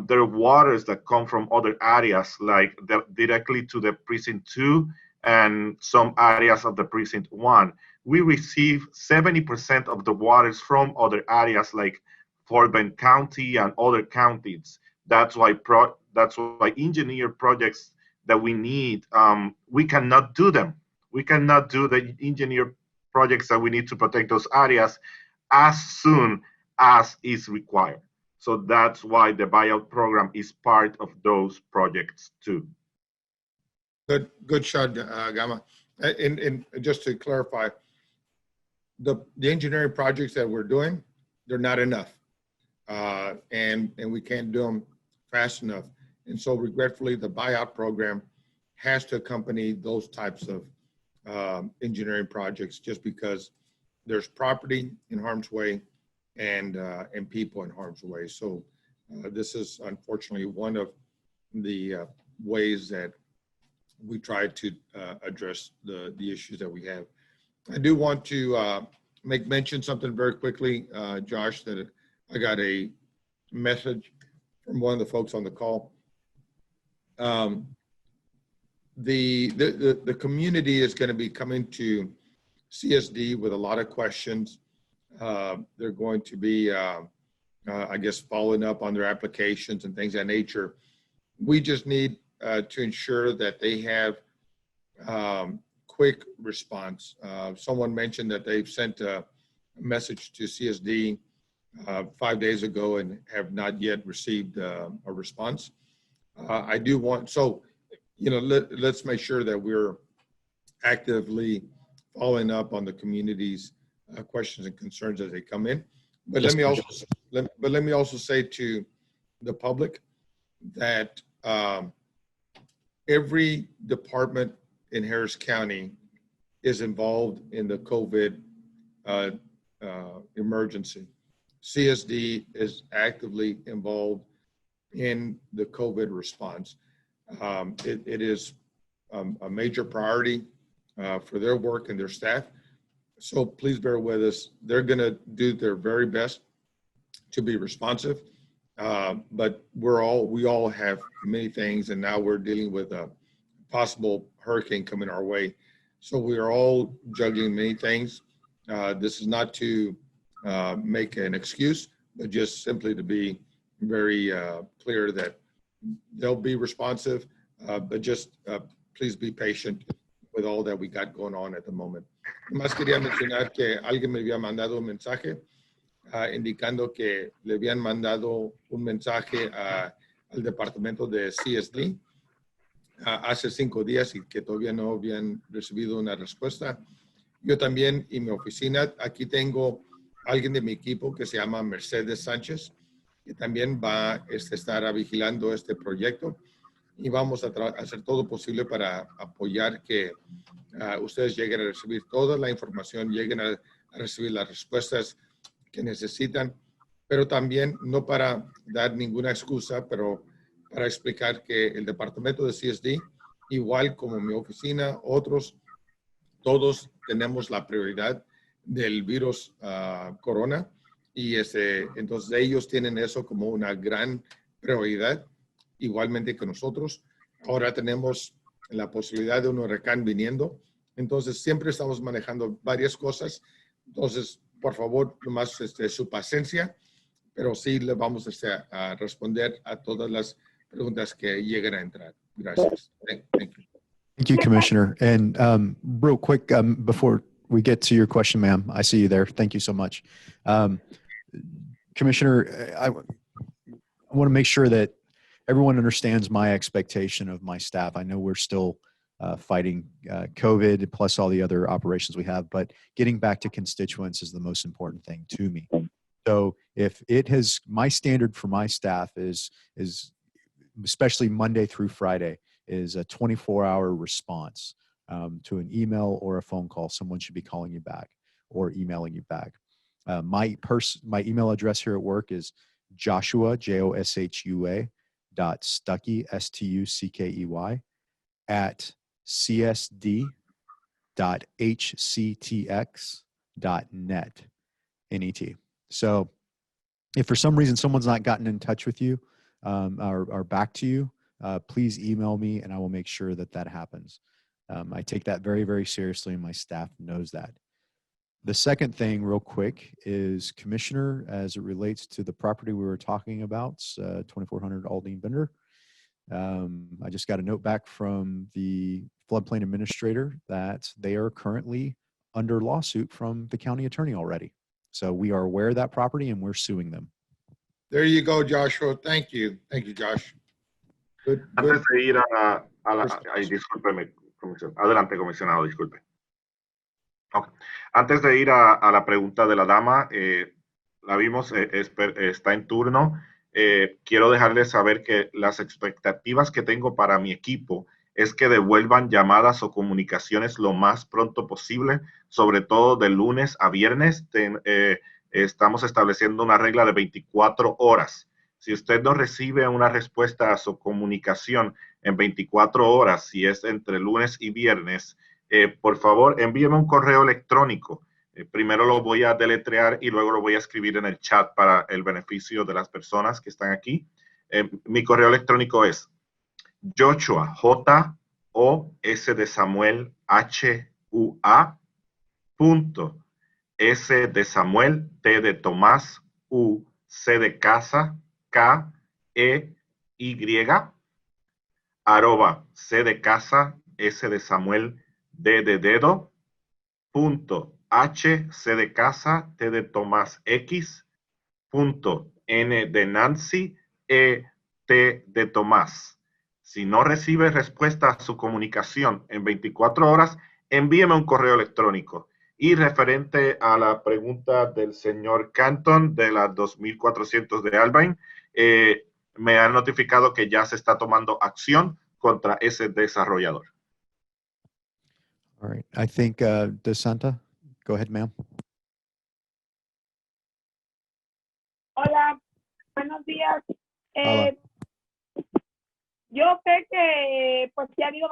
there are waters that come from other areas, like directly to the precinct 2 and some areas of the precinct 1. We receive 70% of the waters from other areas like Fort Bend County and other counties. That's why engineer projects that we need, we cannot do them. We cannot do the engineer projects that we need to protect those areas as soon as is required. So that's why the buyout program is part of those projects too. Good shot, Gama. And just to clarify, the engineering projects that we're doing, they're not enough. And we can't do them fast enough. And so regretfully, the buyout program has to accompany those types of engineering projects, just because there's property in harm's way and people in harm's way. So this is unfortunately one of the ways that we try to address the issues that we have. I do want to make mention something very quickly, Josh, that I got a message from one of the folks on the call. The community is going to be coming to CSD with a lot of questions. They're going to be, I guess, following up on their applications and things of that nature. We just need to ensure that they have quick response. Someone mentioned that they've sent a message to CSD 5 days ago and have not yet received a response. I do want, so, let's make sure that we're actively following up on the community's questions and concerns as they come in. But let me also say to the public that every department in Harris County is involved in the COVID emergency. CSD is actively involved in the COVID response. It is a major priority for their work and their staff. So please bear with us. They're going to do their very best to be responsive. But we all have many things, and now we're dealing with a possible hurricane coming our way. So we are all juggling many things. This is not to make an excuse, but just simply to be very clear that they'll be responsive, but just please be patient with all that we got going on at the moment. Más quería mencionar que alguien me había mandado un mensaje indicando que le habían mandado un mensaje al departamento de CSD hace 5 días y que todavía no habían recibido una respuesta. Yo también y mi oficina, aquí tengo alguien de mi equipo que se llama Mercedes Sánchez, que también va a estar vigilando este proyecto y vamos a hacer todo posible para apoyar que ustedes lleguen a recibir toda la información, lleguen a recibir las respuestas que necesitan, pero también no para dar ninguna excusa, pero para explicar que el departamento de CSD, igual como mi oficina, otros, todos tenemos la prioridad del virus corona y entonces ellos tienen eso como una gran prioridad, igualmente que nosotros. Ahora tenemos la posibilidad de un huracán viniendo, entonces siempre estamos manejando varias cosas. Entonces, por favor, nomás su paciencia, pero sí le vamos a responder a todas las preguntas que lleguen a entrar. Gracias. Thank you. Thank you, Commissioner. And real quick, before we get to your question, ma'am, I see you there. Thank you so much. Commissioner, I want to make sure that everyone understands my expectation of my staff. I know we're still fighting COVID plus all the other operations we have, but getting back to constituents is the most important thing to me. So if my standard for my staff is especially Monday through Friday, is a 24-hour response to an email or a phone call. Someone should be calling you back or emailing you back. My email address here at work is Joshua, Joshua, .stuckey, Stuckey, at csd.hctx.net, net. So if for some reason someone's not gotten in touch with you or back to you, please email me and I will make sure that happens. I take that very, very seriously and my staff knows that. The second thing real quick is, Commissioner, as it relates to the property we were talking about, 2400 Aldine Bender. I just got a note back from the floodplain administrator that they are currently under lawsuit from the county attorney already. So we are aware of that property and we're suing them. There you go, Joshua. Thank you. Thank you, Josh. Good. Antes de ir discúlpeme, comisionado. Adelante, comisionado, disculpe. Okay. Antes de ir a la pregunta de la dama, la vimos, está en turno. Quiero dejarles saber que las expectativas que tengo para mi equipo es que devuelvan llamadas o comunicaciones lo más pronto posible, sobre todo de lunes a viernes. Estamos estableciendo una regla de 24 horas. Si usted no recibe una respuesta a su comunicación en 24 horas, si es entre lunes y viernes, por favor, envíeme un correo electrónico. Primero lo voy a deletrear y luego lo voy a escribir en el chat para el beneficio de las personas que están aquí. Mi correo electrónico es Joshua, J-O-S de Samuel, H-U-A, punto, S de Samuel, T de Tomás, U, C de casa, K-E-Y, arroba, C de casa, S de Samuel, D de dedo, punto, H, C de casa, T de Tomás, X, punto, N de Nancy, E, T de Tomás. Si no recibe respuesta a su comunicación en 24 horas, envíeme un correo electrónico. Y referente a la pregunta del señor Canton de las 2400 de Albany, me han notificado que ya se está tomando acción contra ese desarrollador. All right. I think DeSanta, go ahead, ma'am. Hola, buenos días. Hola. Yo sé que pues sí ha habido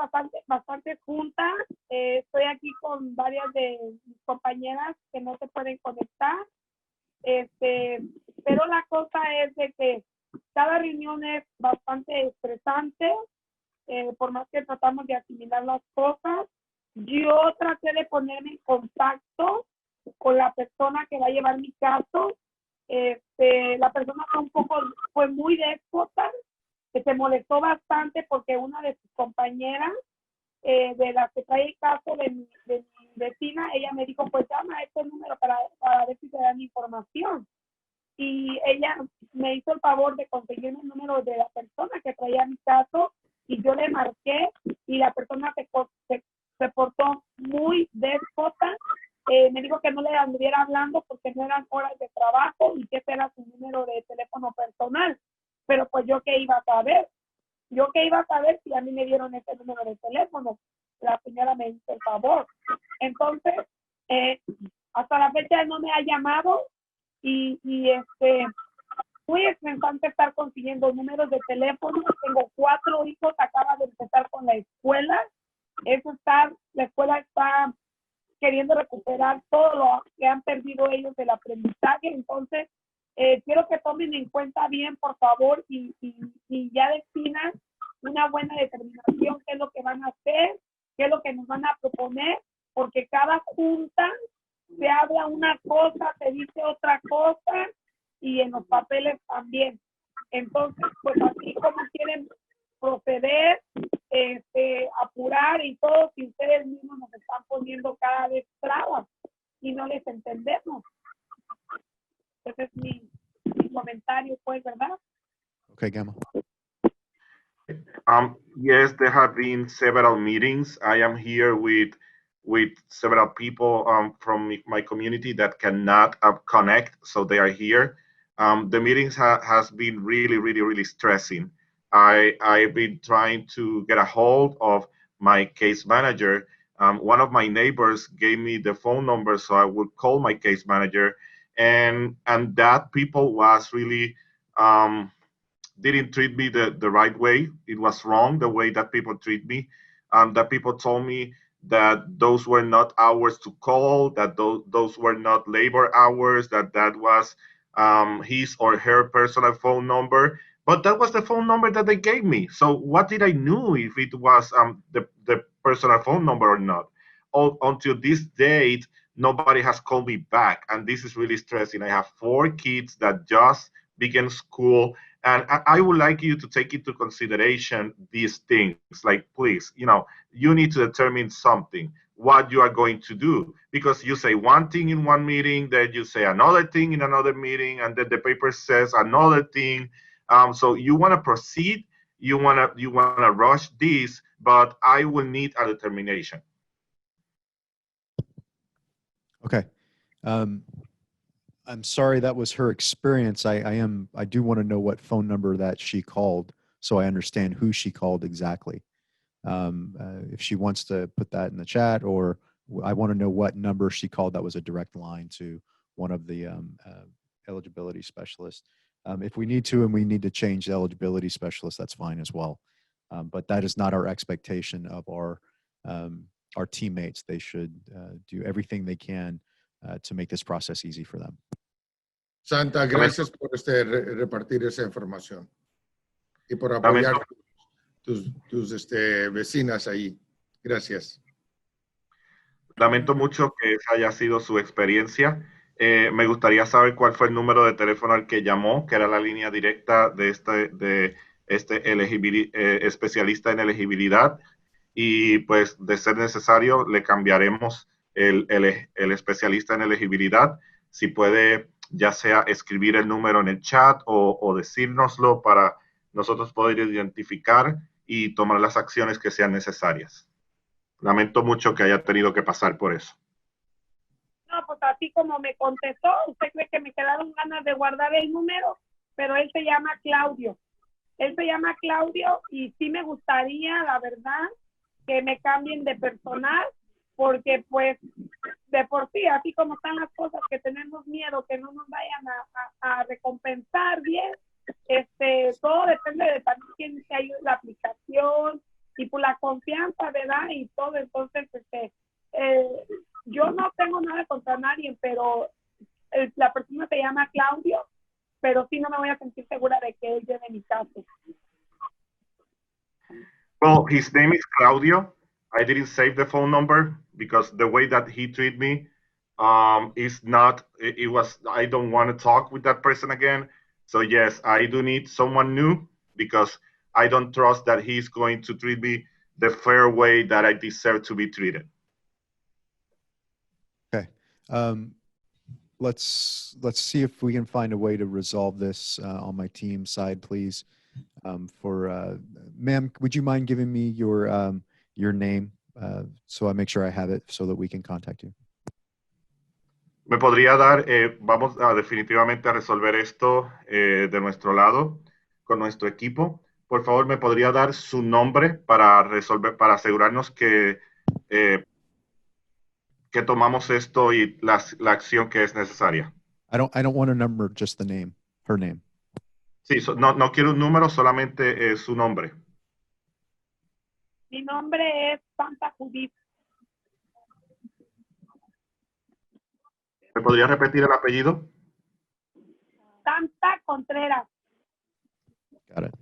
bastantes juntas. Estoy aquí con varias de mis compañeras que no se pueden conectar. Pero la cosa es de que cada reunión es bastante estresante, por más que tratamos de asimilar las cosas. Yo traté de ponerme en contacto con la persona que va a llevar mi caso. La persona fue muy déspota, que se molestó bastante porque una de sus compañeras, de la que trae el caso de mi vecina, ella me dijo, pues llama a este número para ver si te dan información. Y ella me hizo el favor de conseguirme el número de la persona que traía mi caso, y yo le marqué, y la persona se portó muy déspota. Me dijo que no le anduviera hablando porque no eran horas de trabajo y que ese era su número de teléfono personal. Pero pues yo qué iba a saber. Yo qué iba a saber si a mí me dieron ese número de teléfono. La señora me hizo el favor. Entonces, hasta la fecha no me ha llamado, y muy estresante estar consiguiendo números de teléfono. Tengo 4 hijos, acaba de empezar con la escuela. La escuela está queriendo recuperar todo lo que han perdido ellos del aprendizaje. Entonces, quiero que tomen en cuenta bien, por favor, y ya definan una buena determinación, qué es lo que van a hacer, qué es lo que nos van a proponer, porque cada junta se habla una cosa, se dice otra cosa, y en los papeles también. Entonces, pues así como quieren proceder, apurar y todo, si ustedes mismos nos están poniendo cada vez trabas y no les entendemos. Ese es mi comentario, pues, ¿verdad? Okay, Gamma. Yes, there have been several meetings. I am here with several people from my community that cannot connect, so they are here. The meetings has been really stressing. I've been trying to get a hold of my case manager. One of my neighbors gave me the phone number, so I would call my case manager, and that people was really didn't treat me the right way. It was wrong the way that people treat me. That people told me that those were not hours to call, that those were not labor hours, that was his or her personal phone number. But that was the phone number that they gave me. So what did I know if it was the personal phone number or not? Until this date, nobody has called me back. And this is really stressing. I have 4 kids that just began school. And I would like you to take into consideration these things. Like, please, you need to determine something, what you are going to do. Because you say one thing in one meeting, then you say another thing in another meeting, and then the paper says another thing. So you want to proceed, you want to rush this, but I will need a determination. Okay. I'm sorry that was her experience. I do want to know what phone number that she called, so I understand who she called exactly. If she wants to put that in the chat, or I want to know what number she called that was a direct line to one of the eligibility specialists. If we need to, and we need to change the eligibility specialist, that's fine as well. But that is not our expectation of our teammates. They should do everything they can to make this process easy for them. Santa, gracias por repartir esa información y por apoyar tus vecinas ahí. Gracias. Lamento mucho que esa haya sido su experiencia. Me gustaría saber cuál fue el número de teléfono al que llamó, que era la línea directa de este especialista en elegibilidad. Y pues, de ser necesario, le cambiaremos el especialista en elegibilidad. Si puede, ya sea escribir el número en el chat o decírnoslo para nosotros poder identificar y tomar las acciones que sean necesarias. Lamento mucho que haya tenido que pasar por eso. No, pues así como me contestó, usted cree que me quedaron ganas de guardar el número, pero él se llama Claudio. Él se llama Claudio, y sí me gustaría, la verdad, que me cambien de personal, porque pues de por sí, así como están las cosas, que tenemos miedo que no nos vayan a recompensar bien, todo depende de también quién se ayude a la aplicación. confianza, ¿verdad? Y todo, entonces, yo no tengo nada contra nadie, pero la persona se llama Claudio, pero sí no me voy a sentir segura de que él lleve mi caso. Well, his name is Claudio. I didn't save the phone number because the way that he treated me is not, it was, I don't want to talk with that person again. So yes, I do need someone new because I don't trust that he's going to treat me the fair way that I deserve to be treated. Okay. Let's see if we can find a way to resolve this on my team side, please. Ma'am, would you mind giving me your name so I make sure I have it so that we can contact you? Me podría dar, vamos a definitivamente a resolver esto de nuestro lado con nuestro equipo. Por favor, me podría dar su nombre para resolver, para asegurarnos que tomamos esto y la acción que es necesaria. I don't want a number, just the name, her name. Sí, no quiero un número, solamente su nombre. Mi nombre es Santa Judith. ¿Me podría repetir el apellido? Santa Contreras. Got it.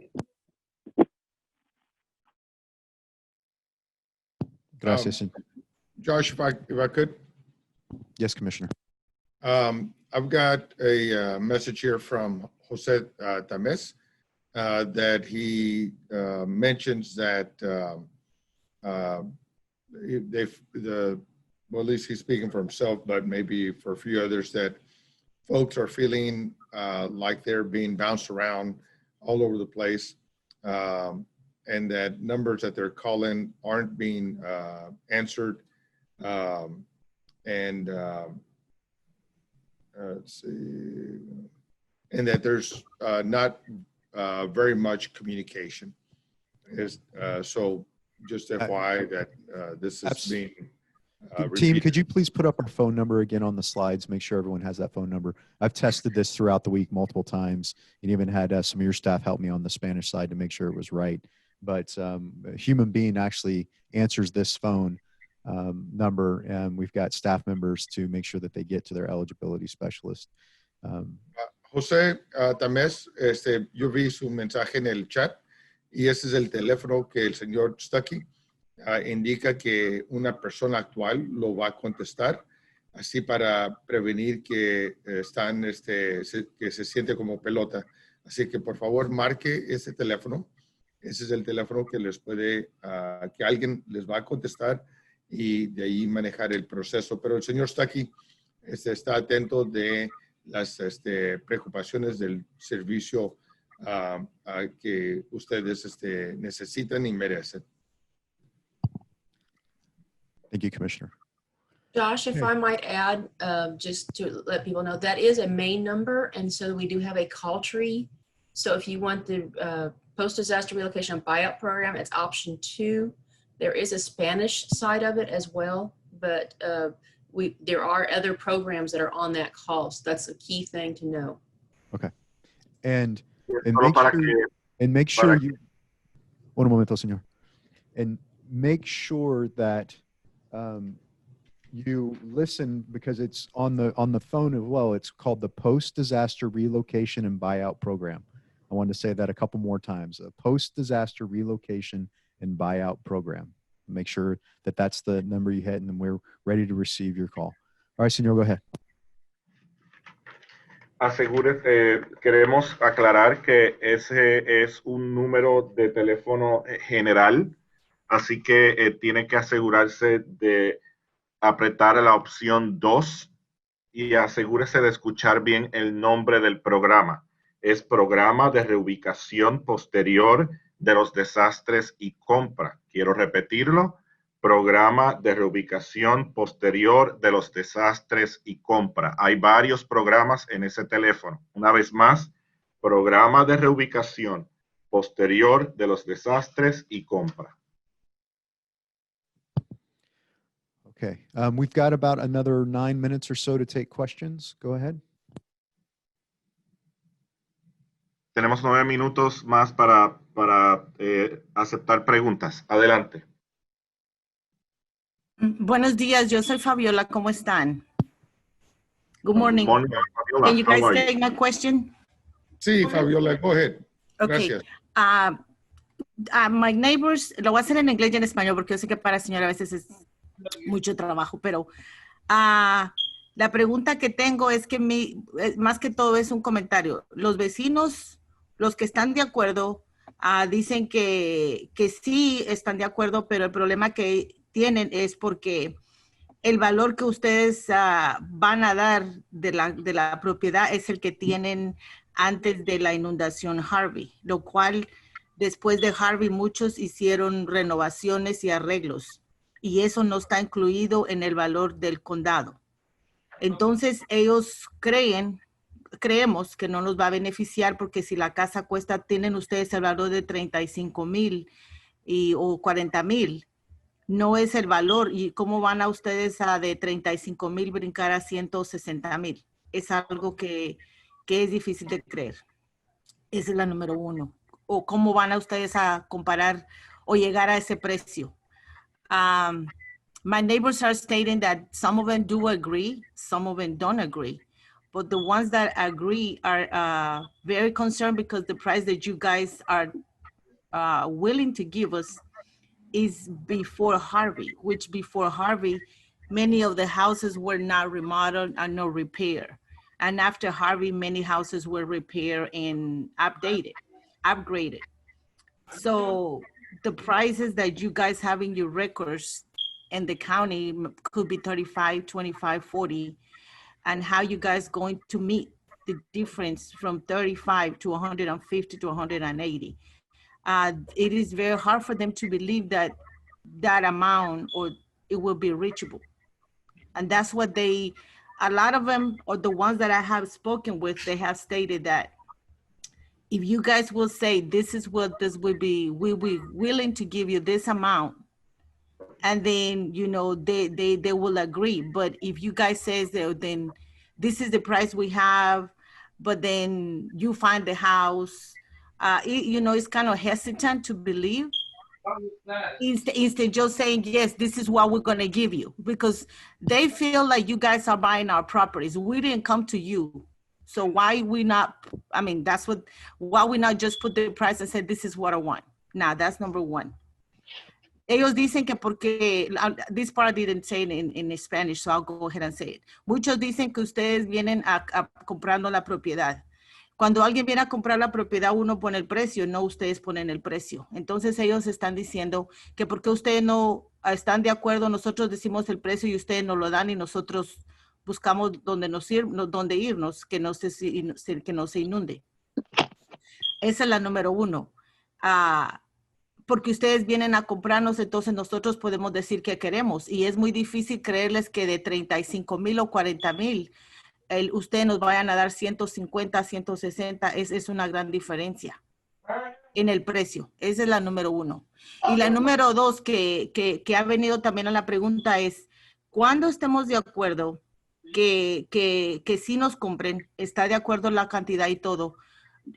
Gracias. Josh, if I could. Yes, Commissioner. I've got a message here from Jose Tames that he mentions that well, at least he's speaking for himself, but maybe for a few others, that folks are feeling like they're being bounced around all over the place, and that numbers that they're calling aren't being answered. Let's see, and that there's not very much communication. So just FYI that this is being Team, repeated. could you please put up our phone number again on the slides? Make sure everyone has that phone number. I've tested this throughout the week multiple times and even had some of your staff help me on the Spanish side to make sure it was right. But a human being actually answers this phone number, and we've got staff members to make sure that they get to their eligibility specialist. José Tamés, yo vi su mensaje en el chat y ese es el teléfono que el señor Stuckey indica que una persona actual lo va a contestar, así para prevenir que que se siente como pelota. Así que por favor marque ese teléfono. Ese es el teléfono que les puede, que alguien les va a contestar y de ahí manejar el proceso. Pero el señor Stuckey está atento de las preocupaciones del servicio que ustedes necesitan y merecen. Thank you, Commissioner. Josh, if I might add, just to let people know, that is a main number. And so we do have a call tree. So if you want the post-disaster relocation and buyout program, it's option 2. There is a Spanish side of it as well, but there are other programs that are on that call. So that's a key thing to know. Okay. And make sure you, un momento, señor. And make sure that you listen, because it's on the phone as well. It's called the Post-Disaster Relocation and Buyout Program. I wanted to say that a couple more times. A Post-Disaster Relocation and Buyout Program. Make sure that that's the number you hit, and then we're ready to receive your call. All right, señor, go ahead. Asegúrese, queremos aclarar que ese es un número de teléfono general, así que tiene que asegurarse de apretar la opción 2 y asegúrese de escuchar bien el nombre del programa. Es Programa de Reubicación Posterior de los Desastres y Compra. Quiero repetirlo. Programa de Reubicación Posterior de los Desastres y Compra. Hay varios programas en ese teléfono. Una vez más, Programa de Reubicación Posterior de los Desastres y Compra. Okay. We've got about another 9 minutes or so to take questions. Go ahead. Tenemos 9 minutos más para aceptar preguntas. Adelante. Buenos días, yo soy Fabiola, ¿cómo están? Good morning. Morning, Fabiola. Can you How guys are you? take my question? Sí, Fabiola, go ahead. Okay. Gracias. My neighbors, lo voy a hacer en inglés y en español porque yo sé que para la señora a veces es mucho trabajo, pero la pregunta que tengo es que más que todo es un comentario. Los vecinos, los que están de acuerdo, dicen que sí están de acuerdo, pero el problema que tienen es porque el valor que ustedes van a dar de la propiedad es el que tienen antes de la inundación Harvey, lo cual después de Harvey muchos hicieron renovaciones y arreglos y eso no está incluido en el valor del condado. Entonces ellos creemos que no nos va a beneficiar porque si la casa cuesta, tienen ustedes el valor de 35,000 o 40,000. No es el valor. ¿Y cómo van a ustedes de 35,000 brincar a 160,000? Es algo que es difícil de creer. Esa es la número uno. ¿O cómo van a ustedes a comparar o llegar a ese precio? My neighbors are stating that some of them do agree, some of them don't agree. But the ones that agree are very concerned because the price that you guys are willing to give us is before Harvey, which before Harvey, many of the houses were not remodeled and no repair. And after Harvey, many houses were repaired and upgraded. So the prices that you guys have in your records in the county could be 35, 25, 40. And how you guys going to meet the difference from 35 to 150 to 180? It is very hard for them to believe that amount or it will be reachable. And that's what a lot of them, or the ones that I have spoken with, they have stated that if you guys will say, this is what this will be, we'll be willing to give you this amount. And then, they will agree. But if you guys says that, then this is the price we have, but then you find the house, it's kind of hesitant to believe. Instead just saying, yes, this is what we're going to give you, because they feel like you guys are buying our properties. We didn't come to you. So why we not, why we not just put the price and say, this is what I want? Now, that's number one. Ellos dicen que porque, this part I didn't say it in Spanish, so I'll go ahead and say it. Muchos dicen que ustedes vienen a comprando la propiedad. Cuando alguien viene a comprar la propiedad, uno pone el precio, no ustedes ponen el precio. Entonces ellos están diciendo que porque ustedes no están de acuerdo, nosotros decimos el precio y ustedes nos lo dan y nosotros buscamos dónde irnos, que no se inunde. Esa es la número uno. Porque ustedes vienen a comprarnos, entonces nosotros podemos decir que queremos. Y es muy difícil creerles que de 35,000 o 40,000, ustedes nos vayan a dar 150, 160. Es una gran diferencia en el precio. Esa es la número uno. Y la número dos que ha venido también a la pregunta es, cuando estemos de acuerdo que sí nos compren, está de acuerdo en la cantidad y todo,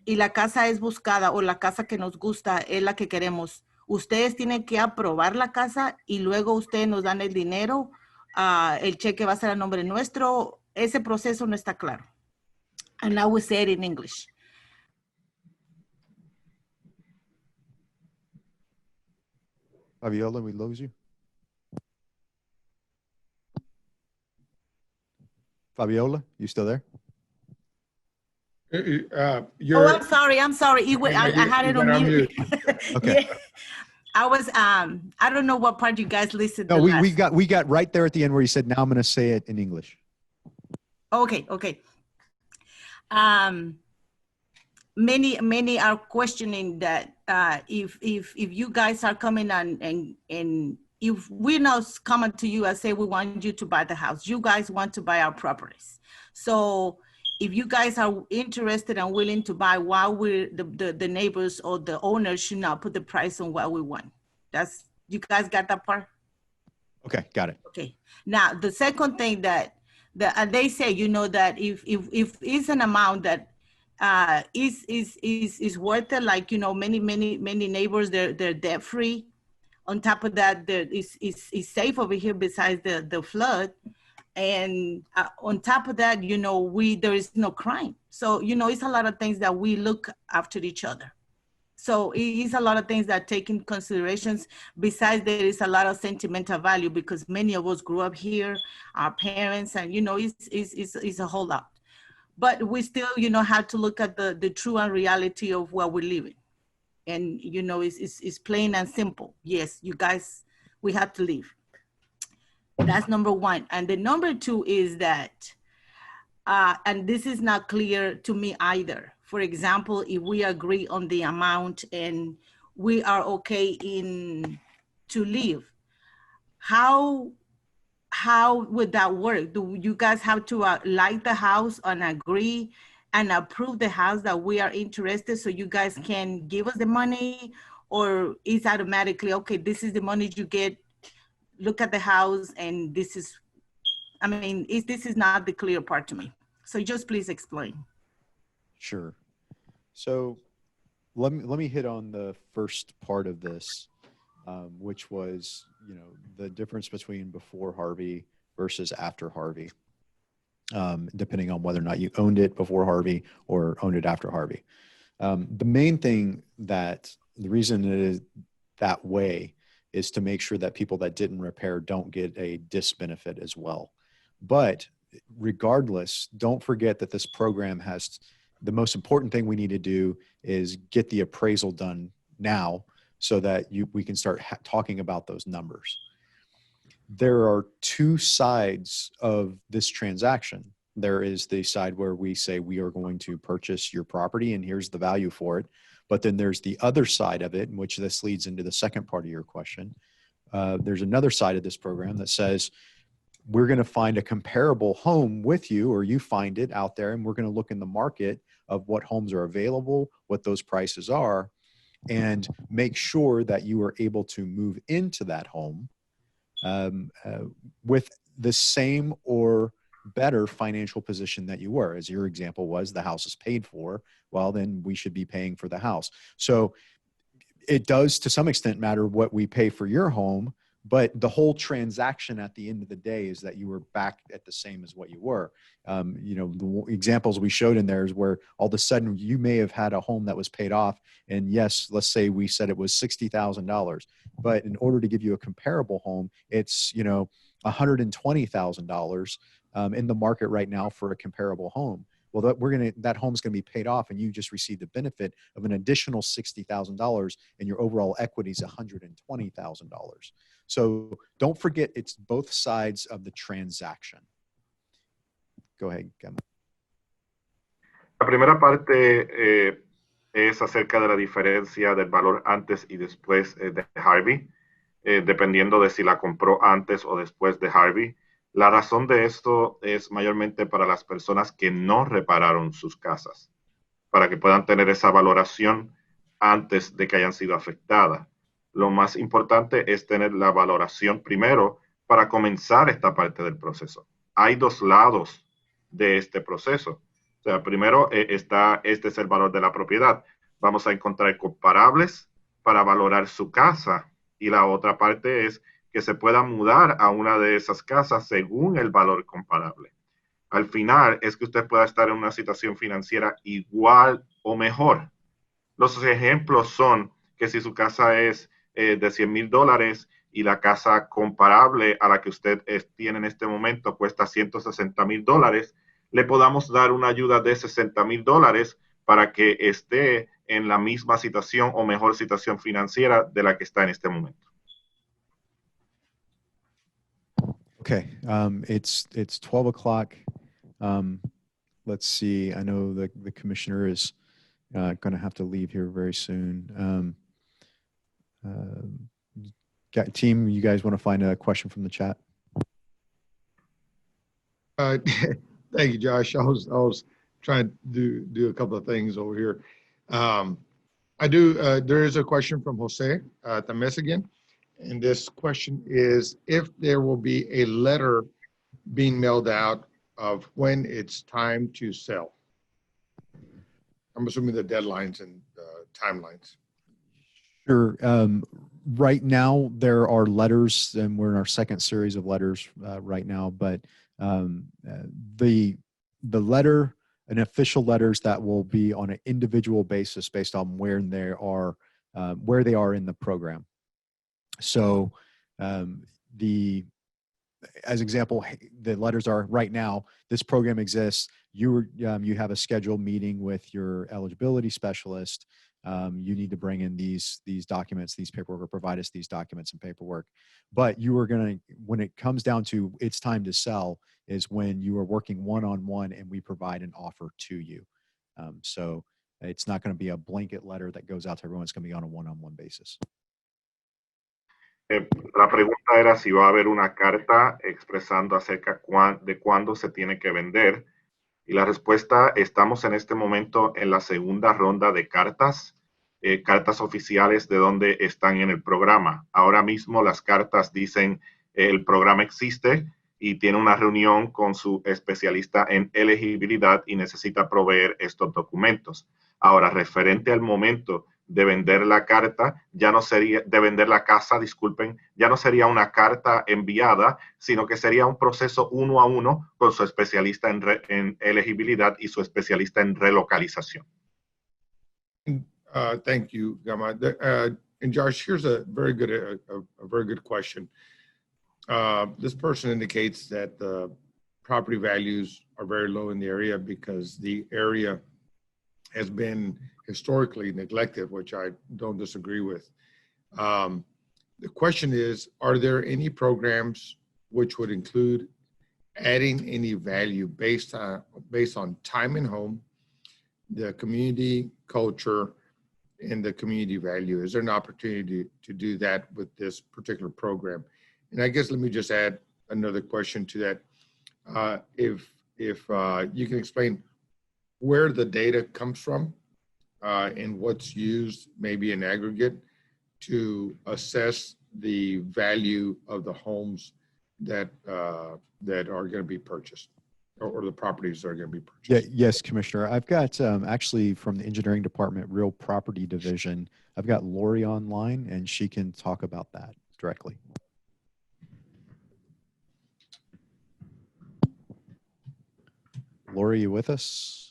y la casa es buscada o la casa que nos gusta es la que queremos, ustedes tienen que aprobar la casa y luego ustedes nos dan el dinero, el cheque va a ser a nombre nuestro. Ese proceso no está claro. And I will say it in English. Fabiola, we lose you. Fabiola, you still there? I'm sorry. I had it on mute. Okay. Yeah. I was, I don't know what part you guys listened to. No, we got right there at the end where you said, now I'm going to say it in English. Okay. Many are questioning that if you guys are coming on and if we're not coming to you and say we want you to buy the house, you guys want to buy our properties. So if you guys are interested and willing to buy, while the neighbors or the owners should not put the price on what we want. You guys got that part? Okay, got it. Okay. Now the second thing that they say, that if it's an amount that is worth it, like many neighbors, they're debt free. On top of that, it's safe over here besides the flood. And on top of that, you know, there is no crime. So, you know, it's a lot of things that we look after each other. So it's a lot of things that take in considerations. Besides, there is a lot of sentimental value because many of us grew up here, our parents, and, you know, it's a whole lot. But we still, you know, have to look at the true and reality of where we're living. And, you know, it's plain and simple. Yes, you guys, we have to leave. That's number one. And the number two is that, and this is not clear to me either. For example, if we agree on the amount and we are okay to leave, how would that work? Do you guys have to like the house and agree and approve the house that we are interested so you guys can give us the money? Or is automatically, okay, this is the money you get, look at the house, and this is, I mean, this is not the clear part to me. So just please explain. Sure. So let me hit on the first part of this, which was, you know, the difference between before Harvey versus after Harvey, depending on whether or not you owned it before Harvey or owned it after Harvey. The main thing that the reason it is that way is to make sure that people that didn't repair don't get a disbenefit as well. But regardless, don't forget that this program has, the most important thing we need to do is get the appraisal done now so that we can start talking about those numbers. There are two sides of this transaction. There is the side where we say we are going to purchase your property and here's the value for it. But then there's the other side of it, in which this leads into the second part of your question. There's another side of this program that says, we're going to find a comparable home with you, or you find it out there, and we're going to look in the market of what homes are available, what those prices are, and make sure that you are able to move into that home with the same or better financial position that you were. As your example was, the house is paid for. Well, then we should be paying for the house. So it does to some extent matter what we pay for your home, but the whole transaction at the end of the day is that you were back at the same as what you were. You know, the examples we showed in there is where all of a sudden you may have had a home that was paid off. And yes, let's say we said it was $60,000, but in order to give you a comparable home, it's, you know, $120,000 in the market right now for a comparable home. Well, that home's going to be paid off, and you just received the benefit of an additional $60,000, and your overall equity is $120,000. So don't forget, it's both sides of the transaction. Go ahead, Gemma. La primera parte es acerca de la diferencia del valor antes y después de Harvey, dependiendo de si la compró antes o después de Harvey. La razón de esto es mayormente para las personas que no repararon sus casas, para que puedan tener esa valoración antes de que hayan sido afectadas. Lo más importante es tener la valoración primero para comenzar esta parte del proceso. Hay dos lados de este proceso. O sea, primero este es el valor de la propiedad. Vamos a encontrar comparables para valorar su casa, y la otra parte es que se pueda mudar a una de esas casas según el valor comparable. Al final es que usted pueda estar en una situación financiera igual o mejor. Los ejemplos son que si su casa es de $100,000 y la casa comparable a la que usted tiene en este momento cuesta $160,000, le podamos dar una ayuda de $60,000 para que esté en la misma situación o mejor situación financiera de la que está en este momento. Okay, it's 12 o'clock. Let's see. I know the commissioner is going to have to leave here very soon. Team, you guys want to find a question from the chat? Thank you, Josh. I was trying to do a couple of things over here. There is a question from Jose Tames again. And this question is if there will be a letter being mailed out of when it's time to sell. I'm assuming the deadlines and timelines. Sure. Right now, there are letters, and we're in our second series of letters right now. But the letter, an official letters that will be on an individual basis based on where they are in the program. So as example, the letters are right now, this program exists. You have a scheduled meeting with your eligibility specialist. You need to bring in these documents, these paperwork, or provide us these documents and paperwork. But you are when it comes down to it's time to sell, is when you are working one-on-one and we provide an offer to you. So it's not going to be a blanket letter that goes out to everyone. It's going to be on a one-on-one basis. La pregunta era si va a haber una carta expresando acerca de cuándo se tiene que vender. Y la respuesta, estamos en este momento en la segunda ronda de cartas, cartas oficiales de donde están en el programa. Ahora mismo las cartas dicen el programa existe y tiene una reunión con su especialista en elegibilidad y necesita proveer estos documentos. Ahora, referente al momento de vender la carta, ya no sería, de vender la casa, disculpen, ya no sería una carta enviada, sino que sería un proceso 1 a 1 con su especialista en elegibilidad y su especialista en relocalización. Thank you, Gama. And Josh, here's a very good question. This person indicates that the property values are very low in the area because the area has been historically neglected, which I don't disagree with. The question is, are there any programs which would include adding any value based on time and home, the community culture, and the community value? Is there an opportunity to do that with this particular program? And I guess let me just add another question to that. If you can explain where the data comes from and what's used maybe in aggregate to assess the value of the homes that are going to be purchased, or the properties that are going to be purchased. Yeah, yes, Commissioner. I've got actually from the engineering department, real property division, I've got Lori online and she can talk about that directly. Lori, you with us?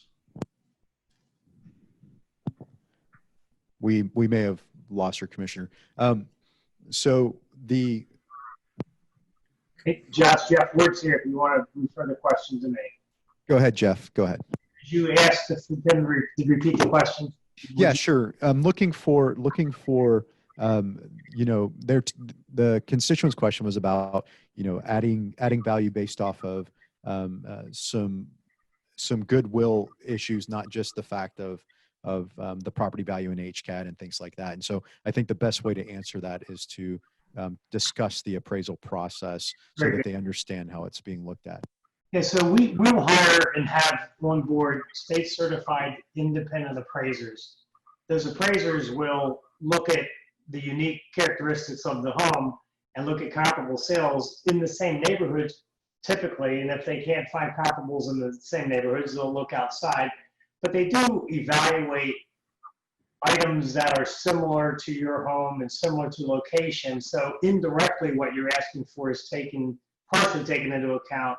We may have lost your Commissioner. So the... Hey, Jeff Woods here, if you want to refer the question to me. Go ahead, Jeff. Go ahead. Did you ask if you can repeat the question? Yeah, sure. I'm looking for you know, the constituents' question was about, you know, adding value based off of some goodwill issues, not just the fact of the property value in HCAD and things like that. And so I think the best way to answer that is to discuss the appraisal process so that they understand how it's being looked at. Yeah, so we will hire and have on board state certified independent appraisers. Those appraisers will look at the unique characteristics of the home and look at comparable sales in the same neighborhoods typically. And if they can't find comparables in the same neighborhoods, they'll look outside. But they do evaluate items that are similar to your home and similar to location. So indirectly, what you're asking for is partially taken into account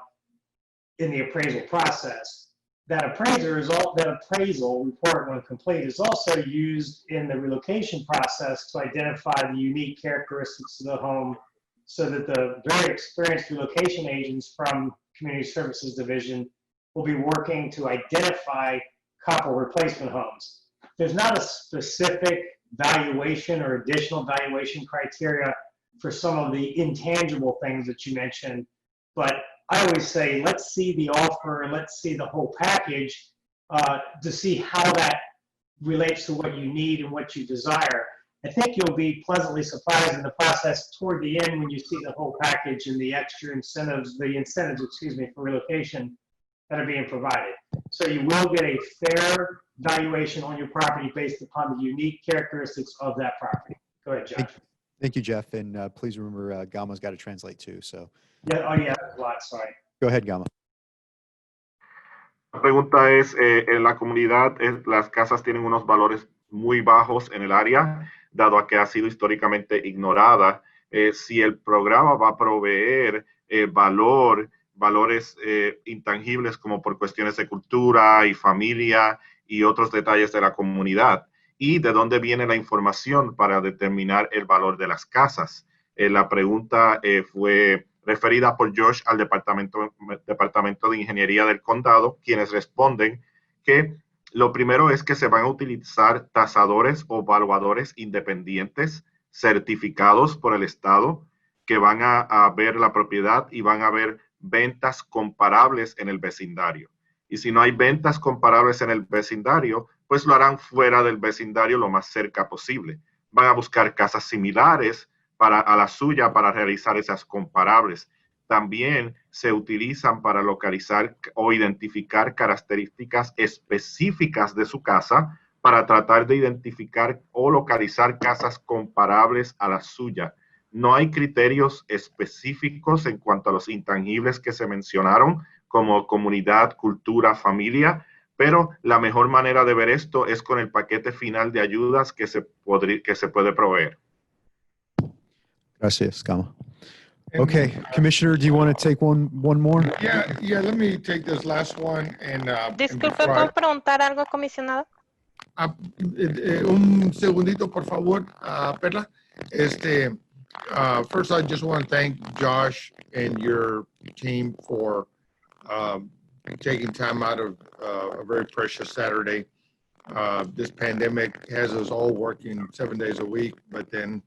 in the appraisal process. That appraisal report, when complete, is also used in the relocation process to identify the unique characteristics of the home, so that the very experienced relocation agents from Community Services Division will be working to identify comparable replacement homes. There's not a specific valuation or additional valuation criteria for some of the intangible things that you mentioned, but I always say, let's see the offer and let's see the whole package to see how that relates to what you need and what you desire. I think you'll be pleasantly surprised in the process toward the end when you see the whole package and the extra incentives, for relocation that are being provided. So you will get a fair valuation on your property based upon the unique characteristics of that property. Go ahead, Josh. Thank you, Jeff. And please remember, Gama's got to translate too. So. Yeah, oh yeah, a lot, sorry. Go ahead, Gama. La pregunta es, en la comunidad las casas tienen unos valores muy bajos en el área, dado a que ha sido históricamente ignorada. Si el programa va a proveer valores intangibles como por cuestiones de cultura y familia y otros detalles de la comunidad, y de dónde viene la información para determinar el valor de las casas. La pregunta fue referida por Josh al Departamento de Ingeniería del Condado, quienes responden que lo primero es que se van a utilizar tasadores o evaluadores independientes certificados por el Estado que van a ver la propiedad y van a ver ventas comparables en el vecindario. Y si no hay ventas comparables en el vecindario, pues lo harán fuera del vecindario lo más cerca posible. Van a buscar casas similares a la suya para realizar esas comparables. También se utilizan para localizar o identificar características específicas de su casa para tratar de identificar o localizar casas comparables a la suya. No hay criterios específicos en cuanto a los intangibles que se mencionaron, como comunidad, cultura, familia, pero la mejor manera de ver esto es con el paquete final de ayudas que se puede proveer. Gracias, Kama. Okay, Commissioner, do you want to take one more? Yeah, let me take this last one. Disculpe, ¿puedo preguntar algo, comisionado? Un segundito, por favor, Perla. First, I just want to thank Josh and your team for taking time out of a very precious Saturday. This pandemic has us all working 7 days a week, but then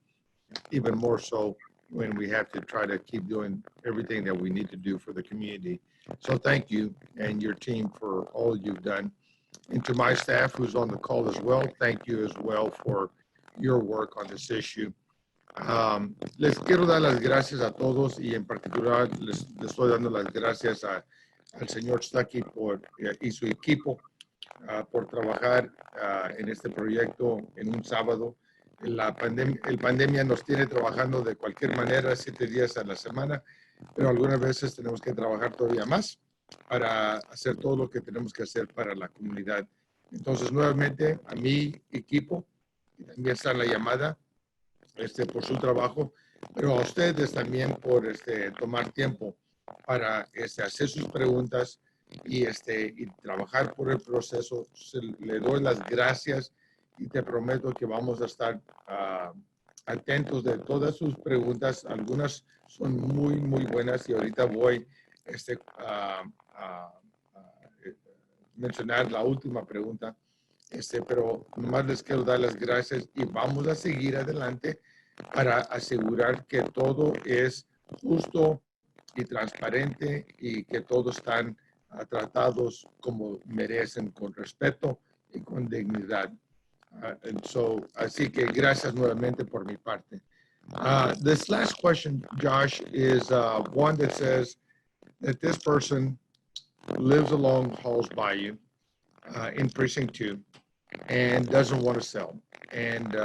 even more so when we have to try to keep doing everything that we need to do for the community. So thank you and your team for all you've done. And to my staff who's on the call as well, thank you as well for your work on this issue. Les quiero dar las gracias a todos y en particular les estoy dando las gracias al señor Stuckey y su equipo por trabajar en este proyecto en un sábado. La pandemia nos tiene trabajando de cualquier manera 7 días a la semana, pero algunas veces tenemos que trabajar todavía más para hacer todo lo que tenemos que hacer para la comunidad. Entonces, nuevamente, a mi equipo, también está en la llamada, por su trabajo, pero a ustedes también por tomar tiempo para hacer sus preguntas y trabajar por el proceso. Le doy las gracias y te prometo que vamos a estar atentos de todas sus preguntas. Algunas son muy, muy buenas y ahorita voy a mencionar la última pregunta. Pero nomás les quiero dar las gracias y vamos a seguir adelante para asegurar que todo es justo y transparente y que todos están tratados como merecen, con respeto y con dignidad. Así que gracias nuevamente por mi parte. This last question, Josh, is one that says that this person lives along halls by you in Precinct 2 and doesn't want to sell, and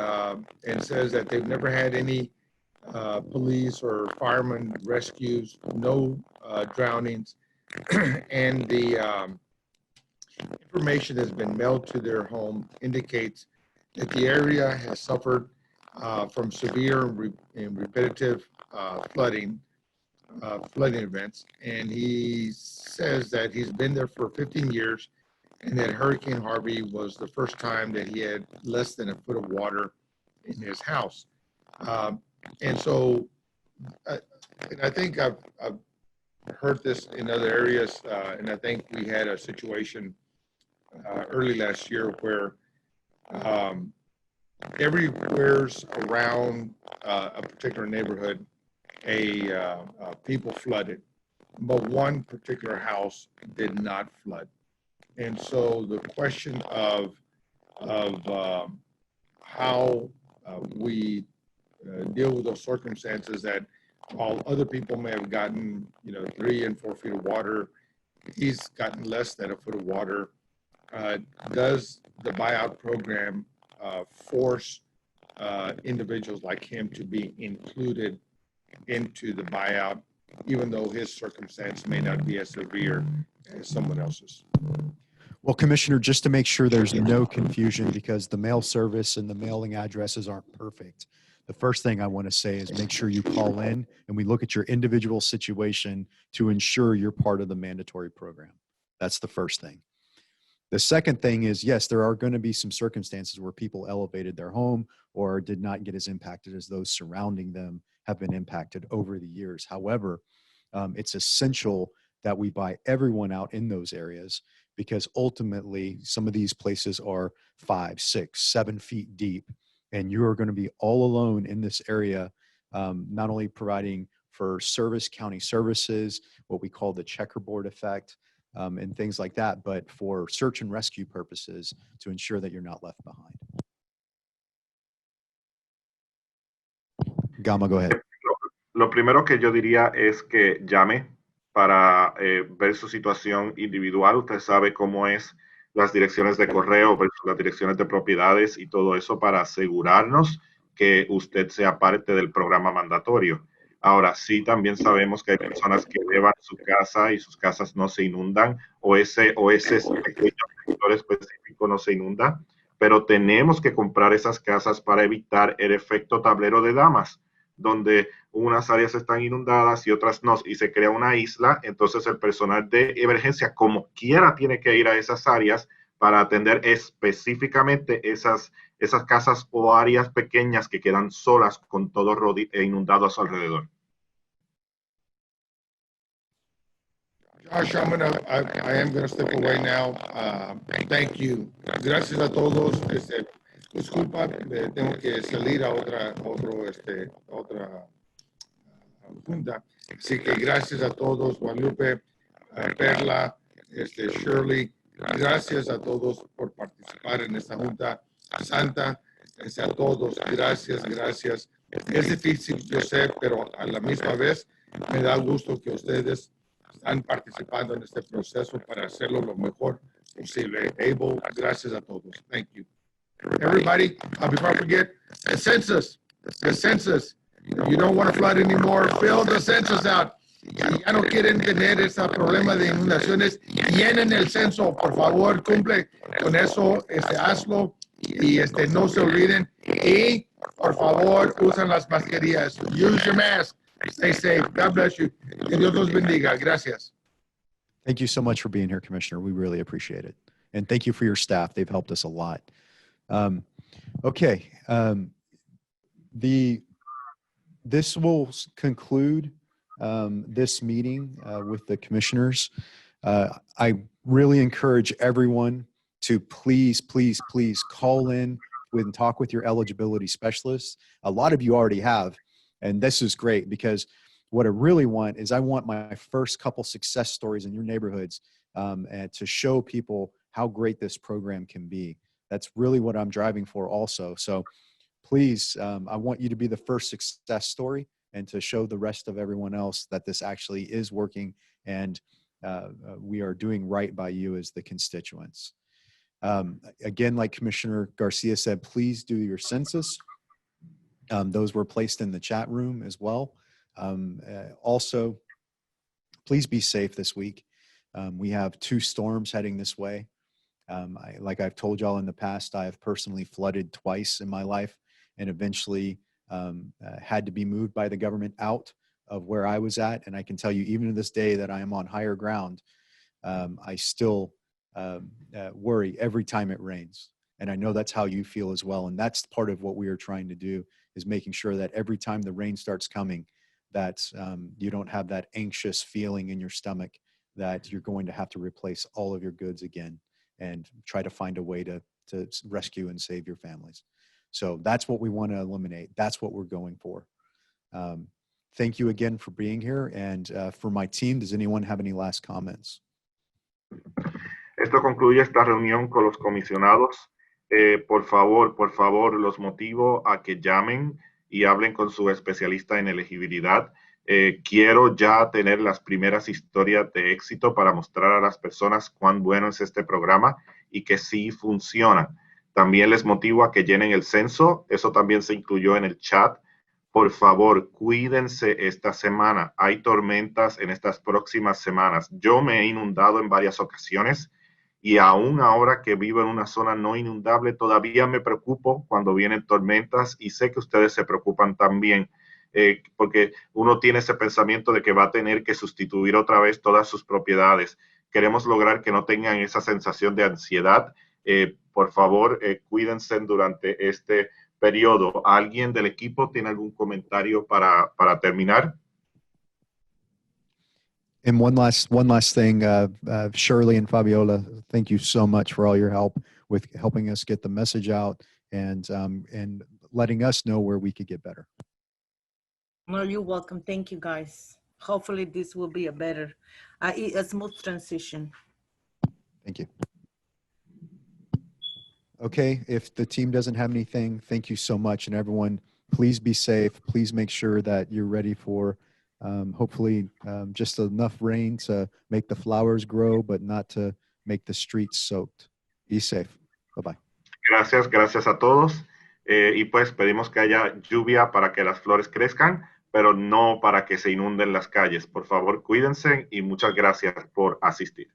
says that they've never had any police or fireman rescues, no drownings, and the information has been mailed to their home indicates that the area has suffered from severe and repetitive flooding events. And he says that he's been there for 15 years and that Hurricane Harvey was the first time that he had less than a foot of water in his house. And so and I think I've heard this in other areas, and I think we had a situation early last year where everywhere's around a particular neighborhood, people flooded, but one particular house did not flood. And so the question of how we deal with those circumstances, that while other people may have gotten 3 and 4 feet of water, he's gotten less than a foot of water. Does the buyout program force individuals like him to be included into the buyout, even though his circumstance may not be as severe as someone else's? Well, Commissioner, just to make sure there's no confusion, because the mail service and the mailing addresses aren't perfect, the first thing I want to say is make sure you call in and we look at your individual situation to ensure you're part of the mandatory program. That's the first thing. The second thing is, yes, there are going to be some circumstances where people elevated their home or did not get as impacted as those surrounding them have been impacted over the years. However, it's essential that we buy everyone out in those areas, because ultimately some of these places are 5, 6, 7 feet deep, and you are going to be all alone in this area, not only providing for county services, what we call the checkerboard effect, and things like that, but for search and rescue purposes to ensure that you're not left behind. Gama, go ahead. Lo primero que yo diría es que llame para ver su situación individual. Usted sabe cómo es las direcciones de correo versus las direcciones de propiedades y todo eso, para asegurarnos que usted sea parte del programa mandatorio. Ahora, sí, también sabemos que hay personas que elevan su casa y sus casas no se inundan, o ese pequeño sector específico no se inunda, pero tenemos que comprar esas casas para evitar el efecto tablero de damas, donde unas áreas están inundadas y otras no, y se crea una isla. Entonces el personal de emergencia como quiera tiene que ir a esas áreas para atender específicamente esas casas o áreas pequeñas que quedan solas con todo inundado a su alrededor. Josh, I am going to step away now. Thank you. Gracias a todos. Disculpa, tengo que salir a otra junta. Así que gracias a todos, Guadalupe, Perla, Shirley. Gracias a todos por participar en esta junta santa. A todos, gracias. Es difícil, yo sé, pero a la misma vez me da gusto que ustedes están participando en este proceso para hacerlo lo mejor posible. Abel, gracias a todos. Thank you. Everybody, before I forget, the census. You don't want to flood anymore, fill the census out. Si ya no quieren tener ese problema de inundaciones, llenen el censo, por favor, cumple con eso, hazlo y no se olviden. Y, por favor, usen las mascarillas. Use your mask. Stay safe. God bless you. Que Dios los bendiga. Gracias. Thank you so much for being here, Commissioner. We really appreciate it. And thank you for your staff. They've helped us a lot. Okay. This will conclude this meeting with the commissioners. I really encourage everyone to please call in and talk with your eligibility specialists. A lot of you already have, and this is great, because what I really want is I want my first couple success stories in your neighborhoods and to show people how great this program can be. That's really what I'm driving for also. So please, I want you to be the first success story and to show the rest of everyone else that this actually is working and we are doing right by you as the constituents. Again, like Commissioner Garcia said, please do your census. Those were placed in the chat room as well. Also, please be safe this week. We have 2 storms heading this way. Like I've told y'all in the past, I have personally flooded twice in my life and eventually had to be moved by the government out of where I was at. And I can tell you, even to this day, that I am on higher ground. I still worry every time it rains. And I know that's how you feel as well. And that's part of what we are trying to do, is making sure that every time the rain starts coming, that you don't have that anxious feeling in your stomach that you're going to have to replace all of your goods again and try to find a way to rescue and save your families. So that's what we want to eliminate. That's what we're going for. Thank you again for being here. And for my team, does anyone have any last comments? Esto concluye esta reunión con los comisionados. Por favor, los motivo a que llamen y hablen con su especialista en elegibilidad. Quiero ya tener las primeras historias de éxito para mostrar a las personas cuán bueno es este programa y que sí funciona. También les motivo a que llenen el censo. Eso también se incluyó en el chat. Por favor, cuídense esta semana. Hay tormentas en estas próximas semanas. Yo me he inundado en varias ocasiones y aún ahora que vivo en una zona no inundable, todavía me preocupo cuando vienen tormentas y sé que ustedes se preocupan también, porque uno tiene ese pensamiento de que va a tener que sustituir otra vez todas sus propiedades. Queremos lograr que no tengan esa sensación de ansiedad. Por favor, cuídense durante este periodo. ¿Alguien del equipo tiene algún comentario para terminar? And one last thing, Shirley and Fabiola, thank you so much for all your help with helping us get the message out and letting us know where we could get better. No, you're welcome. Thank you, guys. Hopefully this will be a smooth transition. Thank you. Okay, if the team doesn't have anything, thank you so much. And everyone, please be safe. Please make sure that you're ready for hopefully just enough rain to make the flowers grow, but not to make the streets soaked. Be safe. Bye-bye. Gracias a todos. Y pues pedimos que haya lluvia para que las flores crezcan, pero no para que se inunden las calles. Por favor, cuídense y muchas gracias por asistir.